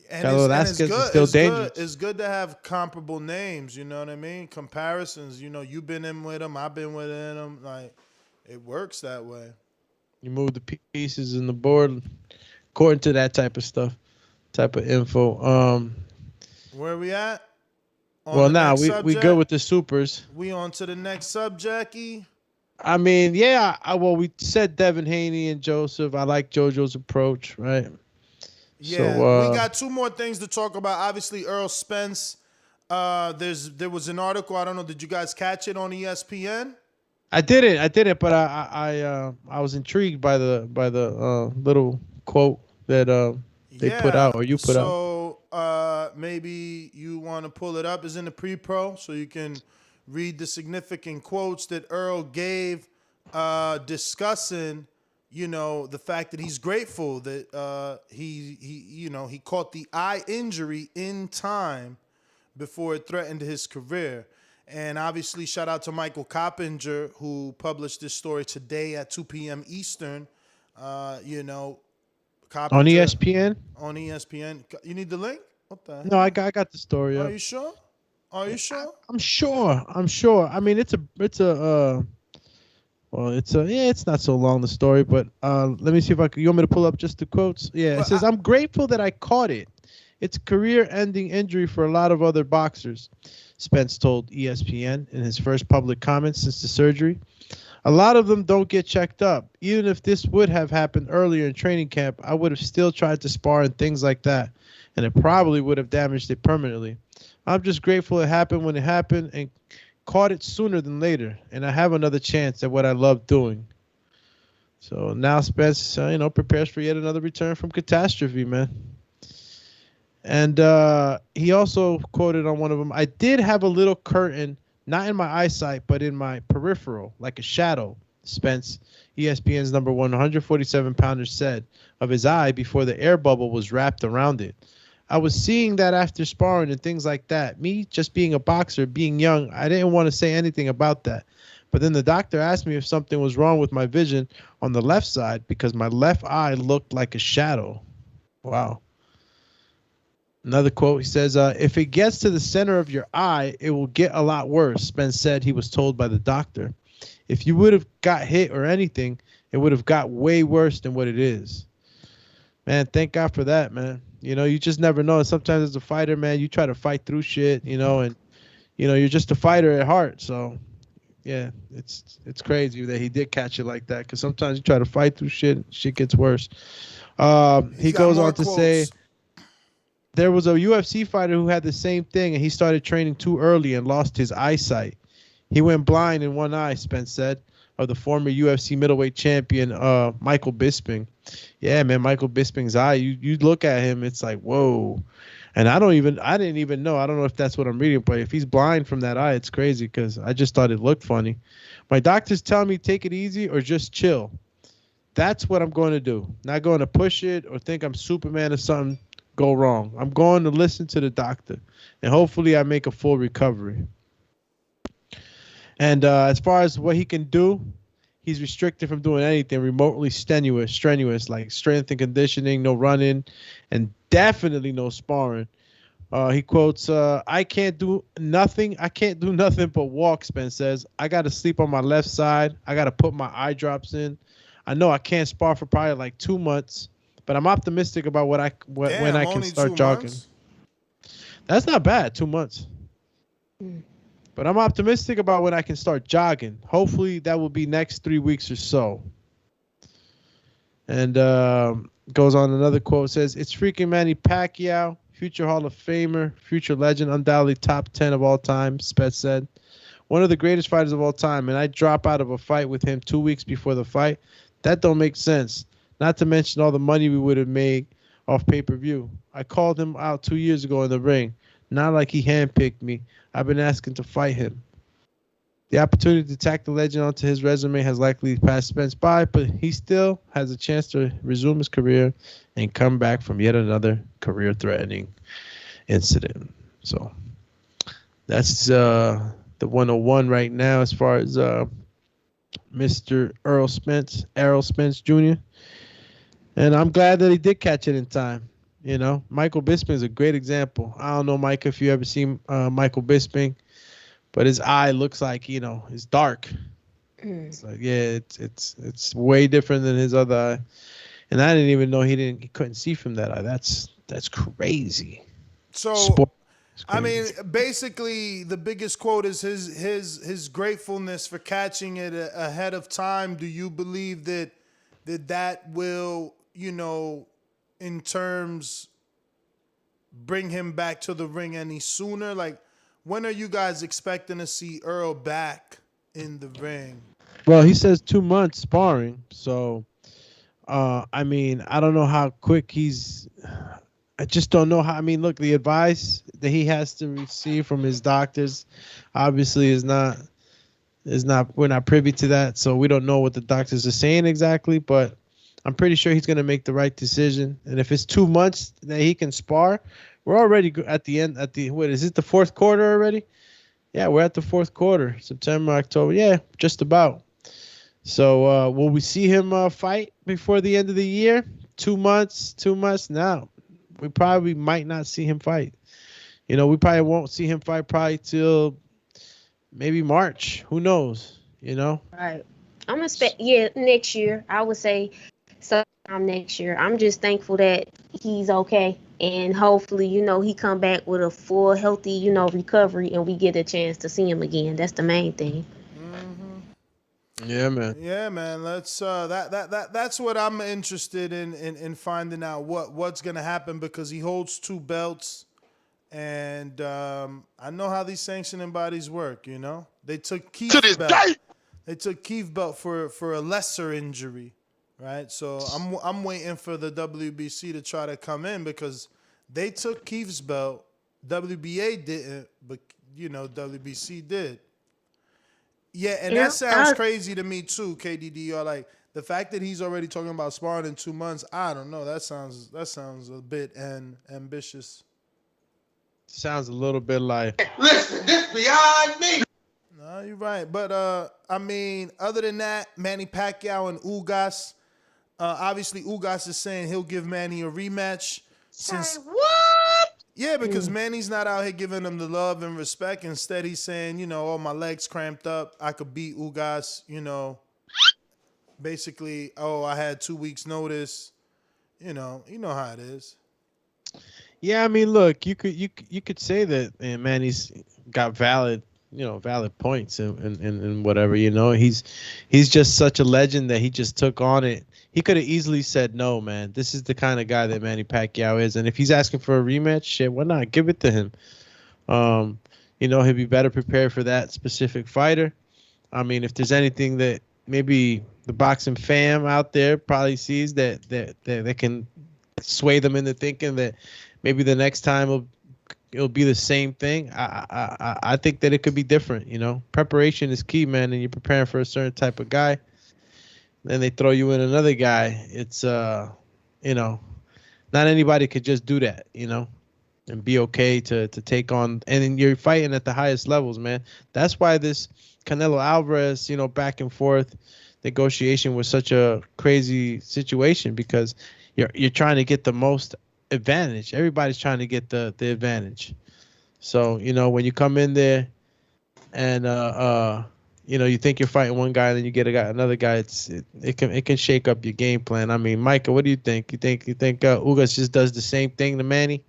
it's good. Is still dangerous. It's good to have comparable names. You know what I mean? Comparisons. You've been in with him. I've been within him. Like, it works that way. You move the pieces in the board according to that type of stuff, type of info. Where we at? Well, now we good with the supers. We on to the next subject. I mean, yeah. Well, we said Devin Haney and Joseph. I like JoJo's approach, right? Yeah, so, we got two more things to talk about. Obviously, Errol Spence. There was an article. I don't know. Did you guys catch it on ESPN? I didn't. But I was intrigued by the little quote that they put out, or you put out. So maybe you want to pull it up. It's in the pre-pro, so you can read the significant quotes that Earl gave, discussing, the fact that he's grateful that he caught the eye injury in time before it threatened his career. And obviously, shout out to Michael Coppinger, who published this story today at 2 p.m. Eastern. Coppinger, on ESPN. On ESPN. You need the link? What the heck? No, I got the story. Are you sure? Are you sure? I'm sure. I mean, it's not so long, the story, but let me see if you want me to pull up just the quotes? Yeah, it says, I'm grateful that I caught it. It's a career-ending injury for a lot of other boxers, Spence told ESPN in his first public comments since the surgery. A lot of them don't get checked up. Even if this would have happened earlier in training camp, I would have still tried to spar and things like that, and it probably would have damaged it permanently. I'm just grateful it happened when it happened and caught it sooner than later, and I have another chance at what I love doing. So now Spence, prepares for yet another return from catastrophe, man. And he also quoted on one of them, I did have a little curtain, not in my eyesight, but in my peripheral, like a shadow, Spence, ESPN's number 147-pounder, said of his eye before the air bubble was wrapped around it. I was seeing that after sparring and things like that. Me just being a boxer, being young, I didn't want to say anything about that. But then the doctor asked me if something was wrong with my vision on the left side because my left eye looked like a shadow. Wow. Another quote, he says, if it gets to the center of your eye, it will get a lot worse, Spence said he was told by the doctor. If you would have got hit or anything, it would have got way worse than what it is. Man, thank God for that, man. You just never know. Sometimes as a fighter, man, you try to fight through shit, and, you're just a fighter at heart. So, yeah, it's crazy that he did catch it like that because sometimes you try to fight through shit gets worse. He goes on to say, there was a UFC fighter who had the same thing, and he started training too early and lost his eyesight. He went blind in one eye, Spence said, of the former UFC middleweight champion, Michael Bisping. Yeah, man, Michael Bisping's eye, you look at him, it's like, whoa. And I didn't even know. I don't know if that's what I'm reading, but if he's blind from that eye, it's crazy because I just thought it looked funny. My doctors tell me take it easy or just chill. That's what I'm going to do. Not going to push it or think I'm Superman or something go wrong. I'm going to listen to the doctor, and hopefully I make a full recovery. And as far as what he can do, he's restricted from doing anything remotely strenuous, like strength and conditioning, no running, and definitely no sparring. He quotes, I can't do nothing. I can't do nothing but walk, Spence says. I got to sleep on my left side. I got to put my eye drops in. I know I can't spar for probably like 2 months, but I'm optimistic about when I can start jogging. That's not bad, 2 months. But I'm optimistic about when I can start jogging. Hopefully that will be next 3 weeks or so. And goes on another quote, says, it's freaking Manny Pacquiao, future Hall of Famer, future legend, undoubtedly top 10 of all time, Spence said. One of the greatest fighters of all time, and I drop out of a fight with him 2 weeks before the fight. That don't make sense. Not to mention all the money we would have made off pay-per-view. I called him out 2 years ago in the ring. Not like he handpicked me. I've been asking to fight him. The opportunity to tack the legend onto his resume has likely passed Spence by, but he still has a chance to resume his career and come back from yet another career-threatening incident. So that's the 101 right now as far as Mr. Errol Spence Jr. And I'm glad that he did catch it in time. You know, Michael Bisping is a great example. I don't know, Mike, if you ever seen Michael Bisping, but his eye looks like, you know, it's dark. It's like, yeah, it's way different than his other eye. And I didn't even know he couldn't see from that eye. That's crazy. So, I mean, basically, the biggest quote is his gratefulness for catching it ahead of time. Do you believe that will, you know, in terms bring him back to the ring any sooner? Like, when are you guys expecting to see Earl back in the ring? Well, he says 2 months sparring. So, I mean, I don't know how quick I just don't know how. I mean, look, the advice that he has to receive from his doctors obviously is not, we're not privy to that. So we don't know what the doctors are saying exactly, but I'm pretty sure he's going to make the right decision. And if it's 2 months that he can spar, we're already at the end, what is it, the fourth quarter already? Yeah, we're at the fourth quarter, September, October. Yeah, just about. So will we see him fight before the end of the year? 2 months now. We probably might not see him fight. You know, we probably won't see him fight probably till maybe March. Who knows? You know? Right. I'm expect next year. I would say sometime next year. I'm just thankful that he's okay, and hopefully, you know, he come back with a full, healthy, you know, recovery, and we get a chance to see him again. That's the main thing. Yeah, man. Yeah, man. Let's that's what I'm interested in finding out what's gonna happen, because he holds 2 belts, and I know how these sanctioning bodies work. You know, they took Keith's belt. They took Keith's belt for a lesser injury, right? So I'm waiting for the WBC to try to come in, because they took Keith's belt. WBA didn't, but you know, WBC did. Yeah, and that sounds crazy to me too, KDDR. Like, the fact that he's already talking about sparring in 2 months, I don't know. That sounds a bit ambitious. Sounds a little bit like, listen, this beyond me. No, you're right. But I mean, other than that, Manny Pacquiao and Ugas. Obviously, Ugas is saying he'll give Manny a rematch. What? Yeah, because Manny's not out here giving him the love and respect. Instead, he's saying, you know, oh, my legs cramped up. I could beat Ugas, you know. Basically, oh, I had 2 weeks notice. You know how it is. Yeah, I mean, look, you could say that Manny's got valid points and whatever, you know. He's just such a legend that he just took on it. He could have easily said no, man. This is the kind of guy that Manny Pacquiao is, and if he's asking for a rematch, shit, why not give it to him? You know, he'll be better prepared for that specific fighter. I mean, if there's anything that maybe the boxing fam out there probably sees that can sway them into thinking that maybe the next time it'll be the same thing. I think that it could be different. You know, preparation is key, man, and you're preparing for a certain type of guy. then they throw you in another guy. It's you know, not anybody could just do that, you know, and be okay to take on. And then you're fighting at the highest levels, man. That's why this Canelo Alvarez, you know, back and forth negotiation was such a crazy situation, because you're trying to get the most advantage. Everybody's trying to get the advantage. So, you know, when you come in there and you know, you think you're fighting one guy, and then you get another guy, it can shake up your game plan. I mean, Micah, what do you think? You think Ugas just does the same thing to Manny?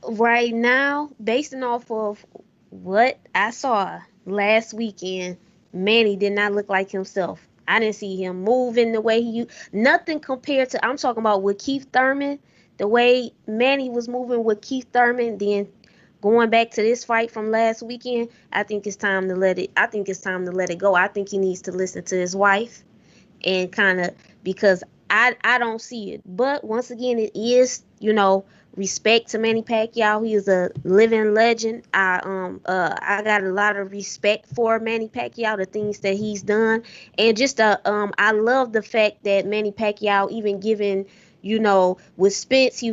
Right now, based off of what I saw last weekend, Manny did not look like himself. I didn't see him moving the way nothing compared to, I'm talking about with Keith Thurman, the way Manny was moving with Keith Thurman, then going back to this fight from last weekend, I think it's time to let it go. I think he needs to listen to his wife and kind of, because I don't see it. But once again, it is, you know, respect to Manny Pacquiao. He is a living legend. I got a lot of respect for Manny Pacquiao, the things that he's done, and just I love the fact that Manny Pacquiao even given, you know, with Spence,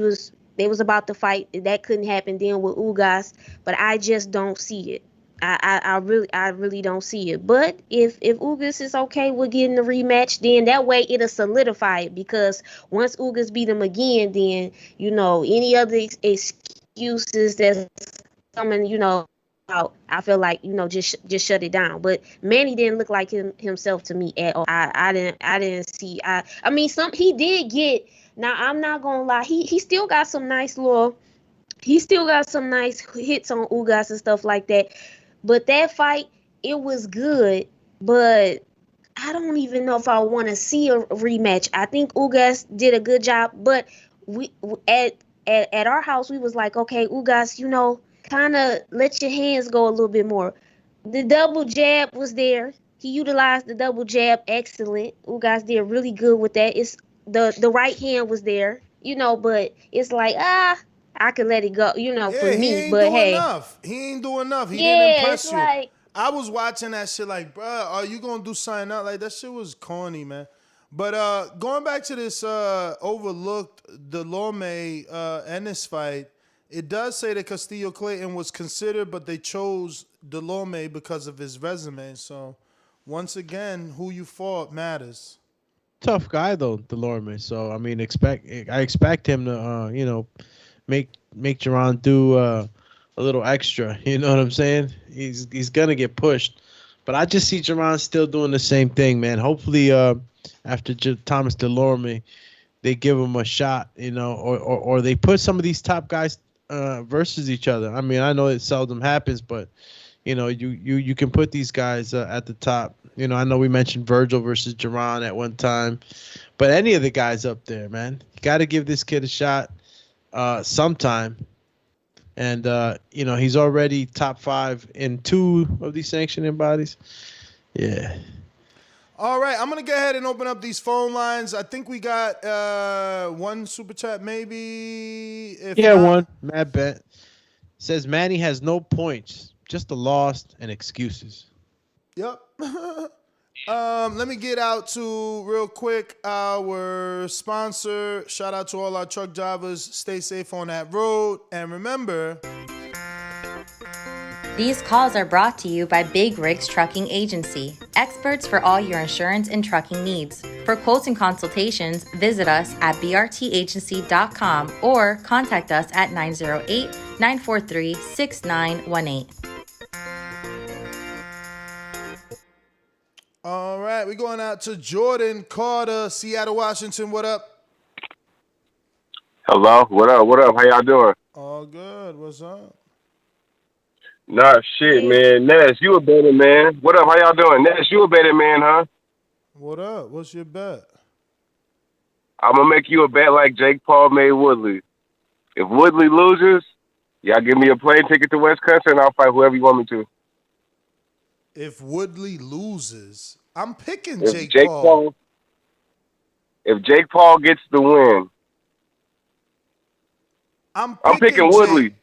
they was about to fight, that couldn't happen then with Ugas, but I just don't see it. I really don't see it. But if Ugas is okay with getting the rematch, then that way it'll solidify it, because once Ugas beat him again, then, you know, any other excuses that's coming, you know, out, I feel like, you know, just shut it down. But Manny didn't look like himself to me at all. I didn't see. I mean, he did get. Now I'm not gonna lie, he still got some nice hits on Ugas and stuff like that. But that fight, it was good, but I don't even know if I want to see a rematch. I think Ugas did a good job, but we at our house, we was like, okay, Ugas, you know, kind of let your hands go a little bit more. The double jab was there. He utilized the double jab, excellent. Ugas did really good with that. It's the right hand was there, you know, but it's like, I could let it go, you know, for me. He ain't but doing hey, enough. He ain't doing enough. He yeah, didn't impress it's you. like, I was watching that shit like, bruh, are you gonna do something else? Like, that shit was corny, man. But going back to this overlooked Delorme Ennis fight, it does say that Castillo Clayton was considered, but they chose Delorme because of his resume. So once again, who you fought matters. Tough guy though, Delorme. So I mean, I expect him to you know, make Jaron do a little extra. You know what I'm saying? He's gonna get pushed, but I just see Jaron still doing the same thing, man. Hopefully, after Thomas Delorme, they give him a shot, you know, or they put some of these top guys versus each other. I mean, I know it seldom happens, but you know, you can put these guys at the top. You know, I know we mentioned Virgil versus Jaron at one time, but any of the guys up there, man, you got to give this kid a shot sometime. And you know, he's already top 5 in 2 of these sanctioning bodies. Yeah. All right, I'm gonna go ahead and open up these phone lines. I think we got one super chat, maybe. If not, one. Matt Bet says Manny has no points, just a loss and excuses. Yep. Let me get out to real quick our sponsor. Shout out to all our truck drivers. Stay safe on that road, and remember. These calls are brought to you by Big Rigs Trucking Agency, experts for all your insurance and trucking needs. For quotes and consultations, visit us at brtagency.com or contact us at 908-943-6918. All right, we're going out to Jordan Carter, Seattle, Washington. What up? Hello, what up? What up? How y'all doing? All good. What's up? Nah, shit, man. Ness, you a better man. What up? How y'all doing? Ness, you a better man, huh? What up? What's your bet? I'm gonna make you a bet like Jake Paul made Woodley. If Woodley loses, y'all give me a plane ticket to West Country and I'll fight whoever you want me to. If Woodley loses, I'm picking If Jake Jake Paul. If Jake Paul gets the win, I'm picking Woodley.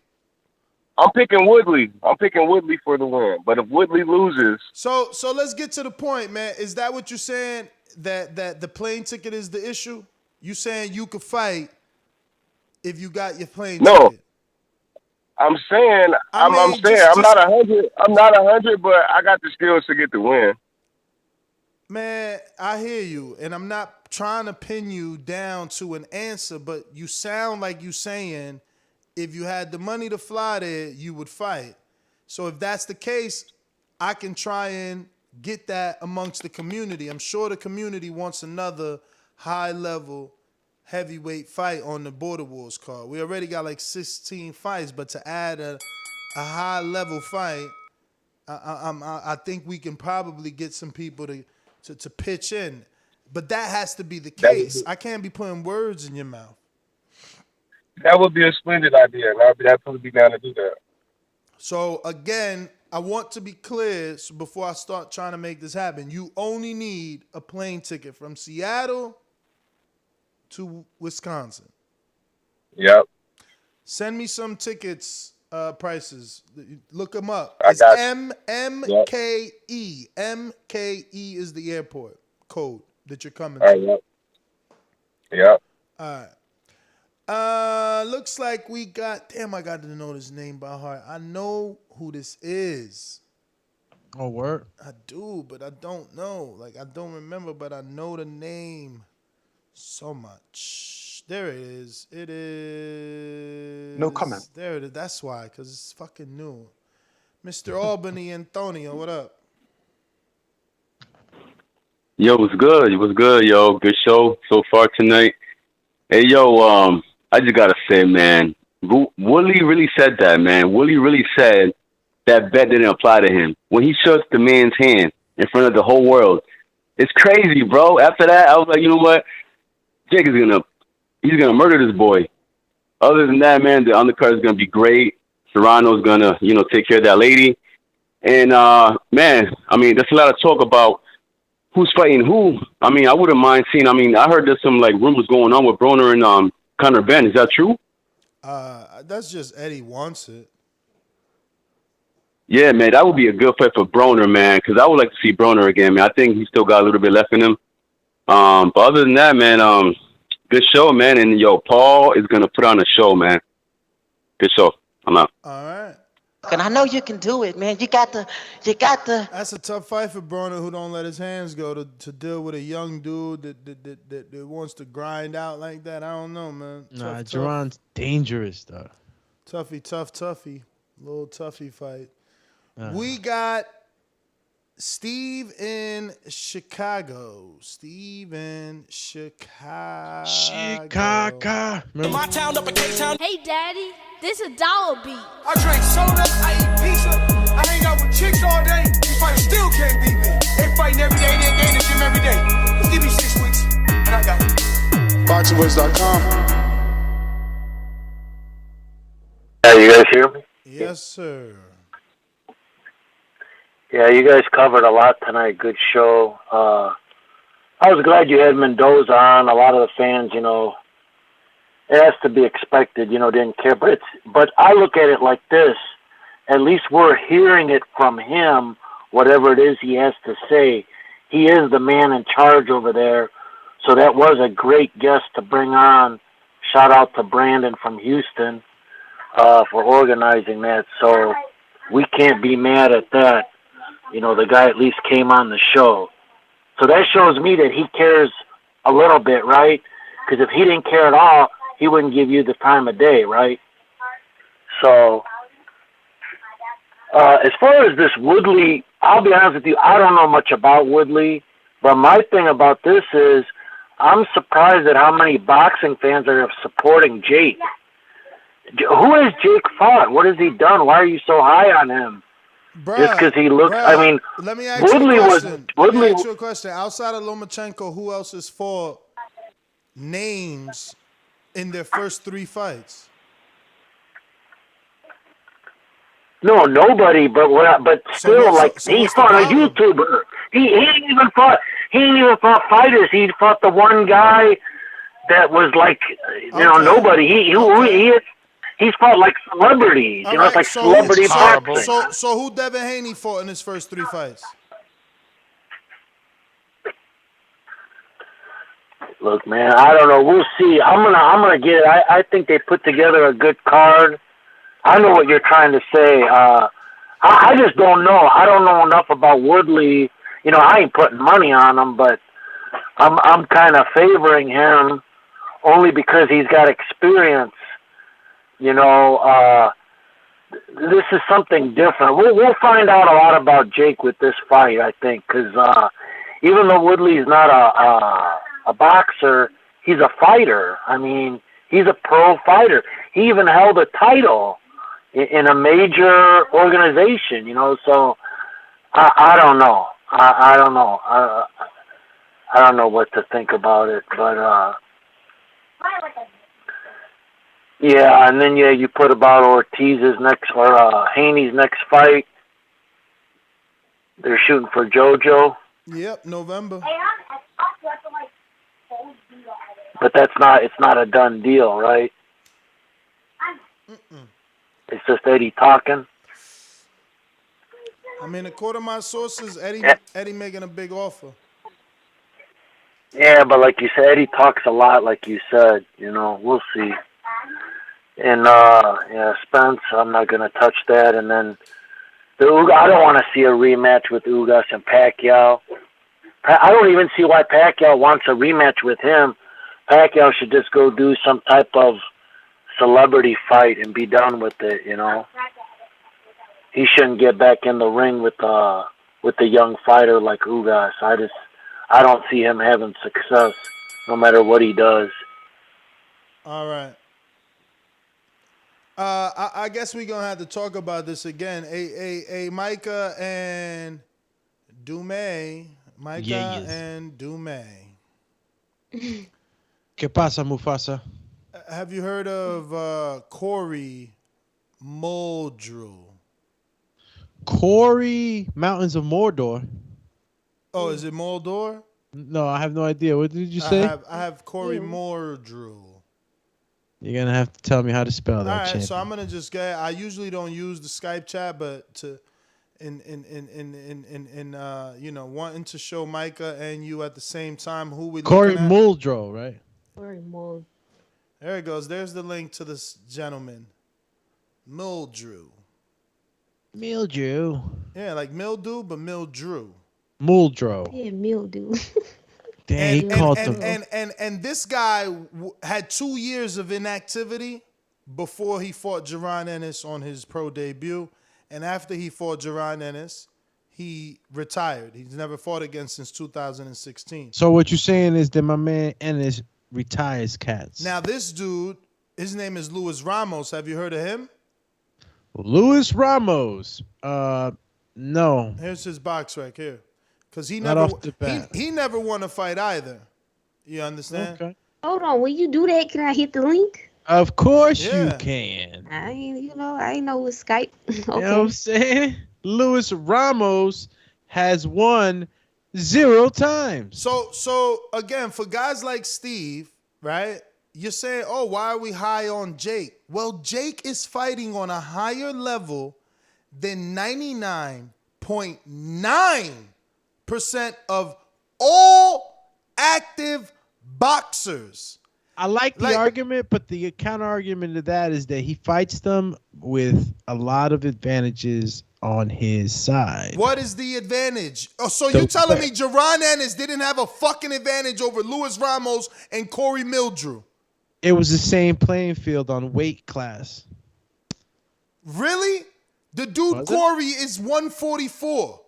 I'm picking Woodley. I'm picking Woodley for the win. But if Woodley loses, so let's get to the point, man. Is that what you're saying? that the plane ticket is the issue? You saying you could fight if you got your plane ticket? I'm saying I'm not 100. I'm not 100, but I got the skills to get the win. Man, I hear you, and I'm not trying to pin you down to an answer, but you sound like you saying if you had the money to fly there, you would fight. So if that's the case, I can try and get that amongst the community. I'm sure the community wants another high-level heavyweight fight on the Border Wars card. We already got like 16 fights, but to add a high-level fight, I think we can probably get some people to pitch in. But that has to be the case. I can't be putting words in your mouth. That would be a splendid idea, and I'd definitely be down to do that. So again, I want to be clear so before I start trying to make this happen. You only need a plane ticket from Seattle to Wisconsin. Yep. Send me some tickets prices. Look them up. I It's got MKE. MKE is the airport code that you're coming All to. right, yep. All right. Looks like we got. Damn, I got to know this name by heart. I know who this is. Oh, word. I do, but I don't know. Like, I don't remember, but I know the name so much. There it is. It is. No comment. There it is. That's why, because it's fucking new. Mr. Albany Antonio, what up? Yo, what's good? What's good, yo? Good show so far tonight. Hey, yo, I just gotta say, man, Woodley really said that, man. Woodley really said that bet didn't apply to him when he shook the man's hand in front of the whole world. It's crazy, bro. After that, I was like, you know what? Jake is he's gonna murder this boy. Other than that, man, the undercard is gonna be great. Serrano's gonna, take care of that lady. And man, I mean, there's a lot of talk about who's fighting who. I mean, I wouldn't mind seeing. I mean, I heard there's some like rumors going on with Broner and Conor Ben. Is that true? That's just Eddie wants it. Yeah, man, that would be a good fight for Broner, man, because I would like to see Broner again, man. I think he's still got a little bit left in him. But other than that, man, good show, man. And, yo, Paul is going to put on a show, man. Good show. I'm out. All right. And I know you can do it, man. You got the. That's a tough fight for Broner, who don't let his hands go to deal with a young dude that wants to grind out like that. I don't know, man. Nah, Jerron's dangerous, though. Toughy. Little toughy fight. We got Steve in Chicago. Chicago. My town up in K-Town. Hey, Daddy, this a dollar beat. I drink soda, I eat pizza, I hang out with chicks all day. These fighters still can't beat me. They fighting every day, they in the gym every day. Just give me 6 weeks, and I got it. BoxingWords.com. You guys hear me? Yes, sir. Yeah, you guys covered a lot tonight. Good show. I was glad you had Mendoza on. A lot of the fans, it has to be expected, didn't care. But I look at it like this. At least we're hearing it from him, whatever it is he has to say. He is the man in charge over there. So that was a great guest to bring on. Shout out to Brandon from Houston for organizing that. So we can't be mad at that. The guy at least came on the show. So that shows me that he cares a little bit, right? Because if he didn't care at all, he wouldn't give you the time of day, right? So as far as this Woodley, I'll be honest with you, I don't know much about Woodley. But my thing about this is I'm surprised at how many boxing fans are supporting Jake. Who has Jake fought? What has he done? Why are you so high on him? Just because he looks, let me ask Woodley you a question. Woodley, let me ask you a question. Outside of Lomachenko, who else has fought names in their first 3 fights? No, nobody. But still, he fought a YouTuber. He ain't even fought. He ain't even fought fighters. He fought the one guy that was like, nobody. He's fought like celebrities. It's like celebrity boxing. So who Devin Haney fought in his first 3 fights? Look, man, I don't know. We'll see. I'm gonna get it. I think they put together a good card. I know what you're trying to say. I just don't know. I don't know enough about Woodley. You know, I ain't putting money on him, but I'm kind of favoring him only because he's got experience. You know, this is something different. We'll find out a lot about Jake with this fight, I think, because even though Woodley's not a boxer, he's a fighter. I mean, he's a pro fighter. He even held a title in a major organization, you know. So I don't know. I don't know. I don't know what to think about it, but yeah. And then you put about Ortiz's next or Haney's next fight. They're shooting for Jojo. Yep, November. But it's not a done deal, right? It's just Eddie talking. I mean, according to my sources, Eddie making a big offer. Yeah, but like you said, Eddie talks a lot, like you said. You know, we'll see. And yeah, Spence, I'm not gonna touch that. And then I don't want to see a rematch with Ugas and Pacquiao. I don't even see why Pacquiao wants a rematch with him. Pacquiao should just go do some type of celebrity fight and be done with it, you know. He shouldn't get back in the ring with a young fighter like Ugas. I don't see him having success no matter what he does. All right. I guess we're gonna have to talk about this again. Micah and Dumay. And Dumay. ¿Qué pasa, Mufasa? Have you heard of Corey Muldrew? Corey Mountains of Mordor. Oh, is it Mordor? No, I have no idea. What did you say? I have Corey Muldrew. You're gonna have to tell me how to spell that. All right, champion. so I'm gonna just get. I usually don't use the Skype chat, but you know, wanting to show Micah and you at the same time who we Corey looking at. Muldrow, right? Corey Muldrow. There it goes. There's the link to this gentleman, Muldrew. Mildew. Yeah, like mildew, but Muldrew. Muldrow. Yeah, mildew. Dang, he called them. And this guy had 2 years of inactivity before he fought Gervonta Ennis on his pro debut. And after he fought Gervonta Ennis, he retired. He's never fought again since 2016. So what you're saying is that my man Ennis retires cats. Now this dude, his name is Luis Ramos. Have you heard of him? Luis Ramos. No. Here's his box right here. Because he Not never off the bat. he never won a fight either. You understand? Okay. Hold on, when you do that, can I hit the link? Of course you Yeah. can. I ain't know it's Skype. Okay. You know what I'm saying? Luis Ramos has won 0 times. So again, for guys like Steve, right? You're saying, oh, why are we high on Jake? Well, Jake is fighting on a higher level than 99.9% of all active boxers. I like the argument, but the counter argument to that is that he fights them with a lot of advantages on his side. What is the advantage? Oh, so you telling me Gervonta Ennis didn't have a fucking advantage over Luis Ramos and Corey Muldrew? It was the same playing field on weight class. Really? The dude Was it? Corey is 144.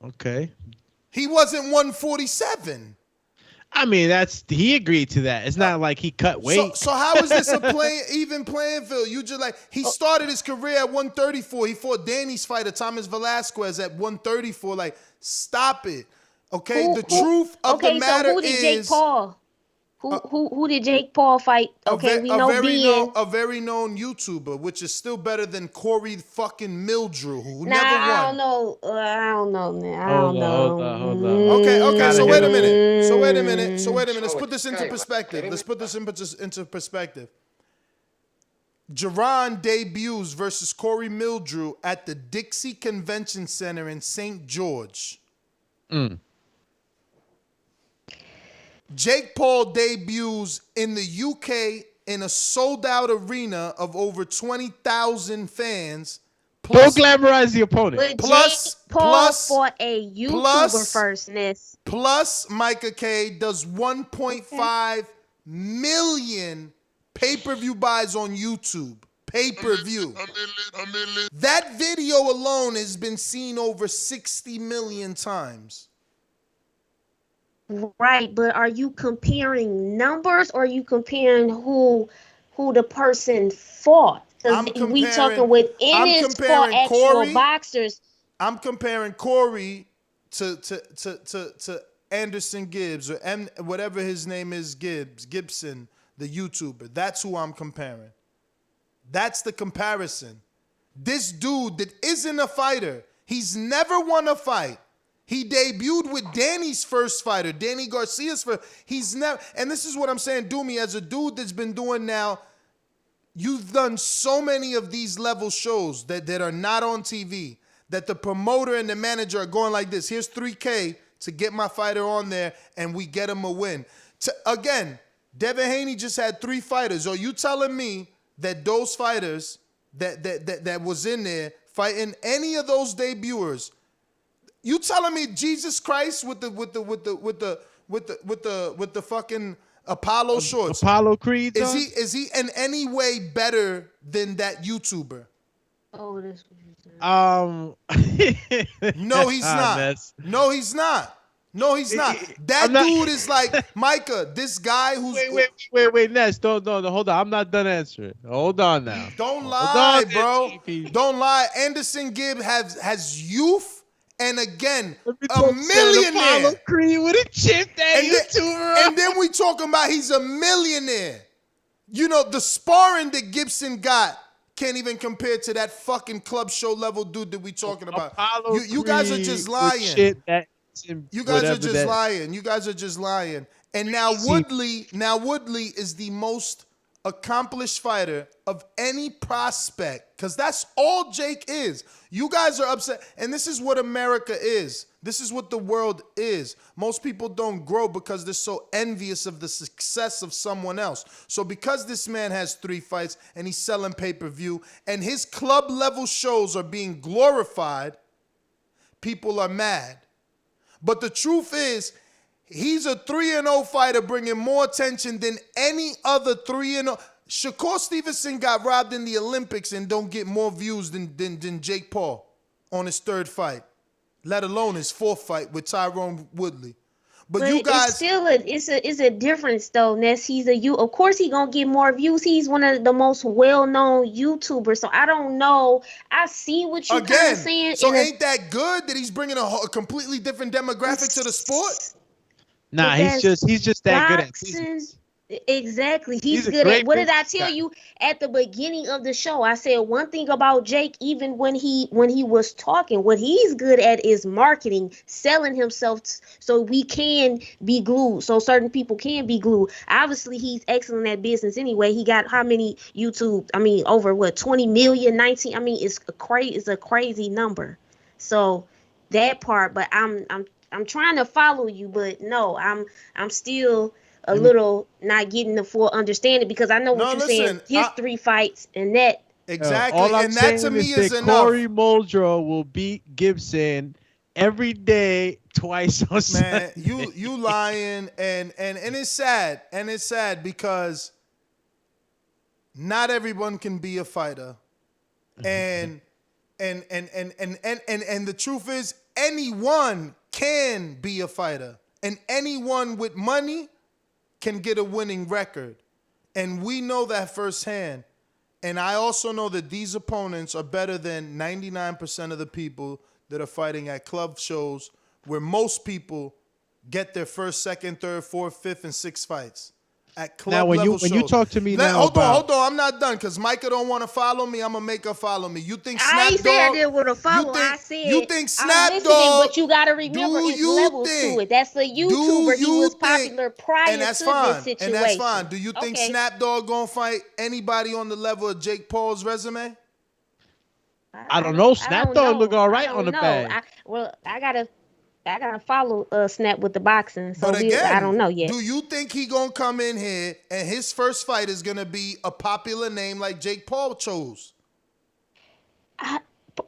Okay. He wasn't 147. I mean, he agreed to that. It's not like he cut weight. So how is this a even playing field? You just he started his career at 134. He fought Danny's fighter, Thomas Velasquez, at 134. Like, stop it. Okay? The truth of the matter so who did Jake is Paul? Who did Jake Paul fight? Okay, we know a very known YouTuber, which is still better than Corey fucking Muldrew, who never won. I don't know, man. I don't know. Hold on. Okay. So wait a minute. Let's put this into perspective. Gervonta debuts versus Corey Muldrew at the Dixie Convention Center in St. George. Jake Paul debuts in the UK in a sold-out arena of over 20,000 fans. Don't glamorize the opponent. But Plus- Jake Paul plus- fought a YouTuber plus- first, Ness. Plus, Micah K does 1.5 million pay-per-view buys on YouTube. Pay-per-view. That video alone has been seen over 60 million times. Right, but are you comparing numbers or are you comparing who the person fought? I'm Because we comparing- talking with I'm Ennis comparing for actual Corey. boxers. I'm comparing Corey to Anderson Gibbs or whatever his name is, Gibson, the YouTuber. That's who I'm comparing. That's the comparison. This dude that isn't a fighter, he's never won a fight. He debuted with Danny's first fighter, Danny Garcia's first. He's never, and this is what I'm saying, Doomy, as a dude that's been doing now, you've done so many of these level shows that are not on TV, that the promoter and the manager are going like this. Here's $3K to get my fighter on there, and we get him a win. Again, Devin Haney just had 3 fighters. Are you telling me that those fighters that was in there fighting any of those debuters? You telling me Jesus Christ with the fucking Apollo shorts? Apollo Creed. Is he in any way better than that YouTuber? Oh, that's what you're saying. No, he's not. No, he's not. No, he's not. That dude is like Micah. This guy who's Wait, Ness. Don't hold on. I'm not done answering. Hold on now. Don't lie, bro. Don't lie. Anderson Gibbs has youth. And again, a millionaire. Apollo Creed with a chip, that YouTuber. And then we talking about he's a millionaire. You know, the sparring that Gibson got can't even compare to that fucking club show level dude that we talking about. You guys are just lying. You guys are just lying. You guys are just lying. And now Woodley is the most accomplished fighter of any prospect, because that's all Jake is. You guys are upset, and this is what America is. This is what the world is. Most people don't grow because they're so envious of the success of someone else. So because this man has 3 fights and he's selling pay-per-view and his club level shows are being glorified, people are mad. But the truth is, he's a 3-0 fighter bringing more attention than any other 3-0. Shakur Stevenson got robbed in the Olympics and don't get more views than Jake Paul on his 3rd fight, let alone his 4th fight with Tyron Woodley. But you guys, it's still it's a difference though, Ness. Of course he gonna get more views. He's one of the most well-known YouTubers. So I don't know. I see what you're kind of saying. So ain't that good that he's bringing a completely different demographic to the sport? Nah, he's just that good at it. Exactly. He's good at. What did I tell you at the beginning of the show? I said one thing about Jake, even when he was talking, what he's good at is marketing, selling himself so we can be glued, so certain people can be glued. Obviously, he's excellent at business anyway. He got how many YouTube? I mean, over 20 million, 19. I mean, it's a crazy number. So that part, but I'm trying to follow you, but no, I'm still a little not getting the full understanding, because I know what you're saying. His 3 fights and that. Exactly. All I'm and that to me is enough. Corey Muldrow will beat Gibson every day, twice on Sunday. Man, you lying, and it's sad. And it's sad because not everyone can be a fighter. And the truth is, anyone can be a fighter. And anyone with money can get a winning record. And we know that firsthand. And I also know that these opponents are better than 99% of the people that are fighting at club shows, where most people get their 1st, 2nd, 3rd, 4th, 5th, and 6th fights. At club now, when level you shows. talk to me now, hold on, I'm not done, because Micah don't want to follow me. I'm gonna make her follow me. You think Snap I ain't Dog? say I didn't want to follow. I said you think I'm Snap listening, Dog? but you gotta remember it's levels to it. That's a YouTuber. He was popular prior to this situation. And that's fine. Do you think Snap Dog gonna fight anybody on the level of Jake Paul's resume? I don't know. Snap Dog look all right on the bag. I gotta I gotta follow Snap with the boxing, so But again, I don't know yet. do you think he gonna come in here and his first fight is gonna be a popular name like Jake Paul chose?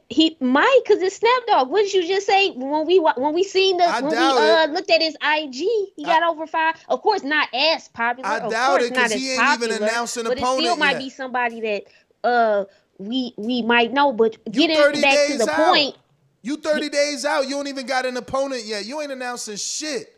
He might, cause it's Snap Dog. What did you just say when we seen looked at his IG? He got over 5. Of course, not as popular. I doubt it, cause he ain't even announced an opponent yet. But it still might be somebody that we might know. But getting back to the point, you 30 days out. You don't even got an opponent yet. You ain't announcing shit.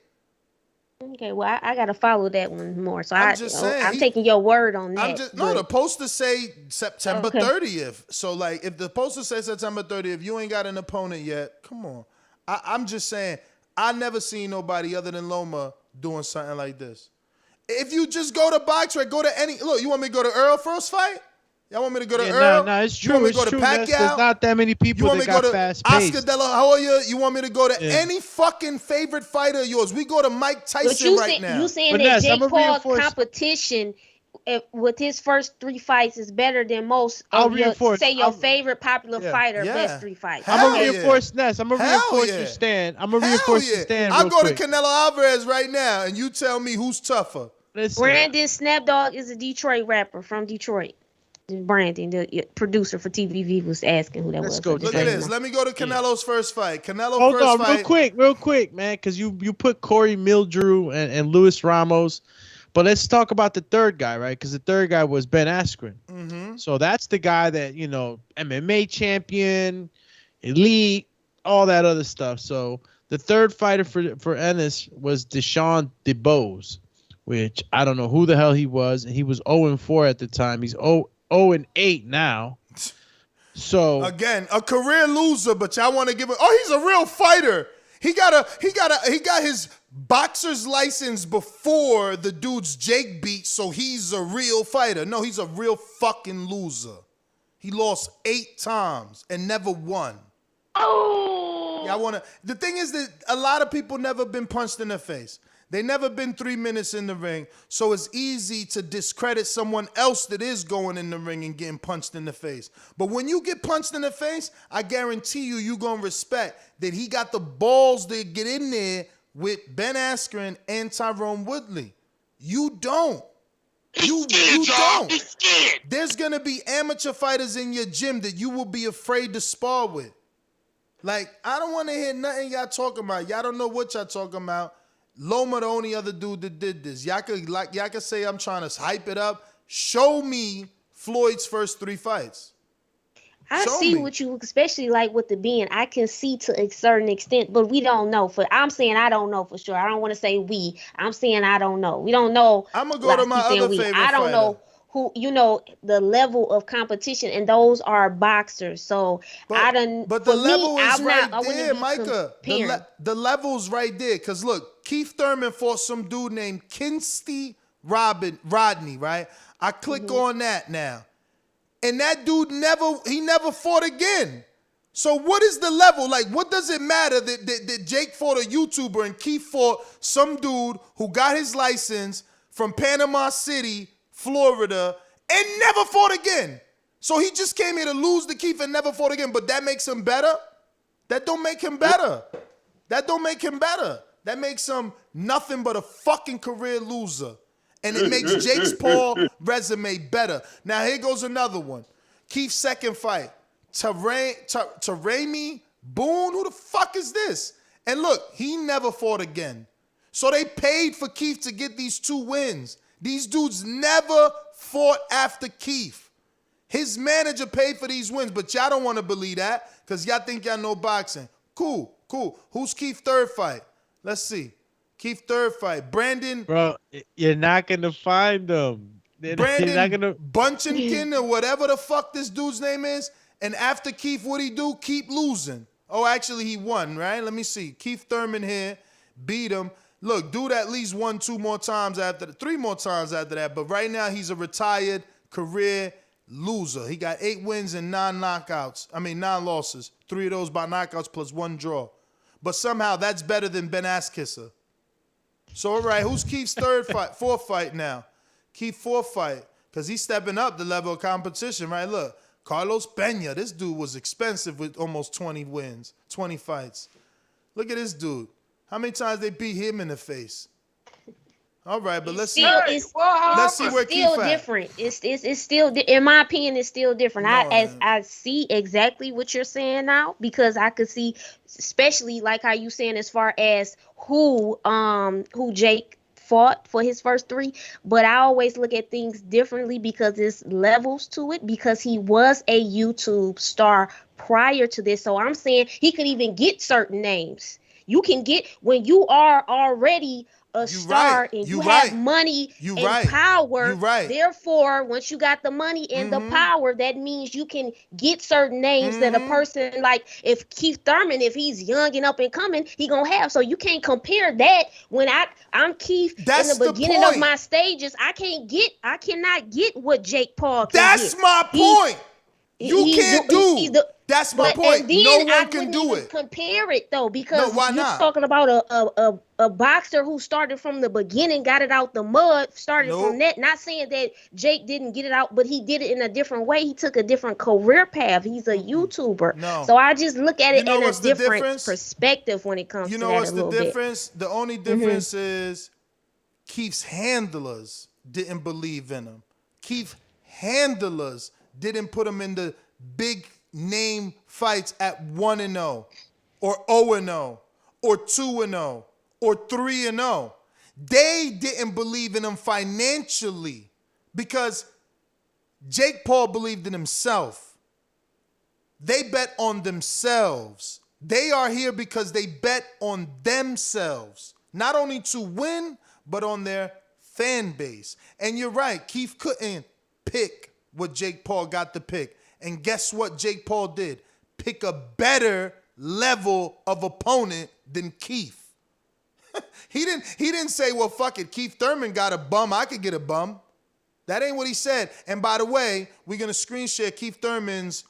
Okay, well, I gotta follow that one more. So I'm just saying, I'm taking your word on that. The poster say September 30th. So like, if the poster says September 30th, you ain't got an opponent yet. Come on. I'm just saying, I never seen nobody other than Loma doing something like this. If you just go to BoxRec, go to any. Look, you want me to go to Earl first fight? Y'all want me to go to Earl? No, it's true. You want me to go to Pacquiao? There's not that many people that got fast pace. Oscar De La Hoya? You want me to go to any fucking favorite fighter of yours? We go to Mike Tyson right now. You saying that Jake Paul's competition with his first 3 fights is better than most of your favorite popular fighter best 3 fights. I'm gonna reinforce Ness. I'm gonna reinforce your stand. I'm gonna reinforce your stand. I'll go to Canelo Alvarez right now, and you tell me who's tougher. Brandon Snapdog is a Detroit rapper from Detroit. Brandon, the producer for TVV, was asking who that was. Look at this. Let me go to Canelo's first fight. Hold on, real quick, man, because you put Corey Mildrew and Luis Ramos. But let's talk about the third guy, right? Because the third guy was Ben Askren. Mm-hmm. So that's the guy that, MMA champion, elite, all that other stuff. So the third fighter for Ennis was Deshaun DeBose, which I don't know who the hell he was. And he was 0-4 at the time. He's 0-8 now. So again, a career loser, but y'all want to give him. Oh, he's a real fighter. He got his boxer's license before the dude's Jake beat, so he's a real fighter. No, he's a real fucking loser. He lost 8 times and never won. Oh. Y'all the thing is that a lot of people never been punched in the face. They never been 3 minutes in the ring, so it's easy to discredit someone else that is going in the ring and getting punched in the face. But when you get punched in the face, I guarantee you going to respect that he got the balls to get in there with Ben Askren and Tyron Woodley. You don't. You don't. There's going to be amateur fighters in your gym that you will be afraid to spar with. Like, I don't want to hear nothing y'all talking about. Y'all don't know what y'all talking about. Loma the only other dude that did this. Y'all could say I'm trying to hype it up. Show me Floyd's first 3 fights. I see what you, especially like with the being, I can see to a certain extent, but we don't know. I'm saying I don't know for sure. I don't want to say we. I'm saying I don't know. We don't know. I'm going to go to my other favorite fighter. I don't know who, the level of competition, and those are boxers. So but the level is right there, Micah. The level's right there. Because look, Keith Thurman fought some dude named Kinsey Rodney, right? I click on that now. And that dude never fought again. So what is the level? Like, what does it matter that Jake fought a YouTuber and Keith fought some dude who got his license from Panama City, Florida, and never fought again? So he just came here to lose to Keith and never fought again, but that makes him better? That don't make him better. That don't make him better. That makes him nothing but a fucking career loser. And it makes Jake's Paul resume better. Now, here goes another one. Keith's second fight. Taremi Boone? Who the fuck is this? And look, he never fought again. So they paid for Keith to get these 2 wins. These dudes never fought after Keith. His manager paid for these wins, but y'all don't want to believe that because y'all think y'all know boxing. Cool. Who's Keith's third fight? Let's see. Keith's third fight. Brandon. Bro, you're not going to find them. Brandon Bunchinkin or whatever the fuck this dude's name is. And after Keith, what'd he do? Keep losing. Oh, actually, he won, right? Let me see. Keith Thurman here beat him. Look, dude at least won 3 more times after that. But right now, he's a retired career loser. He got 8 wins and 9 losses. 3 of those by knockouts plus 1 draw. But somehow, that's better than Ben Askisser. So, all right, who's Keith's fourth fight now? Keith fourth fight, because he's stepping up the level of competition, right? Look, Carlos Pena, this dude was expensive with almost 20 wins, 20 fights. Look at this dude. How many times they beat him in the face? All right, but let's see Still, let's see where Keith still at. different. It's still, in my opinion, it's still different. I see exactly what you're saying now, because I could see, especially like how you saying as far as who Jake fought for his first 3, but I always look at things differently because there's levels to it, because he was a YouTube star prior to this. So I'm saying he could even get certain names. You can get, when you are already a star and you have money and power. Therefore, once you got the money and the power, that means you can get certain names that a person, like if Keith Thurman, if he's young and up and coming, he gonna have. So you can't compare that. When I'm Keith in the beginning of my stages, I cannot get what Jake Paul can get. That's my point. You can't do. That's my point. No one can do it. Compare it though, because you're talking about a boxer who started from the beginning, got it out the mud, started from that. Not saying that Jake didn't get it out, but he did it in a different way. He took a different career path. He's a YouTuber. So I just look at it in a different perspective when it comes to that. You know what's the difference? The only difference is Keith's handlers didn't believe in him. Keith's handlers didn't put him in the big name fights at 1-0 or 0-0 or 2-0 or 3-0. They didn't believe in him financially because Jake Paul believed in himself. They bet on themselves. They are here because they bet on themselves, not only to win, but on their fan base. And you're right, Keith couldn't pick what Jake Paul got to pick. And guess what Jake Paul did? Pick a better level of opponent than Keith. He didn't say, well, fuck it, Keith Thurman got a bum, I could get a bum. That ain't what he said. And by the way, we're going to screen share Keith Thurman's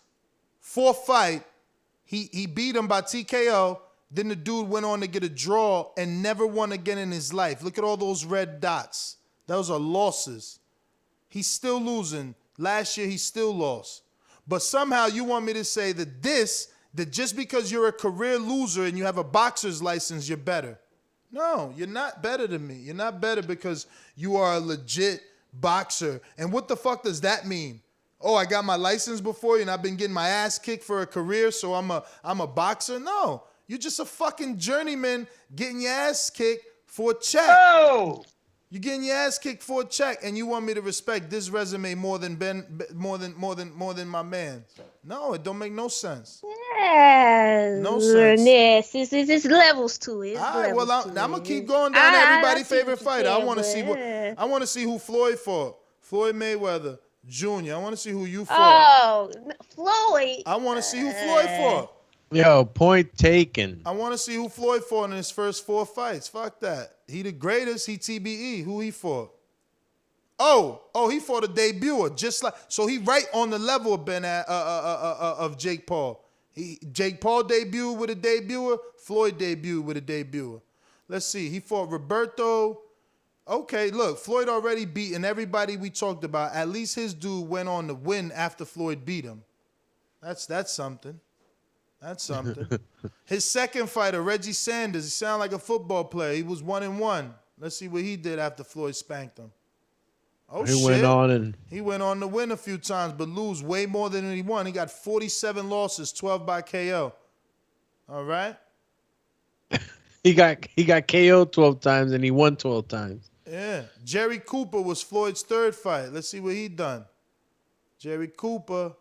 4th fight. He beat him by TKO. Then the dude went on to get a draw and never won again in his life. Look at all those red dots. Those are losses. He's still losing. Last year, he still lost. But somehow you want me to say that just because you're a career loser and you have a boxer's license, you're better. No, you're not better than me. You're not better because you are a legit boxer. And what the fuck does that mean? Oh, I got my license before you and I've been getting my ass kicked for a career, so I'm a boxer? No, you're just a fucking journeyman getting your ass kicked for a check. Oh! You're getting your ass kicked for a check, and you want me to respect this resume more than more than my man? No, it don't make no sense. Yes. No sense. Yes, it's levels to it. All right, well, I'm gonna keep going down everybody's favorite fighter. I want to see who Floyd fought. Floyd Mayweather Jr. I want to see who you fought. Oh, Floyd. I want to see who Floyd fought. Yo, point taken. I want to see who Floyd fought in his first 4 fights. Fuck that. He the greatest. He TBE. Who he fought? Oh, he fought a debuter. Just like, so he right on the level of Jake Paul. Jake Paul debuted with a debuter. Floyd debuted with a debuter. Let's see. He fought Roberto. Okay, look, Floyd already beaten everybody we talked about. At least his dude went on to win after Floyd beat him. That's something. That's something. His second fighter, Reggie Sanders, he sounded like a football player. He was 1-1. Let's see what he did after Floyd spanked him. Oh, he went on to win a few times, but lose way more than he won. He got 47 losses, 12 by KO. All right? He got KO 12 times and he won 12 times. Yeah. Jerry Cooper was Floyd's 3rd fight. Let's see what he done. Jerry Cooper.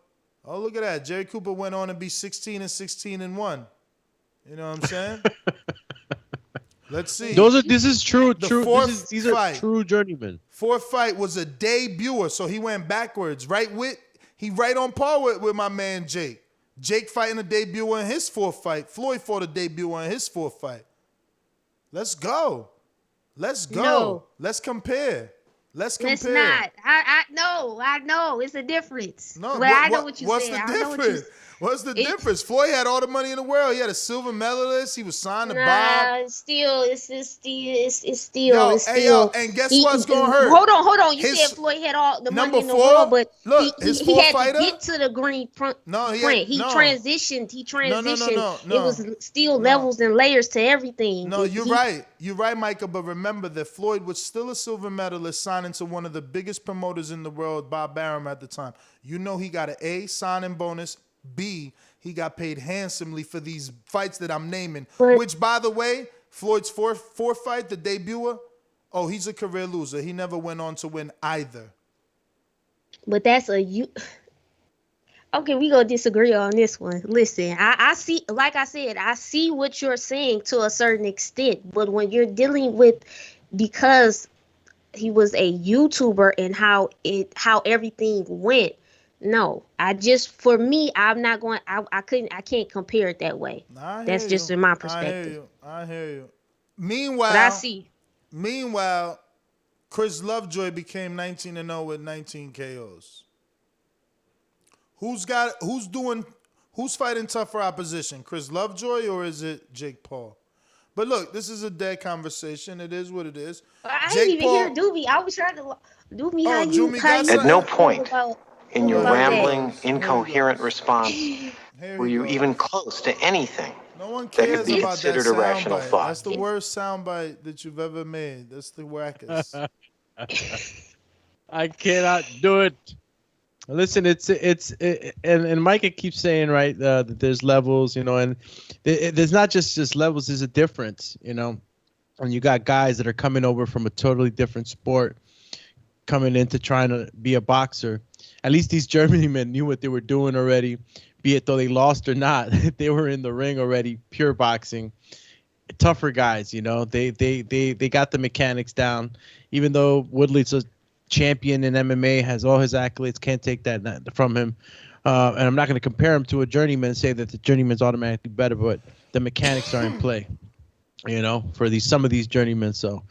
Oh, look at that. Jerry Cooper went on to be 16-16-1. You know what I'm saying? Let's see. This is true. These are true journeymen. 4th fight was a debuter, so he went backwards. He right on par with my man Jake. Jake fighting a debuter in his 4th fight. Floyd fought a debuter in his 4th fight. Let's go. No. Let's compare. Let's compare. Let's not. I know. It's a difference. No, but I know what you what's said. the I know what difference? What's the difference? Floyd had all the money in the world. He had a silver medalist. He was signed to Bob. It's still. Yo, and guess what's gonna hurt? Hold on. You said Floyd had all the money in the world, but look, he had to get to the green print. He transitioned. No. It was still levels and layers to everything. No, you're right. You're right, Micah. But remember that Floyd was still a silver medalist, signing to one of the biggest promoters in the world, Bob Barum, at the time. You know he got an A, signing bonus. B, he got paid handsomely for these fights that I'm naming. Which, by the way, Floyd's fourth fight, the debuter, he's a career loser. He never went on to win either. But that's Okay, we gonna disagree on this one. Listen, I see, like I said, I see what you're saying to a certain extent. But when you're dealing with, because he was a YouTuber and how everything went. No, for me, I'm not going. I can't compare it that way. That's just in my perspective. I hear you. Meanwhile, but I see. Meanwhile, Chris Lovejoy became 19-0 with 19 KOs. Who's fighting tougher opposition? Chris Lovejoy or is it Jake Paul? But look, this is a dead conversation. It is what it is. I didn't even hear Doobie. I was trying to Doobie. At no point in your rambling, incoherent response were you even close to anything that could be considered a rational thought. That's the worst soundbite that you've ever made. That's the wackest. I cannot do it. Listen, and Micah keeps saying, right, that there's levels, and there's not just levels. There's a difference, and you got guys that are coming over from a totally different sport, coming into trying to be a boxer. At least these Germany men knew what they were doing already, be it though they lost or not. They were in the ring already, pure boxing. Tougher guys, they got the mechanics down. Even though Woodley's a champion in MMA, has all his accolades, can't take that from him. And I'm not going to compare him to a journeyman and say that the journeyman's automatically better, but the mechanics are in play, for some of these journeymen. So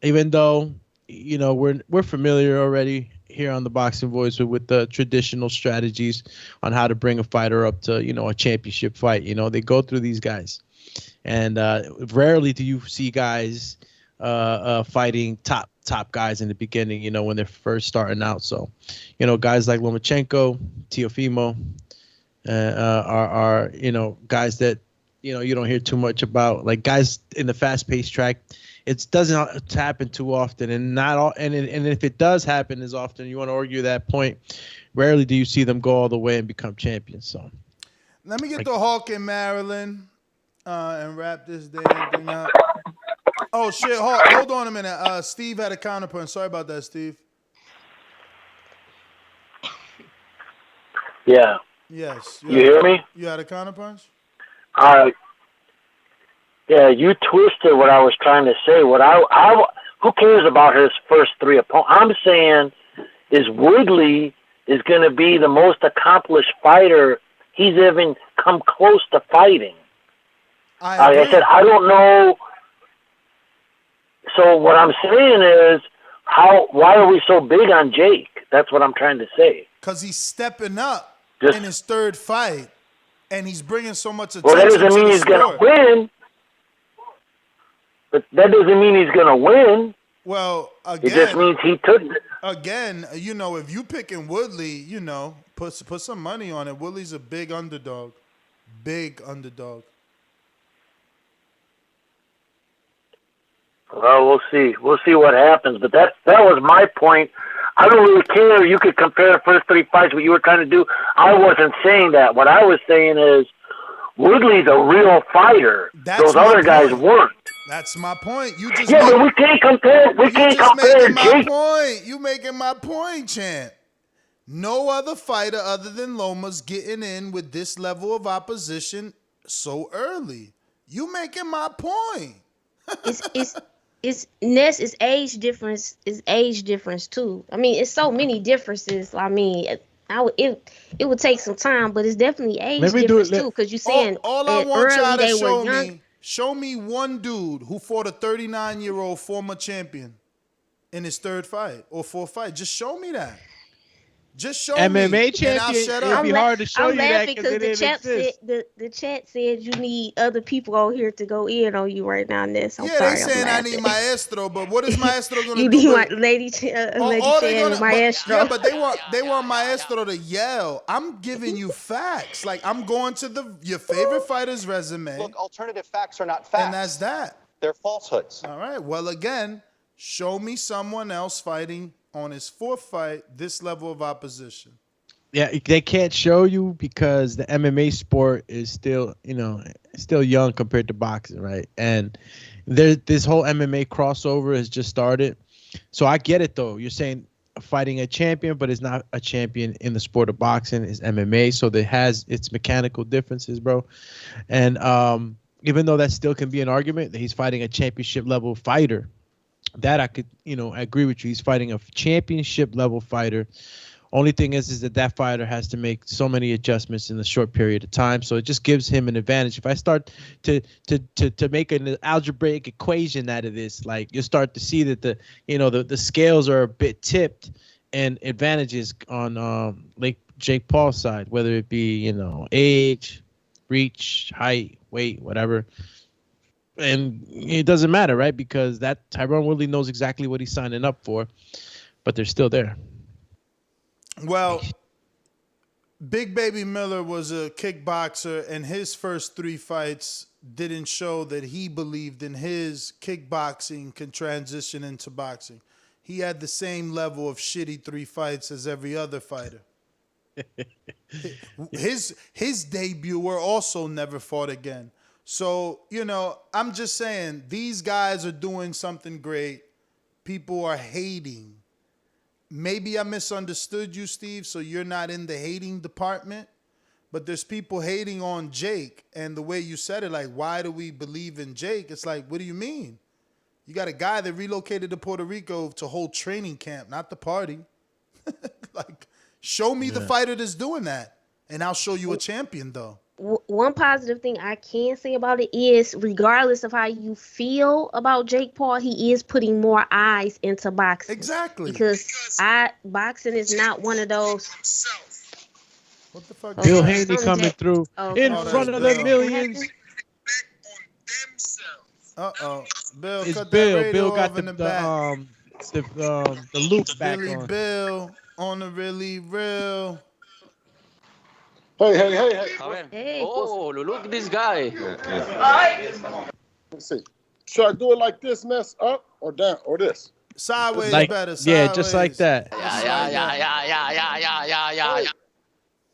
even though, we're familiar already here on the Boxing Voice with the traditional strategies on how to bring a fighter up to, a championship fight. They go through these guys. And rarely do you see guys fighting top guys in the beginning, when they're first starting out. So, guys like Lomachenko, Teofimo are guys that, you don't hear too much about. Like guys in the fast-paced track, it doesn't happen too often, and not all. And if it does happen as often, you want to argue that point. Rarely do you see them go all the way and become champions. So, let me get the Hawk in Maryland and wrap this damn thing up. Oh shit! Hold on a minute. Steve had a counterpunch. Sorry about that, Steve. Yeah. Yes. You hear me? You had a counterpunch? Yeah, you twisted what I was trying to say. Who cares about his first three opponents? I'm saying is Woodley is going to be the most accomplished fighter he's even come close to fighting. I said, I don't know. So what I'm saying is, why are we so big on Jake? That's what I'm trying to say. Because he's stepping up in his third fight, and he's bringing so much attention. Well, that doesn't mean he's going to win. But that doesn't mean he's going to win. Well, again, it just means he took it. Again, if you picking Woodley, put some money on it. Woodley's a big underdog. Big underdog. Well, we'll see. We'll see what happens. But that was my point. I don't really care. You could compare the first three fights, what you were trying to do. I wasn't saying that. What I was saying is Woodley's a real fighter. Those other guys weren't. That's my point. You just but we can't compare. We can't compare Jake. You making my point, champ. No other fighter other than Loma's getting in with this level of opposition so early. You making my point. It's age difference. It's age difference too. I mean, it's so many differences. I mean, it would take some time, but it's definitely age difference too. Because you're saying all I want y'all to show me one dude who fought a 39-year-old former champion. in his third fight or fourth fight. Just show me that. Just show MMA me, champion, and I'll shut it'd up. be hard to show I'm you that laughing because it the didn't chat said exist. the chat said you need other people on here to go in on you right now, Ness. I'm Yeah, sorry. they saying I need Maestro, but what is Maestro gonna You do? need With, my lady Chan they and Maestro. yeah, but they want Maestro to yell. I'm giving you facts. Like I'm going to your favorite fighter's resume. Look, alternative facts are not facts. And that's that. They're falsehoods. All right. Well, again, show me someone else fighting on his fourth fight this level of opposition. Yeah, they can't show you because the MMA sport is still, still young compared to boxing, right? And this whole MMA crossover has just started. So I get it, though. You're saying fighting a champion, but it's not a champion in the sport of boxing. It's MMA, so there has its mechanical differences, bro. And even though that still can be an argument that he's fighting a championship-level fighter, that I could, I agree with you. He's fighting a championship-level fighter. Only thing is that fighter has to make so many adjustments in a short period of time. So it just gives him an advantage. If I start to make an algebraic equation out of this, like you'll start to see that the scales are a bit tipped and advantages on like Jake Paul's side, whether it be, age, reach, height, weight, whatever. And it doesn't matter, right? Because that Tyron Woodley knows exactly what he's signing up for, but they're still there. Well, Big Baby Miller was a kickboxer, and his first 3 fights didn't show that he believed in his kickboxing can transition into boxing. He had the same level of shitty 3 fights as every other fighter. His debuter also never fought again. So, I'm just saying, these guys are doing something great. People are hating. Maybe I misunderstood you, Steve, so you're not in the hating department. But there's people hating on Jake. And the way you said it, like, why do we believe in Jake? It's like, what do you mean? You got a guy that relocated to Puerto Rico to hold training camp, not the party. Like, show me the fighter that's doing that. And I'll show you a champion, though. One positive thing I can say about it is, regardless of how you feel about Jake Paul, he is putting more eyes into boxing. Exactly. Because boxing is not one of those. What the fuck? Bill Haney coming through in front of the millions. Uh-oh. Bill, it's cut Bill. that radio Bill got off in the back. The loop back Billy on. Bill on the really real. Hey. Hey. Oh, look at this guy. Let's see. Should I do it like this, Ness? Up or down or this? Sideways better. Sideways. Yeah, just like that. Yeah.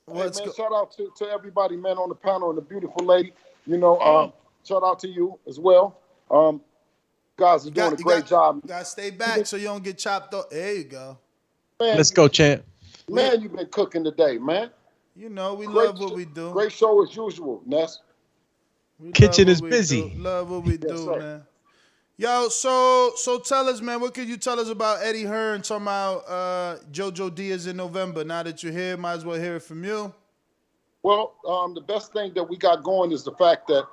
What's hey, man, shout out to everybody, man, on the panel and the beautiful lady. Shout out to you as well. Guys are doing a great job. You gotta stay back so you don't get chopped up. There you go. Man, let's go, champ. Man, you've been cooking today, man. We love what we do. Great show as usual, Ness. Kitchen is busy. Love what we do, man. Yo, so tell us, man, what could you tell us about Eddie Hearn talking about Jojo Diaz in November? Now that you're here, might as well hear it from you. Well, the best thing that we got going is the fact that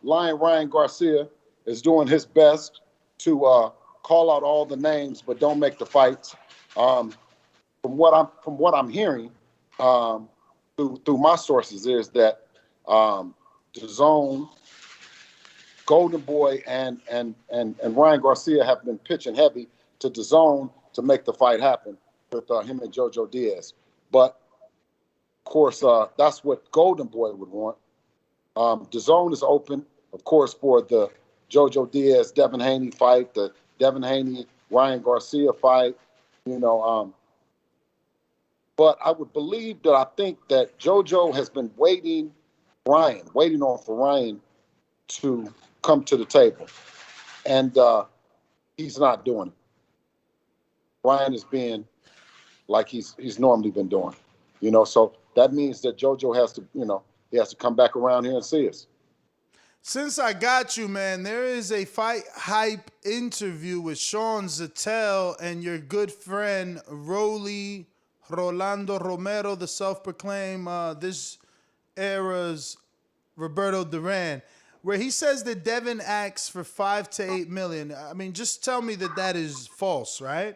Lion Ryan Garcia is doing his best to call out all the names, but don't make the fights. From what I'm hearing, through my sources, is that Dazn, Golden Boy, and Ryan Garcia have been pitching heavy to Dazn to make the fight happen with him and Jojo Diaz. But of course, that's what Golden Boy would want. Dazn is open, of course, for the Jojo Diaz Devin Haney fight, the Devin Haney Ryan Garcia fight. But I would believe that I think that Jojo has been waiting on for Ryan to come to the table. And he's not doing it. Ryan is being like he's normally been doing. So that means that Jojo has to, he has to come back around here and see us. Since I got you, man, there is a Fight Hype interview with Sean Zattel and your good friend Rolando Romero, the self-proclaimed this era's Roberto Duran. where he says that Devin asks for $5 to $8 million. I mean, just tell me that that is false, right?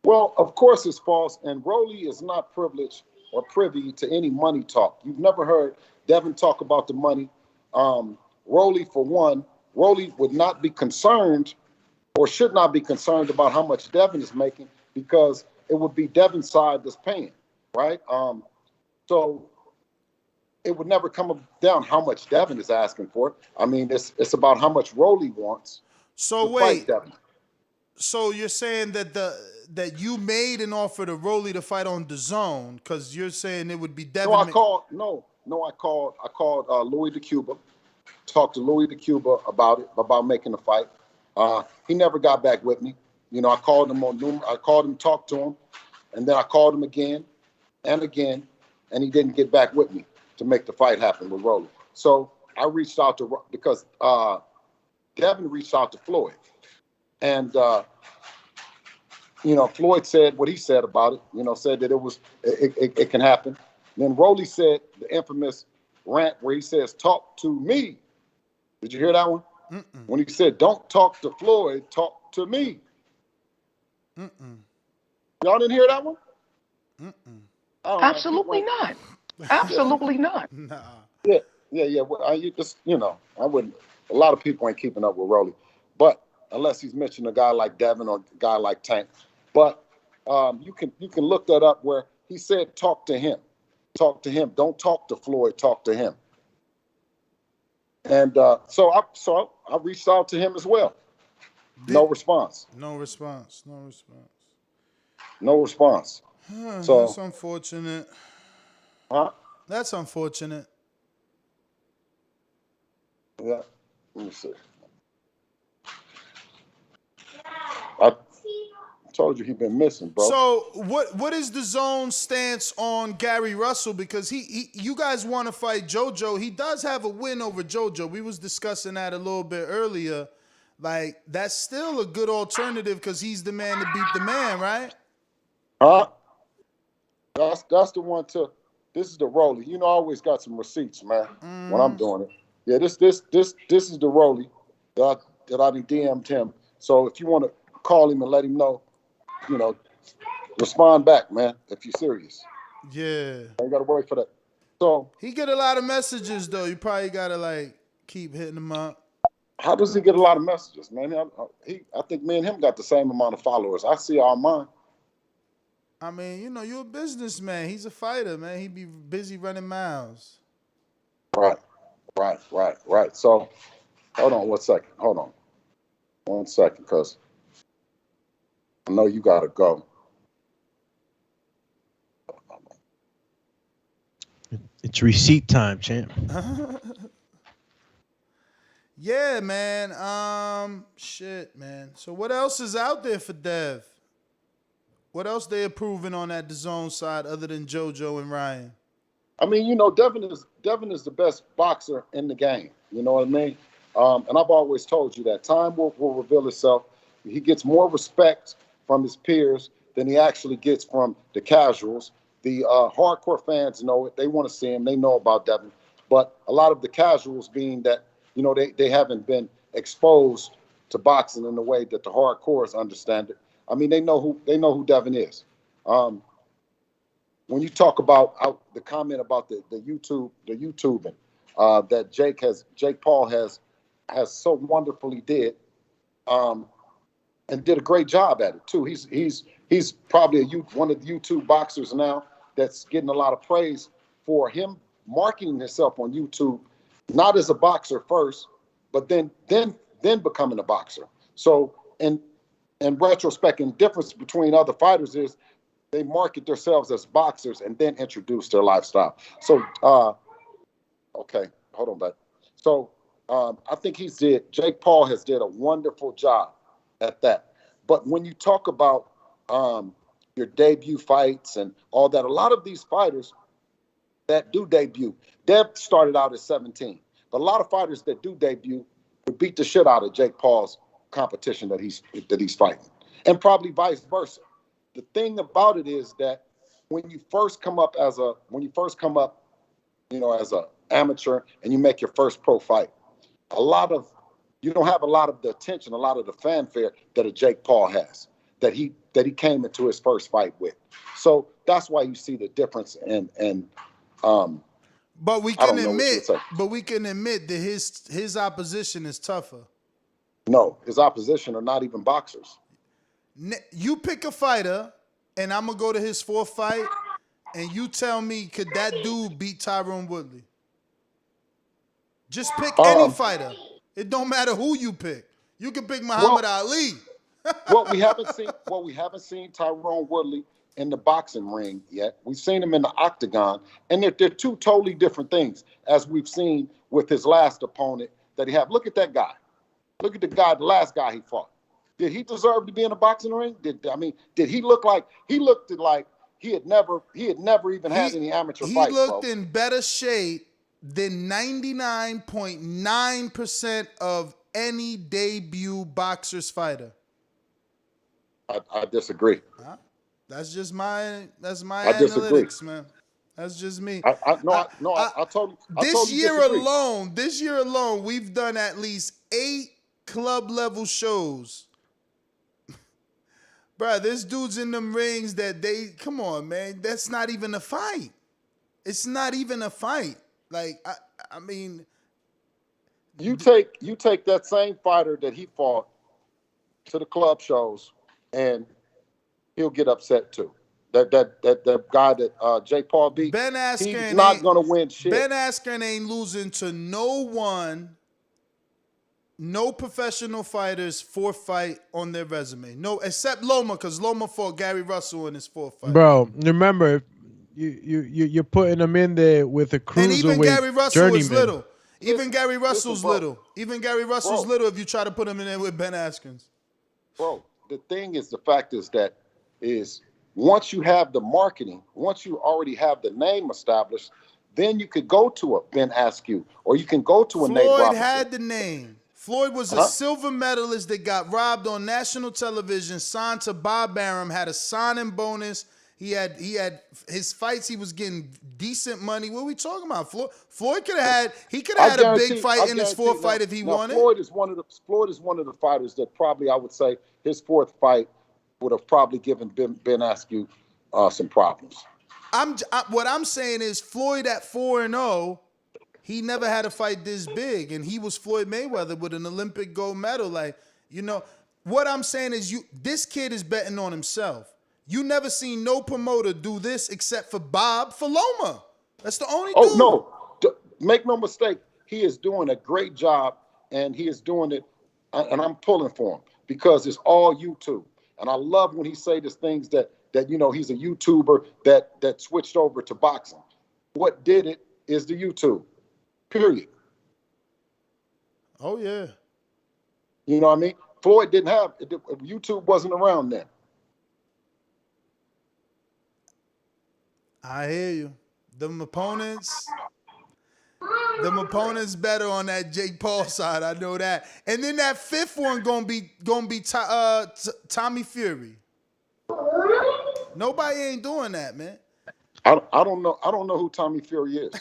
Well, of course it's false, and Rolly is not privileged or privy to any money talk. You've never heard Devin talk about the money. Rolly, for one, Rolly would not be concerned or should not be concerned about how much Devin is making because it would be Devin's side that's paying, right? So it would never come down how much Devin is asking for. I mean, it's about how much Rolly wants. So wait, so you're saying that that you made an offer to Rolly to fight on DAZN because you're saying it would be Devin? I called Louis DeCuba, talked to Louis DeCuba about it, about making the fight. He never got back with me. You know, I called him, talked to him, and then I called him again and again, and he didn't get back with me to make the fight happen with Rolly. So I reached out because Devin reached out to Floyd. And, Floyd said what he said about it, said that it can happen. And then Rolly said the infamous rant where he says, talk to me. Did you hear that one? Mm-mm. When he said, don't talk to Floyd, talk to me. Y'all didn't hear that one? Absolutely not. Absolutely not. Nah. Yeah. Well, I wouldn't. A lot of people ain't keeping up with Rolly, but unless he's mentioning a guy like Devin or a guy like Tank. But you can look that up where he said, talk to him. Talk to him. Don't talk to Floyd. Talk to him. And so I reached out to him as well. No response. No response. So that's unfortunate. Huh? That's unfortunate. Yeah. Let me see. I told you he'd been missing, bro. So what is the DAZN stance on Gary Russell? Because you guys want to fight Jojo. He does have a win over Jojo. We was discussing that a little bit earlier. Like, that's still a good alternative because he's the man to beat the man, right? Huh? That's the one to. This is the Rolly. I always got some receipts, man, when I'm doing it. Yeah, this is the Rolly that I DM'd him. So if you want to call him and let him know, respond back, man, if you're serious. Yeah. You got to wait for that. So he get a lot of messages, though. You probably got to, keep hitting him up. How does he get a lot of messages, man? I think me and him got the same amount of followers. I see all mine. I mean, you're a businessman. He's a fighter, man. He be busy running miles. Right. So, hold on 1 second. Hold on 1 second, because I know you got to go. It's receipt time, champ. Yeah, man. Shit, man. So what else is out there for Dev? What else they approving on that DAZN side other than Jojo and Ryan? I mean, Devin is the best boxer in the game. You know what I mean? And I've always told you that time will reveal itself. He gets more respect from his peers than he actually gets from the casuals. The hardcore fans know it. They want to see him. They know about Devin. But a lot of the casuals, being that, they haven't been exposed to boxing in the way that the hardcores understand it. I mean, they know who Devin is. When you talk about the comment about the YouTubing that Jake Paul has so wonderfully did, and did a great job at it too. He's probably one of the YouTube boxers now that's getting a lot of praise for him marketing himself on YouTube, not as a boxer first, but then becoming a boxer. So in retrospect, and the difference between other fighters is they market themselves as boxers and then introduce their lifestyle. So, okay, hold on, bud. So I think Jake Paul has did a wonderful job at that. But when you talk about your debut fights and all that, a lot of these fighters that do debut, Dev started out at 17, but a lot of fighters that do debut would beat the shit out of Jake Paul's competition that he's fighting, and probably vice versa. The thing about it is that when you first come up as an amateur and you make your first pro fight, you don't have a lot of the attention, a lot of the fanfare that a Jake Paul has, that he came into his first fight with. So that's why you see the difference but we can admit that his opposition is tougher. No, his opposition are not even boxers. You pick a fighter, and I'm gonna go to his fourth fight, and you tell me, could that dude beat Tyron Woodley? Just pick any fighter. It don't matter who you pick. You can pick Muhammad Ali. What we haven't seen Tyron Woodley in the boxing ring yet. We've seen him in the octagon, and they're two totally different things, as we've seen with his last opponent that he had. Look at that guy. Look at the last guy he fought. Did he deserve to be in a boxing ring? Did he looked like he had never even had any amateur fights? He looked in better shape than 99.9% of any debut boxer's fighter. I disagree. That's just my I disagree. analytics, man. That's just me. I told you. This year alone, we've done at least 8 club level shows. Bruh, there's dudes in them rings that come on, man. That's not even a fight. It's not even a fight. Like, I mean, you take that same fighter that he fought to the club shows, and he'll get upset too. That guy that Jake Paul beat, Ben Askren, he's not gonna win shit. Ben Askren ain't losing to no one. No professional fighters fourth fight on their resume. No, except Loma, because Loma fought Gary Russell in his fourth fight. Bro, remember, you're putting them in there with a cruiserweight. And even Gary Russell journeyman. is little. Even Gary Russell's little. Even Gary Russell's little if you try to put him in there with Ben Askren. Bro, the thing is, the fact is that once you have the marketing, once you already have the name established, then you could go to a Ben Askew, or you can go to a Nate Robinson. Floyd had the name. Floyd was a silver medalist that got robbed on national television, signed to Bob Arum, had a signing bonus. He had his fights. He was getting decent money. What are we talking about? Floyd could have had a big fight in his fourth fight if he wanted. Floyd is one of the fighters that probably, I would say, his fourth fight would have probably given Ben Askew some problems. What I'm saying is Floyd at 4-0. He never had a fight this big, and he was Floyd Mayweather with an Olympic gold medal. Like, what I'm saying is this kid is betting on himself. You never seen no promoter do this except for Bob Loma. That's the only dude. No. Make no mistake. He is doing a great job, and he is doing it, and I'm pulling for him because it's all YouTube. And I love when he say these things that he's a YouTuber that switched over to boxing. What did it is the YouTube. Period. Oh, yeah. You know what I mean? Floyd didn't have, YouTube wasn't around then. I hear you. Them opponents better on that Jake Paul side. I know that. And then that fifth one gonna be Tommy Fury. Nobody ain't doing that, man. I don't know who Tommy Fury is.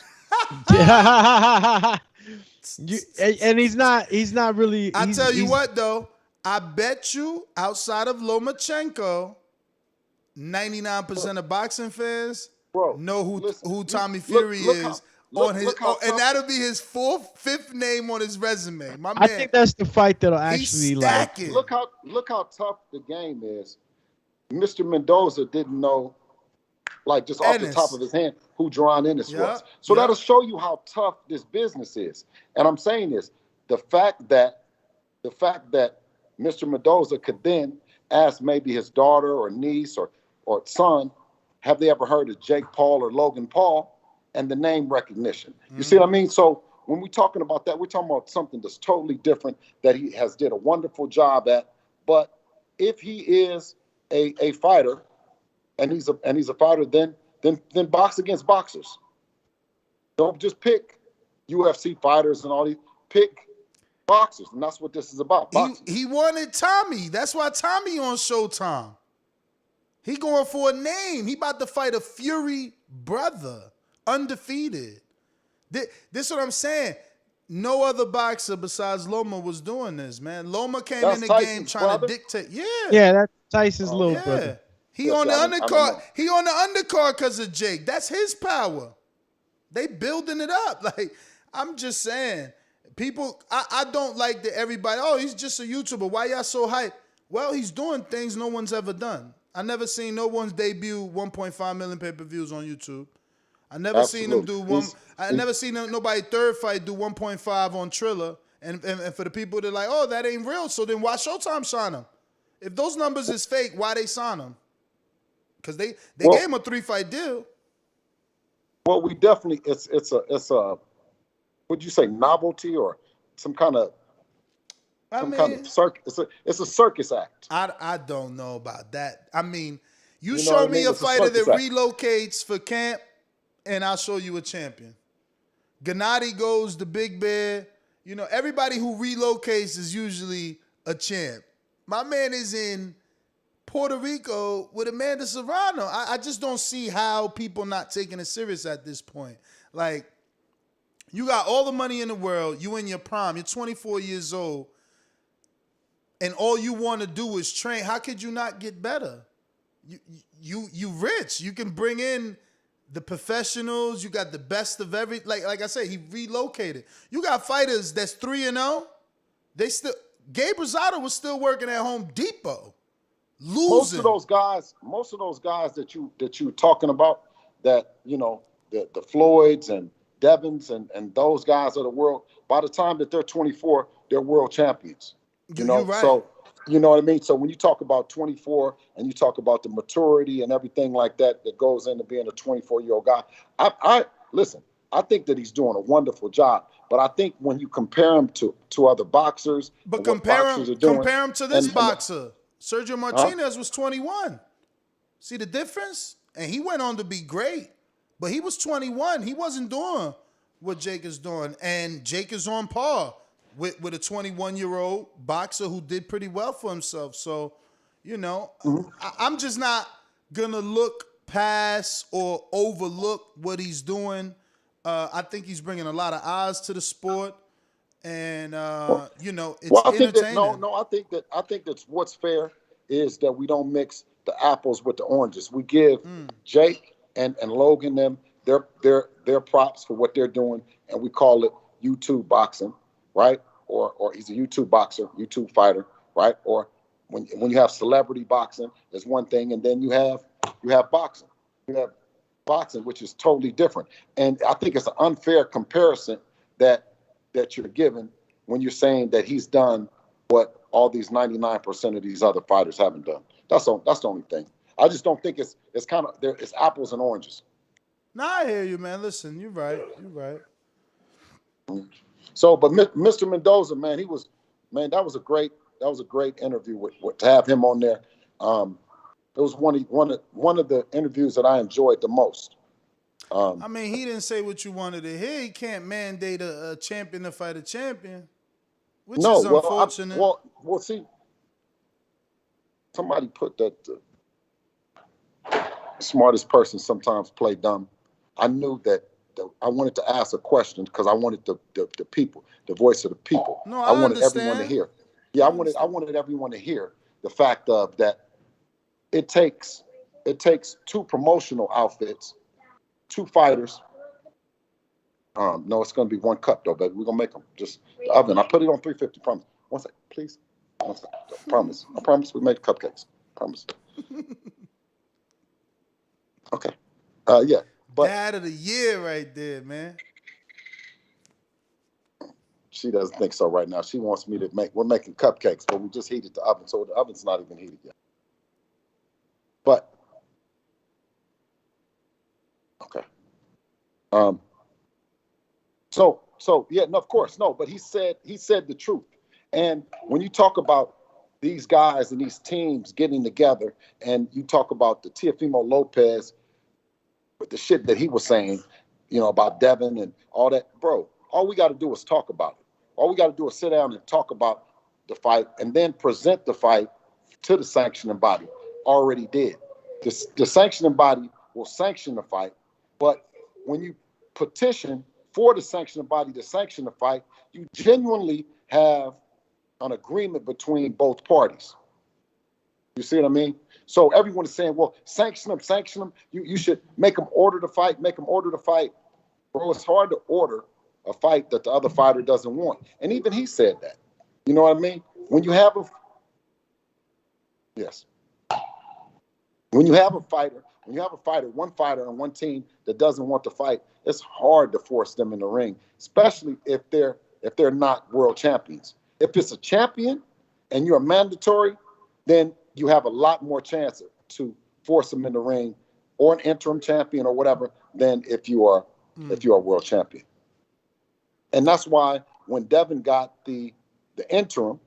And he's not really. I tell you what though, I bet you outside of Lomachenko, 99% of boxing fans know who Tommy Fury is. And that'll be his fifth name on his resume. My man, I think that's the fight that'll actually Look how tough the game is. Mr. Mendoza didn't know, like just off the top of his hand, who Ennis was. So that'll show you how tough this business is. And I'm saying this: the fact that Mr. Mendoza could then ask maybe his daughter or niece or son, have they ever heard of Jake Paul or Logan Paul? And the name recognition. You see what I mean? So when we're talking about that, we're talking about something that's totally different that he has did a wonderful job at. But if he is a fighter, and he's a fighter, then box against boxers. Don't just pick UFC fighters and all these. Pick boxers, and that's what this is about. He wanted Tommy. That's why Tommy on Showtime. He going for a name. He about to fight a Fury brother, undefeated. This is what I'm saying. no other boxer besides Loma was doing this, man. Loma came That's in the Tyson's game trying brother? to dictate. Yeah. Yeah, that's Tyson's little Yeah. brother. He on the undercard. He on the undercard because of Jake. That's his power. They building it up. Like, I'm just saying, people, I don't like that everybody, oh, he's just a YouTuber. Why y'all so hyped? Well, he's doing things no one's ever done. I never seen no one's debut 1.5 million pay-per-views on YouTube. I never seen him do one. I never seen nobody third fight do 1.5 on Triller. And for the people that are like, oh, that ain't real, so then why Showtime sign him? If those numbers is fake, why they sign him? Because they gave him a 3-fight deal. Well, we definitely it's a would you say novelty or some kind of circus? It's a circus act. I don't know about that. I mean, you know what show I me mean? a It's a fighter that circus act. relocates for camp, and I'll show you a champion. Gennady goes to Big Bear. You know, everybody who relocates is usually a champ. My man is in Puerto Rico with Amanda Serrano. I just don't see how people not taking it serious at this point. Like, you got all the money in the world. You in your prime. You're 24 years old. And all you want to do is train. How could you not get better? You rich. You can bring in the professionals. You got the best of every. Like I said, he relocated. You got fighters that's 3-0. They still. Gabe Rosado was still working at Home Depot. Losing. Most of those guys that you talking about, that the Floyds and Devins and those guys of the world, by the time that they're 24, they're world champions. You're right. So you know what I mean? So when you talk about 24 and you talk about the maturity and everything like that goes into being a 24-year-old guy, I listen, I think that he's doing a wonderful job. But I think when you compare him to other boxers, but compare him to this boxer. Sergio Martinez was 21. See the difference? And he went on to be great. But he was 21. He wasn't doing what Jake is doing. And Jake is on par with a 21-year-old boxer who did pretty well for himself. So, I'm just not going to look past or overlook what he's doing. I think he's bringing a lot of eyes to the sport. And, it's entertaining. I think that's what's fair is that we don't mix the apples with the oranges. We give Jake and Logan them their props for what they're doing, and we call it YouTube boxing, right? Or he's a YouTube boxer, YouTube fighter, right? Or when you have celebrity boxing, there's one thing, and then you have boxing. You have boxing, which is totally different. And I think it's an unfair comparison that you're given when you're saying that he's done what all these 99% of these other fighters haven't done. That's the only thing. I just don't think it's kind of there. It's apples and oranges. Nah, I hear you, man. Listen, you're right. So, but Mr. Mendoza, man, that was a great interview to have him on there. It was one of the interviews that I enjoyed the most. I mean, he didn't say what you wanted to hear. He can't mandate a champion to fight a champion, which is unfortunate. Well, see, somebody put that the smartest person sometimes play dumb. I knew that I wanted to ask a question because I wanted the people, the voice of the people. No, I wanted understand. everyone to hear. Yeah, I wanted everyone to hear the fact of that. It takes 2 promotional outfits, 2 fighters. No, it's going to be 1 cup though, baby. We're going to make them just the oven. I put it on 350. Promise. 1 second, please. 1 second. Promise. I promise we make cupcakes. Promise. Okay. Yeah. But Dad of the year right there, man. She doesn't think so right now. She wants me to we're making cupcakes, but we just heated the oven, so the oven's not even heated yet. But okay. So yeah, no, of course, no, but he said the truth. And when you talk about these guys and these teams getting together, and you talk about the Teofimo Lopez with the shit that he was saying, about Devin and all that, bro, all we got to do is talk about it. All we got to do is sit down and talk about the fight and then present the fight to the sanctioning body. Already did. The sanctioning body will sanction the fight, but when you petition for the sanctioning body to sanction the fight, you genuinely have an agreement between both parties. You see what I mean? So everyone is saying, well, sanction them. You should make them order the fight, Bro, it's hard to order a fight that the other fighter doesn't want. And even he said that. You know what I mean? When you have a fighter, one fighter on one team that doesn't want to fight, it's hard to force them in the ring, especially if they're not world champions. If it's a champion and you're mandatory, then you have a lot more chance to force them in the ring, or an interim champion or whatever, than if you are a world champion. And that's why when Devin got the interim,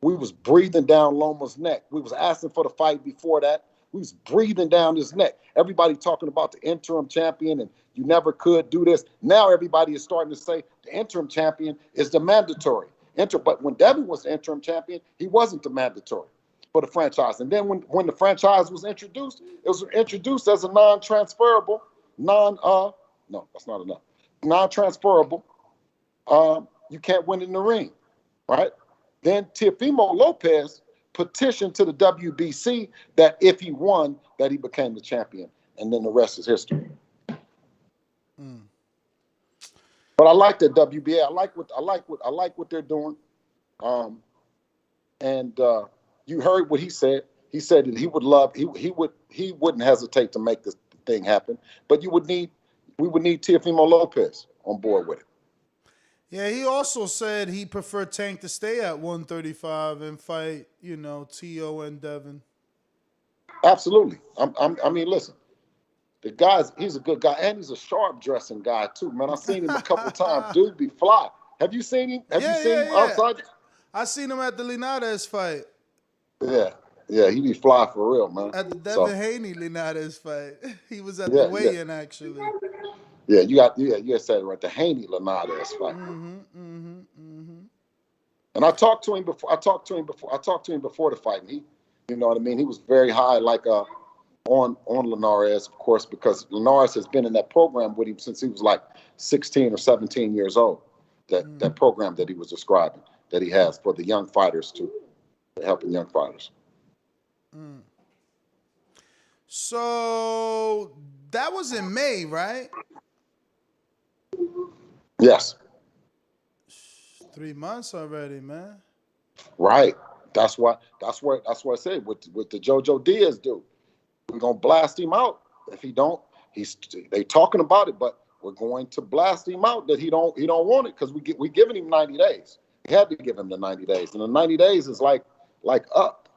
we was breathing down Loma's neck. We was asking for the fight before that. We was breathing down his neck. Everybody talking about the interim champion and you never could do this. Now everybody is starting to say the interim champion is the mandatory. But when Devin was the interim champion, he wasn't the mandatory for the franchise. And then when the franchise was introduced, it was introduced as a non-transferable, non-transferable. You can't win in the ring, right? Then Teofimo Lopez petitioned to the WBC that if he won, that he became the champion, and then the rest is history. But I like the WBA. I like what they're doing. You heard what he said. He said that he wouldn't hesitate to make this thing happen. But we would need Teofimo Lopez on board with it. Yeah, he also said he preferred Tank to stay at 135 and fight, T.O. and Devin. Absolutely. I mean, listen, he's a good guy, and he's a sharp dressing guy too, man. I've seen him a couple of times. Dude be fly. Have you seen him? Have you seen him outside? I seen him at the Linares fight. Yeah, he be fly for real, man. At the Devin Haney Linares fight. He was at the weigh-in, actually. Yeah, you said it right. The Haney Linares fight. And I talked to him before the fight. And he, you know what I mean. He was very high, on Linares, of course, because Linares has been in that program with him since he was like 16 or 17 years old. That program that he was describing, that he has for the young fighters helping young fighters. So that was in May, right? Yes. 3 months already, man. Right. That's what I said with the Jojo Diaz dude. We're gonna blast him out. If he don't, they talking about it, but we're going to blast him out that he don't want it, because we giving him 90 days. We had to give him the 90 days, and the 90 days is like up,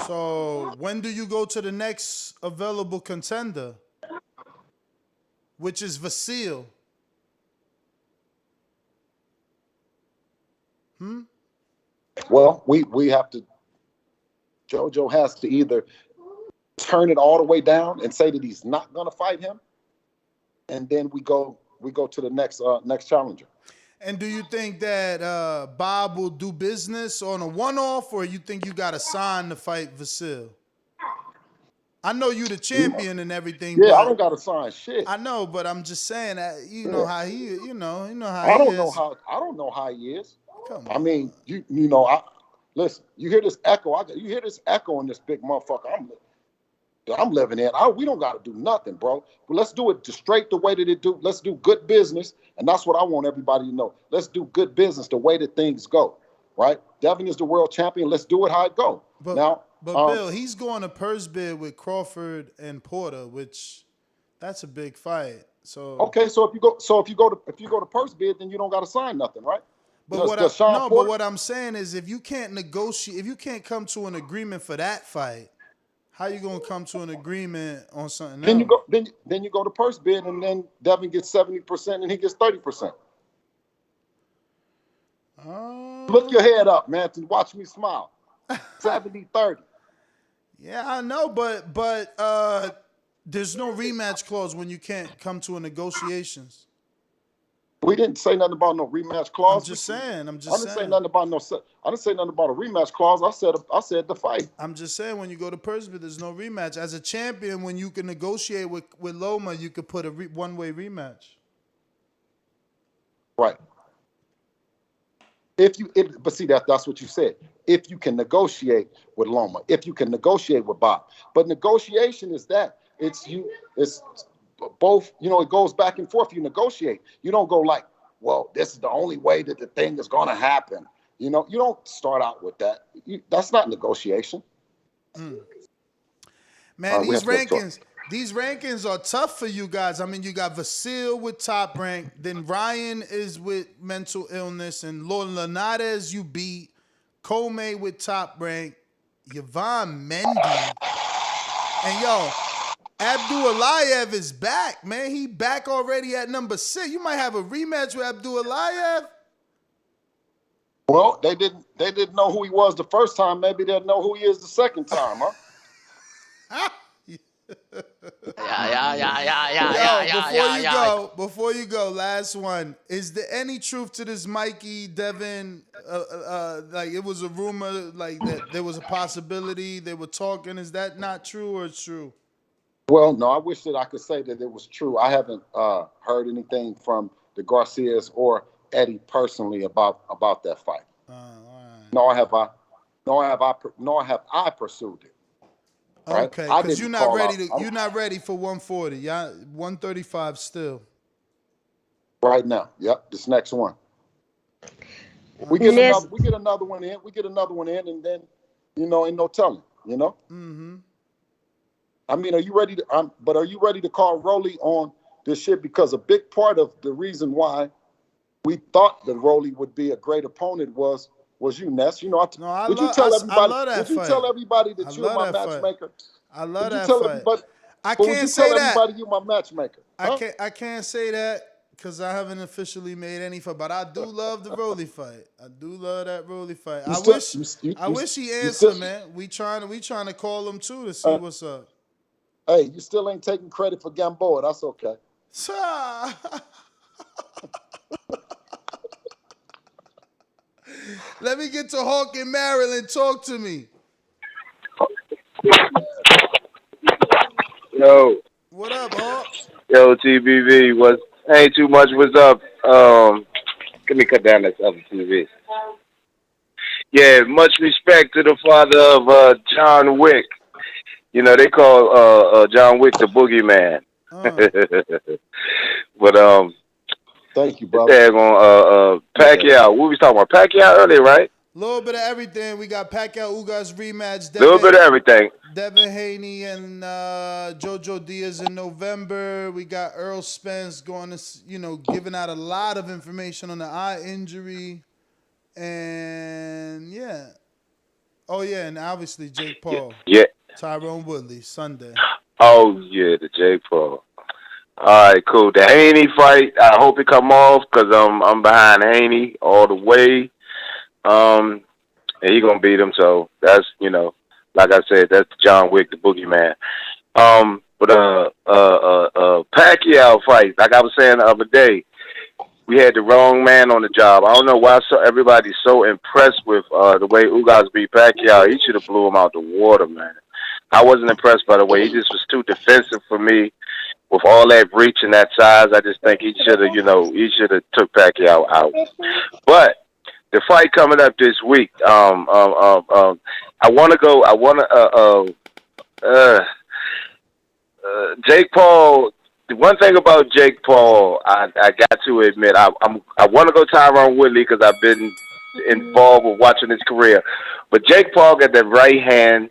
So when do you go to the next available contender, which is Vasil? Well, we have to. Jojo has to either turn it all the way down and say that he's not going to fight him, and then we go to the next challenger. And do you think that Bob will do business on a one-off, or you think you got to sign to fight Vasil? I know you the champion and everything. Yeah, but I don't got to sign shit. I know, but I'm just saying that how he, you know how I don't he know is. I don't know how he is. Come on. I mean, listen. You hear this echo? You hear this echo in this big motherfucker I'm living in. We don't got to do nothing, bro. But let's do it straight the way that it do. Let's do good business, and that's what I want everybody to know. Let's do good business the way that things go, right? Devin is the world champion. Let's do it how it go. But Bill, he's going to purse bid with Crawford and Porter, which that's a big fight. So okay, so if you go to purse bid, then you don't got to sign nothing, right? But what I'm saying is, if you can't negotiate, if you can't come to an agreement for that fight, how you gonna come to an agreement on something else? Then you go to purse bid, and then Devin gets 70% and he gets 30%. Look your head up, man, to watch me smile. 70-30. Yeah, I know, but there's no rematch clause when you can't come to a negotiations. We didn't say nothing about no rematch clause. I'm just saying. I didn't say nothing about I didn't say nothing about a rematch clause. I said the fight. I'm just saying when you go to Percival, there's no rematch. As a champion, when you can negotiate with Loma, you could put a one-way rematch. Right. But see that's what you said. If you can negotiate with Loma, if you can negotiate with Bob, but negotiation is that it's both. It goes back and forth. You negotiate. You don't go like, well, this is the only way that the thing is going to happen. You don't start out with that. That's not negotiation. Man, these rankings are tough for you guys. I mean, you got Vasil with top rank, then Ryan is with mental illness, and Lord Linares you beat, Comey with top rank, Yvonne Mendy, and yo, Abdulayev is back, man. He back already at number 6. You might have a rematch with Abdulayev. Well, they didn't know who he was the first time. Maybe they'll know who he is the second time, huh? Before you go, last one. Is there any truth to this Mikey Devin? Like it was a rumor, like that there was a possibility they were talking. Is that not true or it's true? Well, no. I wish that I could say that it was true. I haven't heard anything from the Garcias or Eddie personally about that fight. Right. Nor have I pursued it. Right? Okay, because you're not ready you're not ready for 140. Yeah, 135 still. Right now. Yep, this next one. We get another one in. And then, ain't no telling, Mm-hmm. I mean, are you ready to call Rolly on this shit? Because a big part of the reason why we thought that Rolly would be a great opponent was you, Ness. Would you tell everybody that you're my matchmaker? I love that fight. I can't say that. Everybody you're my matchmaker. Huh? I can't say that because I haven't officially made any fight, but I do love the Rolly fight. I do love that Rolly fight. I wish he answered, man. We trying to call him too to see what's up. Hey, you still ain't taking credit for Gamboa. That's okay. Let me get to Hawk in Maryland. Talk to me. Yo. What up, Hawk? Yo, TBV. Ain't too much. What's up? Let me cut down this other TV. Yeah, much respect to the father of John Wick. They call John Wick the boogeyman. But thank you, brother. Pacquiao. What we talking about? Pacquiao earlier, right? A little bit of everything. We got Pacquiao Ugas rematch. A little bit of everything. Devin Haney and Jojo Diaz in November. We got Errol Spence going to, giving out a lot of information on the eye injury. And yeah. Oh yeah, and obviously Jake Paul. Yeah. Tyron Woodley, Sunday. Oh yeah, the Jake Paul. All right, cool. The Haney fight, I hope it come off because I'm behind Haney all the way. And he gonna beat him, so that's like I said, that's John Wick, the boogeyman. But Pacquiao fight, like I was saying the other day, we had the wrong man on the job. I don't know why everybody's so impressed with the way Ugas beat Pacquiao. He should have blew him out the water, man. I wasn't impressed by the way. He just was too defensive for me. With all that reach and that size, I just think he should have took Pacquiao out. But the fight coming up this week, Jake Paul. The one thing about Jake Paul, I got to admit, I want to go Tyron Woodley because I've been involved with watching his career. But Jake Paul got that right hand,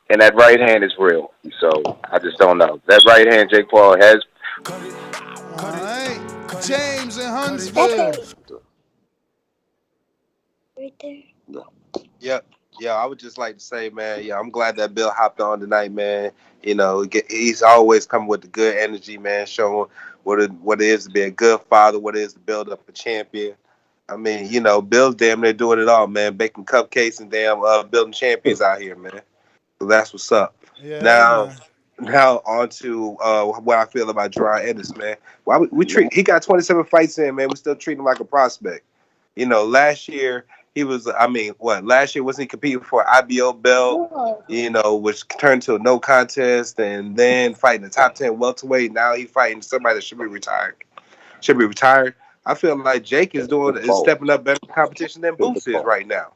and that right hand is real. So I just don't know. That right hand Jake Paul has. All right. James in Huntsville. Right there. Yeah, I would just like to say, man, I'm glad that Bill hopped on tonight, man. He's always coming with the good energy, man, showing what it is to be a good father, what it is to build up a champion. I mean, Bill's damn near doing it all, man, baking cupcakes and damn building champions out here, man. So that's what's up. Yeah, now, Now on to what I feel about Gervonta Ennis, man. Why we treat he got 27 fights in, man. We still treat him like a prospect. You know, last year he was. I mean, what? Last year wasn't he competing for an IBO belt? You know, which turned to a no contest, and then fighting the top 10 welterweight. Now he's fighting somebody that should be retired. I feel like Jake is stepping up better competition than Boots is right now.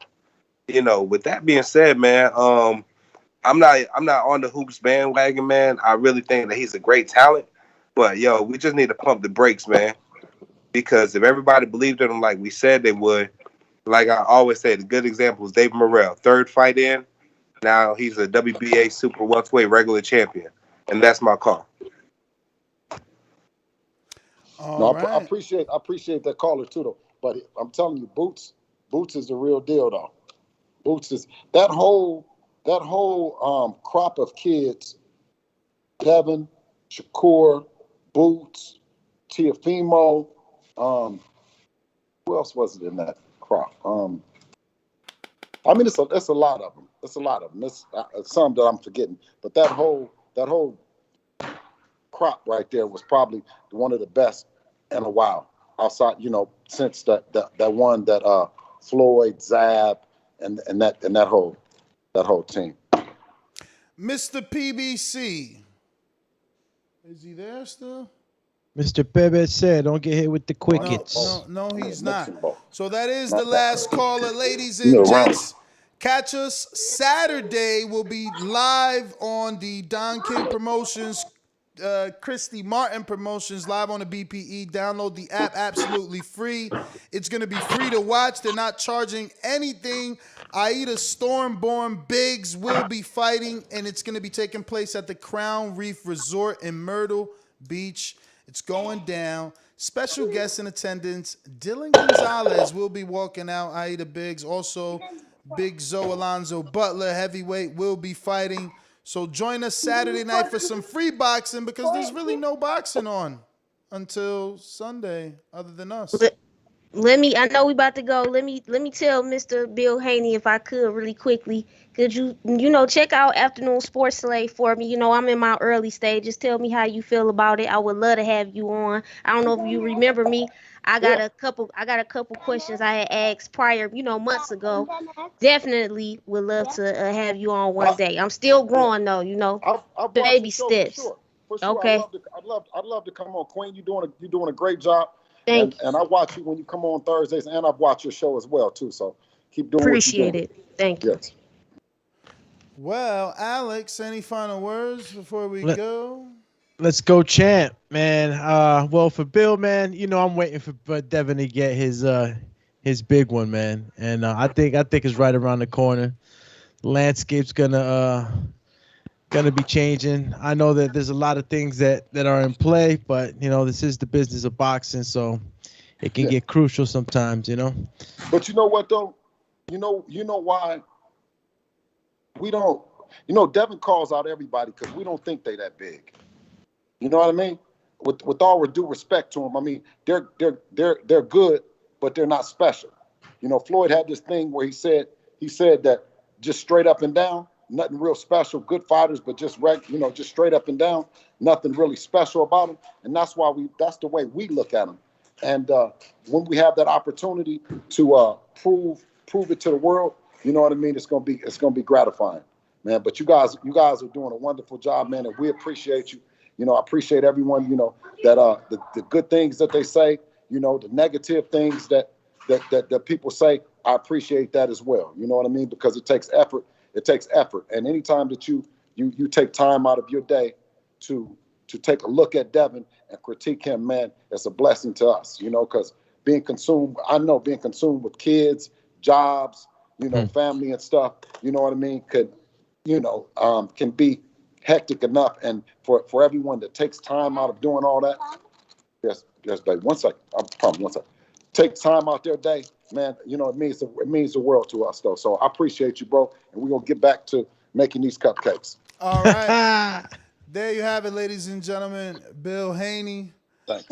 You know, with that being said, man, I'm not on the hoops bandwagon, man. I really think that he's a great talent, but yo, we just need to pump the brakes, man. Because if everybody believed in him like we said they would, like I always say, the good example is David Morrell. 3rd fight in, now he's a WBA super welterweight regular champion, and that's my call. I appreciate that caller too, though. But I'm telling you, Boots is the real deal, though. Boots is that whole crop of kids, Devin, Shakur, Boots, Tiafimo, who else was it in that crop? I mean, it's a lot of them. It's a lot of them. It's some that I'm forgetting, but that whole crop right there was probably one of the best in a while. Outside, you know, since that one that Floyd, Zab, and that whole team. Mr. PBC, is he there still? Mr. Pepe said, "Don't get hit with the quickets." No, he's not. So that is the last caller, ladies and gents. Catch us Saturday. We'll be live on the Don King Promotions, Christy Martin Promotions, live on the BPE. Download the app, absolutely free. It's going to be free to watch. They're not charging anything. Aida Stormborn Biggs will be fighting, and it's going to be taking place at the Crown Reef Resort in Myrtle Beach. It's going down. Special guests in attendance. Dylan Gonzalez will be walking out. Aida Biggs. Also, Big Zoe Alonzo Butler, heavyweight, will be fighting. So join us Saturday night for some free boxing, because there's really no boxing on until Sunday other than us. I know we about to go. Let me tell Mr. Bill Haney, if I could, really quickly. Could you check out Afternoon Sports Slave for me? You know, I'm in my early stages. Tell me how you feel about it. I would love to have you on. I don't know if you remember me. I got a couple questions I had asked prior, months ago. Definitely would love to have you on one day. I'm still growing though, baby steps. For sure. Okay. I'd love to come on, Queen. You're doing a great job. Thank you. And I watch you when you come on Thursdays, and I've watched your show as well too. So keep doing. Appreciate it. Thank you. Yes. Well, Alex, any final words before we go? Let's go, champ, man. Well, for Bill, man, I'm waiting for Devin to get his big one, man. And I think it's right around the corner. The landscape's gonna be changing. I know that there's a lot of things that are in play, but this is the business of boxing, so it can get crucial sometimes, But you know what though? You know why we don't. Devin calls out everybody because we don't think they that big. You know what I mean? With all due respect to them, I mean they're good, but they're not special. Floyd had this thing where he said that just straight up and down, nothing real special. Good fighters, but just just straight up and down, nothing really special about them. And that's the way we look at them. And when we have that opportunity to prove it to the world, you know what I mean? It's gonna be gratifying, man. But you guys are doing a wonderful job, man, and we appreciate you. I appreciate everyone. That the good things that they say, the negative things that people say. I appreciate that as well. You know what I mean? Because it takes effort. It takes effort. And anytime that you take time out of your day to take a look at Devin and critique him, man, it's a blessing to us. Because being consumed with kids, jobs, family and stuff. You know what I mean? Can be hectic enough, and for everyone that takes time out of doing all that. Yes, baby. 1 second. I promise. 1 second. Take time out their day, man. It means the world to us, though. So I appreciate you, bro. And we're gonna get back to making these cupcakes. All right. There you have it, ladies and gentlemen. Bill Haney. Thanks.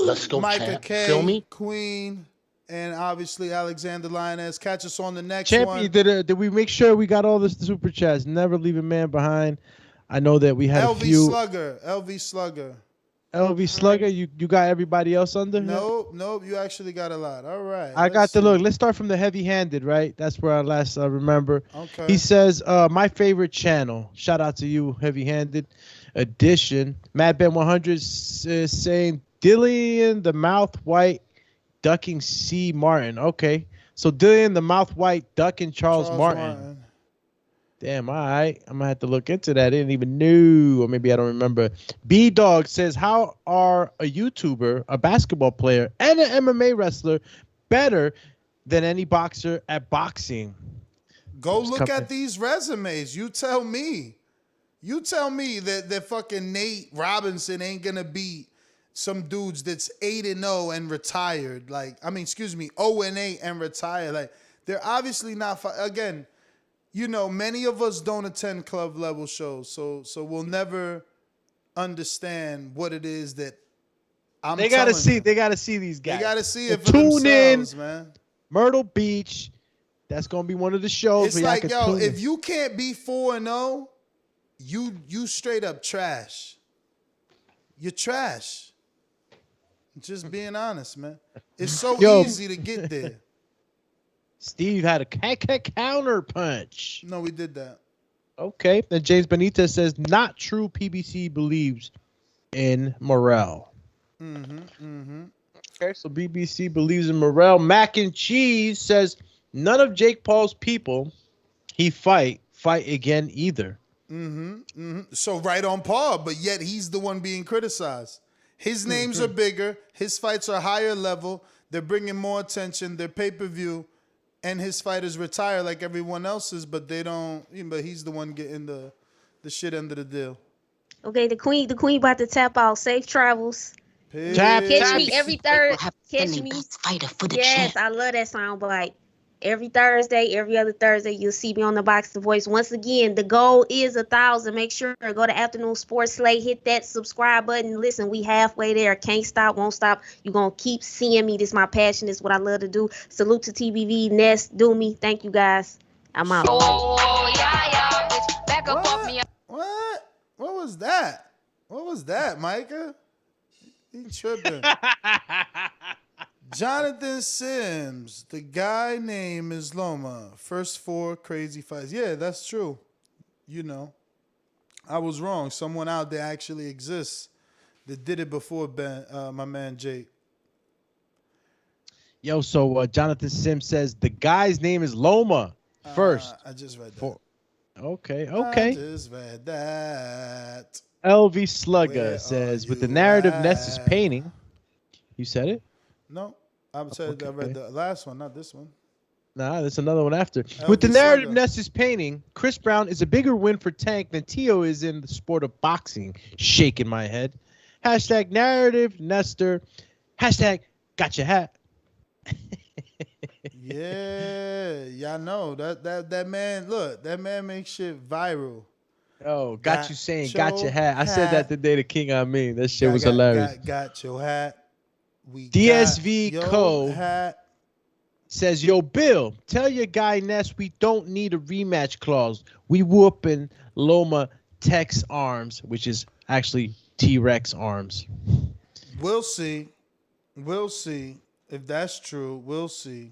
Let's go, Micah champ. K, Feel me? Queen, and obviously Alexander Lioness. Catch us on the next Champion, one. did we make sure we got all the super chats? Never leave a man behind. I know that we had a few. LV Slugger. LV Slugger, you got everybody else under? Nope. You actually got a lot. All right. I got the look. Let's start from the heavy-handed, right? That's where I last remember. Okay. He says, my favorite channel. Shout out to you, heavy-handed edition. Mad Ben 100 is saying Dillian the Mouth White ducking C. Martin. Okay. So Dillian the Mouth White ducking Charles Martin. Damn, all right. I'm going to have to look into that. I didn't even know. Or maybe I don't remember. B-Dog says, how are a YouTuber, a basketball player, and an MMA wrestler better than any boxer at boxing? Go look at these resumes. You tell me. You tell me that fucking Nate Robinson ain't going to beat some dudes that's 8-0 and retired. 0-8 and retired. Like, they're obviously not... Again... You know, many of us don't attend club level shows, so we'll never understand what it is that They gotta see these guys. They gotta see it for tune themselves, in, man. Myrtle Beach. That's gonna be one of the shows. It's like, yo, if you can't be 4-0, you straight up trash. You're trash. Just being honest, man. It's so easy to get there. Steve had a counter punch. No, we did that. Okay. Then James Benitez says, not true. PBC believes in morale. Okay, so BBC believes in morale. Mac and Cheese says, none of Jake Paul's people he fight again either. So right on par, but yet he's the one being criticized. His names are bigger. His fights are higher level. They're bringing more attention. They're pay-per-view. And his fighters retire like everyone else's, but they don't. But he's the one getting the shit under the deal. Okay, the queen about to tap out. Safe travels. Catch me every Thursday. Catch me. Yes, I love that sound bite. Every Thursday, every other Thursday, you'll see me on the Box the Voice. Once again, the goal is 1,000. Make sure to go to Afternoon Sports Slate, hit that subscribe button. Listen, we halfway there. Can't stop, won't stop. You're going to keep seeing me. This is my passion. This is what I love to do. Salute to TBV, Ness, Do Me. Thank you, guys. I'm out. Oh, yeah, bitch. Back up off me. What? What was that? What was that, Micah? He tripping. Jonathan Sims, the guy name is Loma. First 4 crazy fights. Yeah, that's true. You know, I was wrong. Someone out there actually exists that did it before my man Jake. Yo, so Jonathan Sims says the guy's name is Loma. First. I just read that. Okay. I just read that. LV Slugger says, with the narrative Ness is painting. You said it? No, I read the last one, not this one. Nah, there's another one after. With the narrative Ness is painting, Chris Brown is a bigger win for Tank than Tio is in the sport of boxing. Shaking my head. Hashtag narrative Nestor. Hashtag got your hat. Yeah, y'all know that man. Look, that man makes shit viral. Oh, got you saying got your hat. I said that the day the King I mean. That shit was hilarious. Got your hat. DSV Co. says, yo, Bill, tell your guy Ness we don't need a rematch clause. We whooping Loma Tex arms, which is actually T-Rex arms. We'll see. We'll see if that's true. We'll see.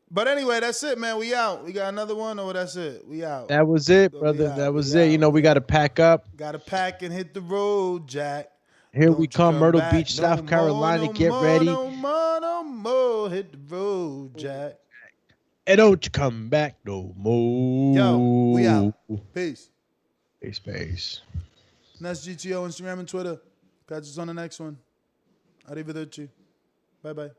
But anyway, that's it, man. We out. We got another one, or that's it? We out. That was it, brother. That was it. You know, we got to pack up. Got to pack and hit the road, Jack. Here we come, Myrtle Beach, South Carolina. Get ready. No more. Hit the road, Jack. And don't you come back no more. Yo, we out. Peace. Peace. That's GTO, Instagram and Twitter. Catch us on the next one. Arrivederci. Bye-bye.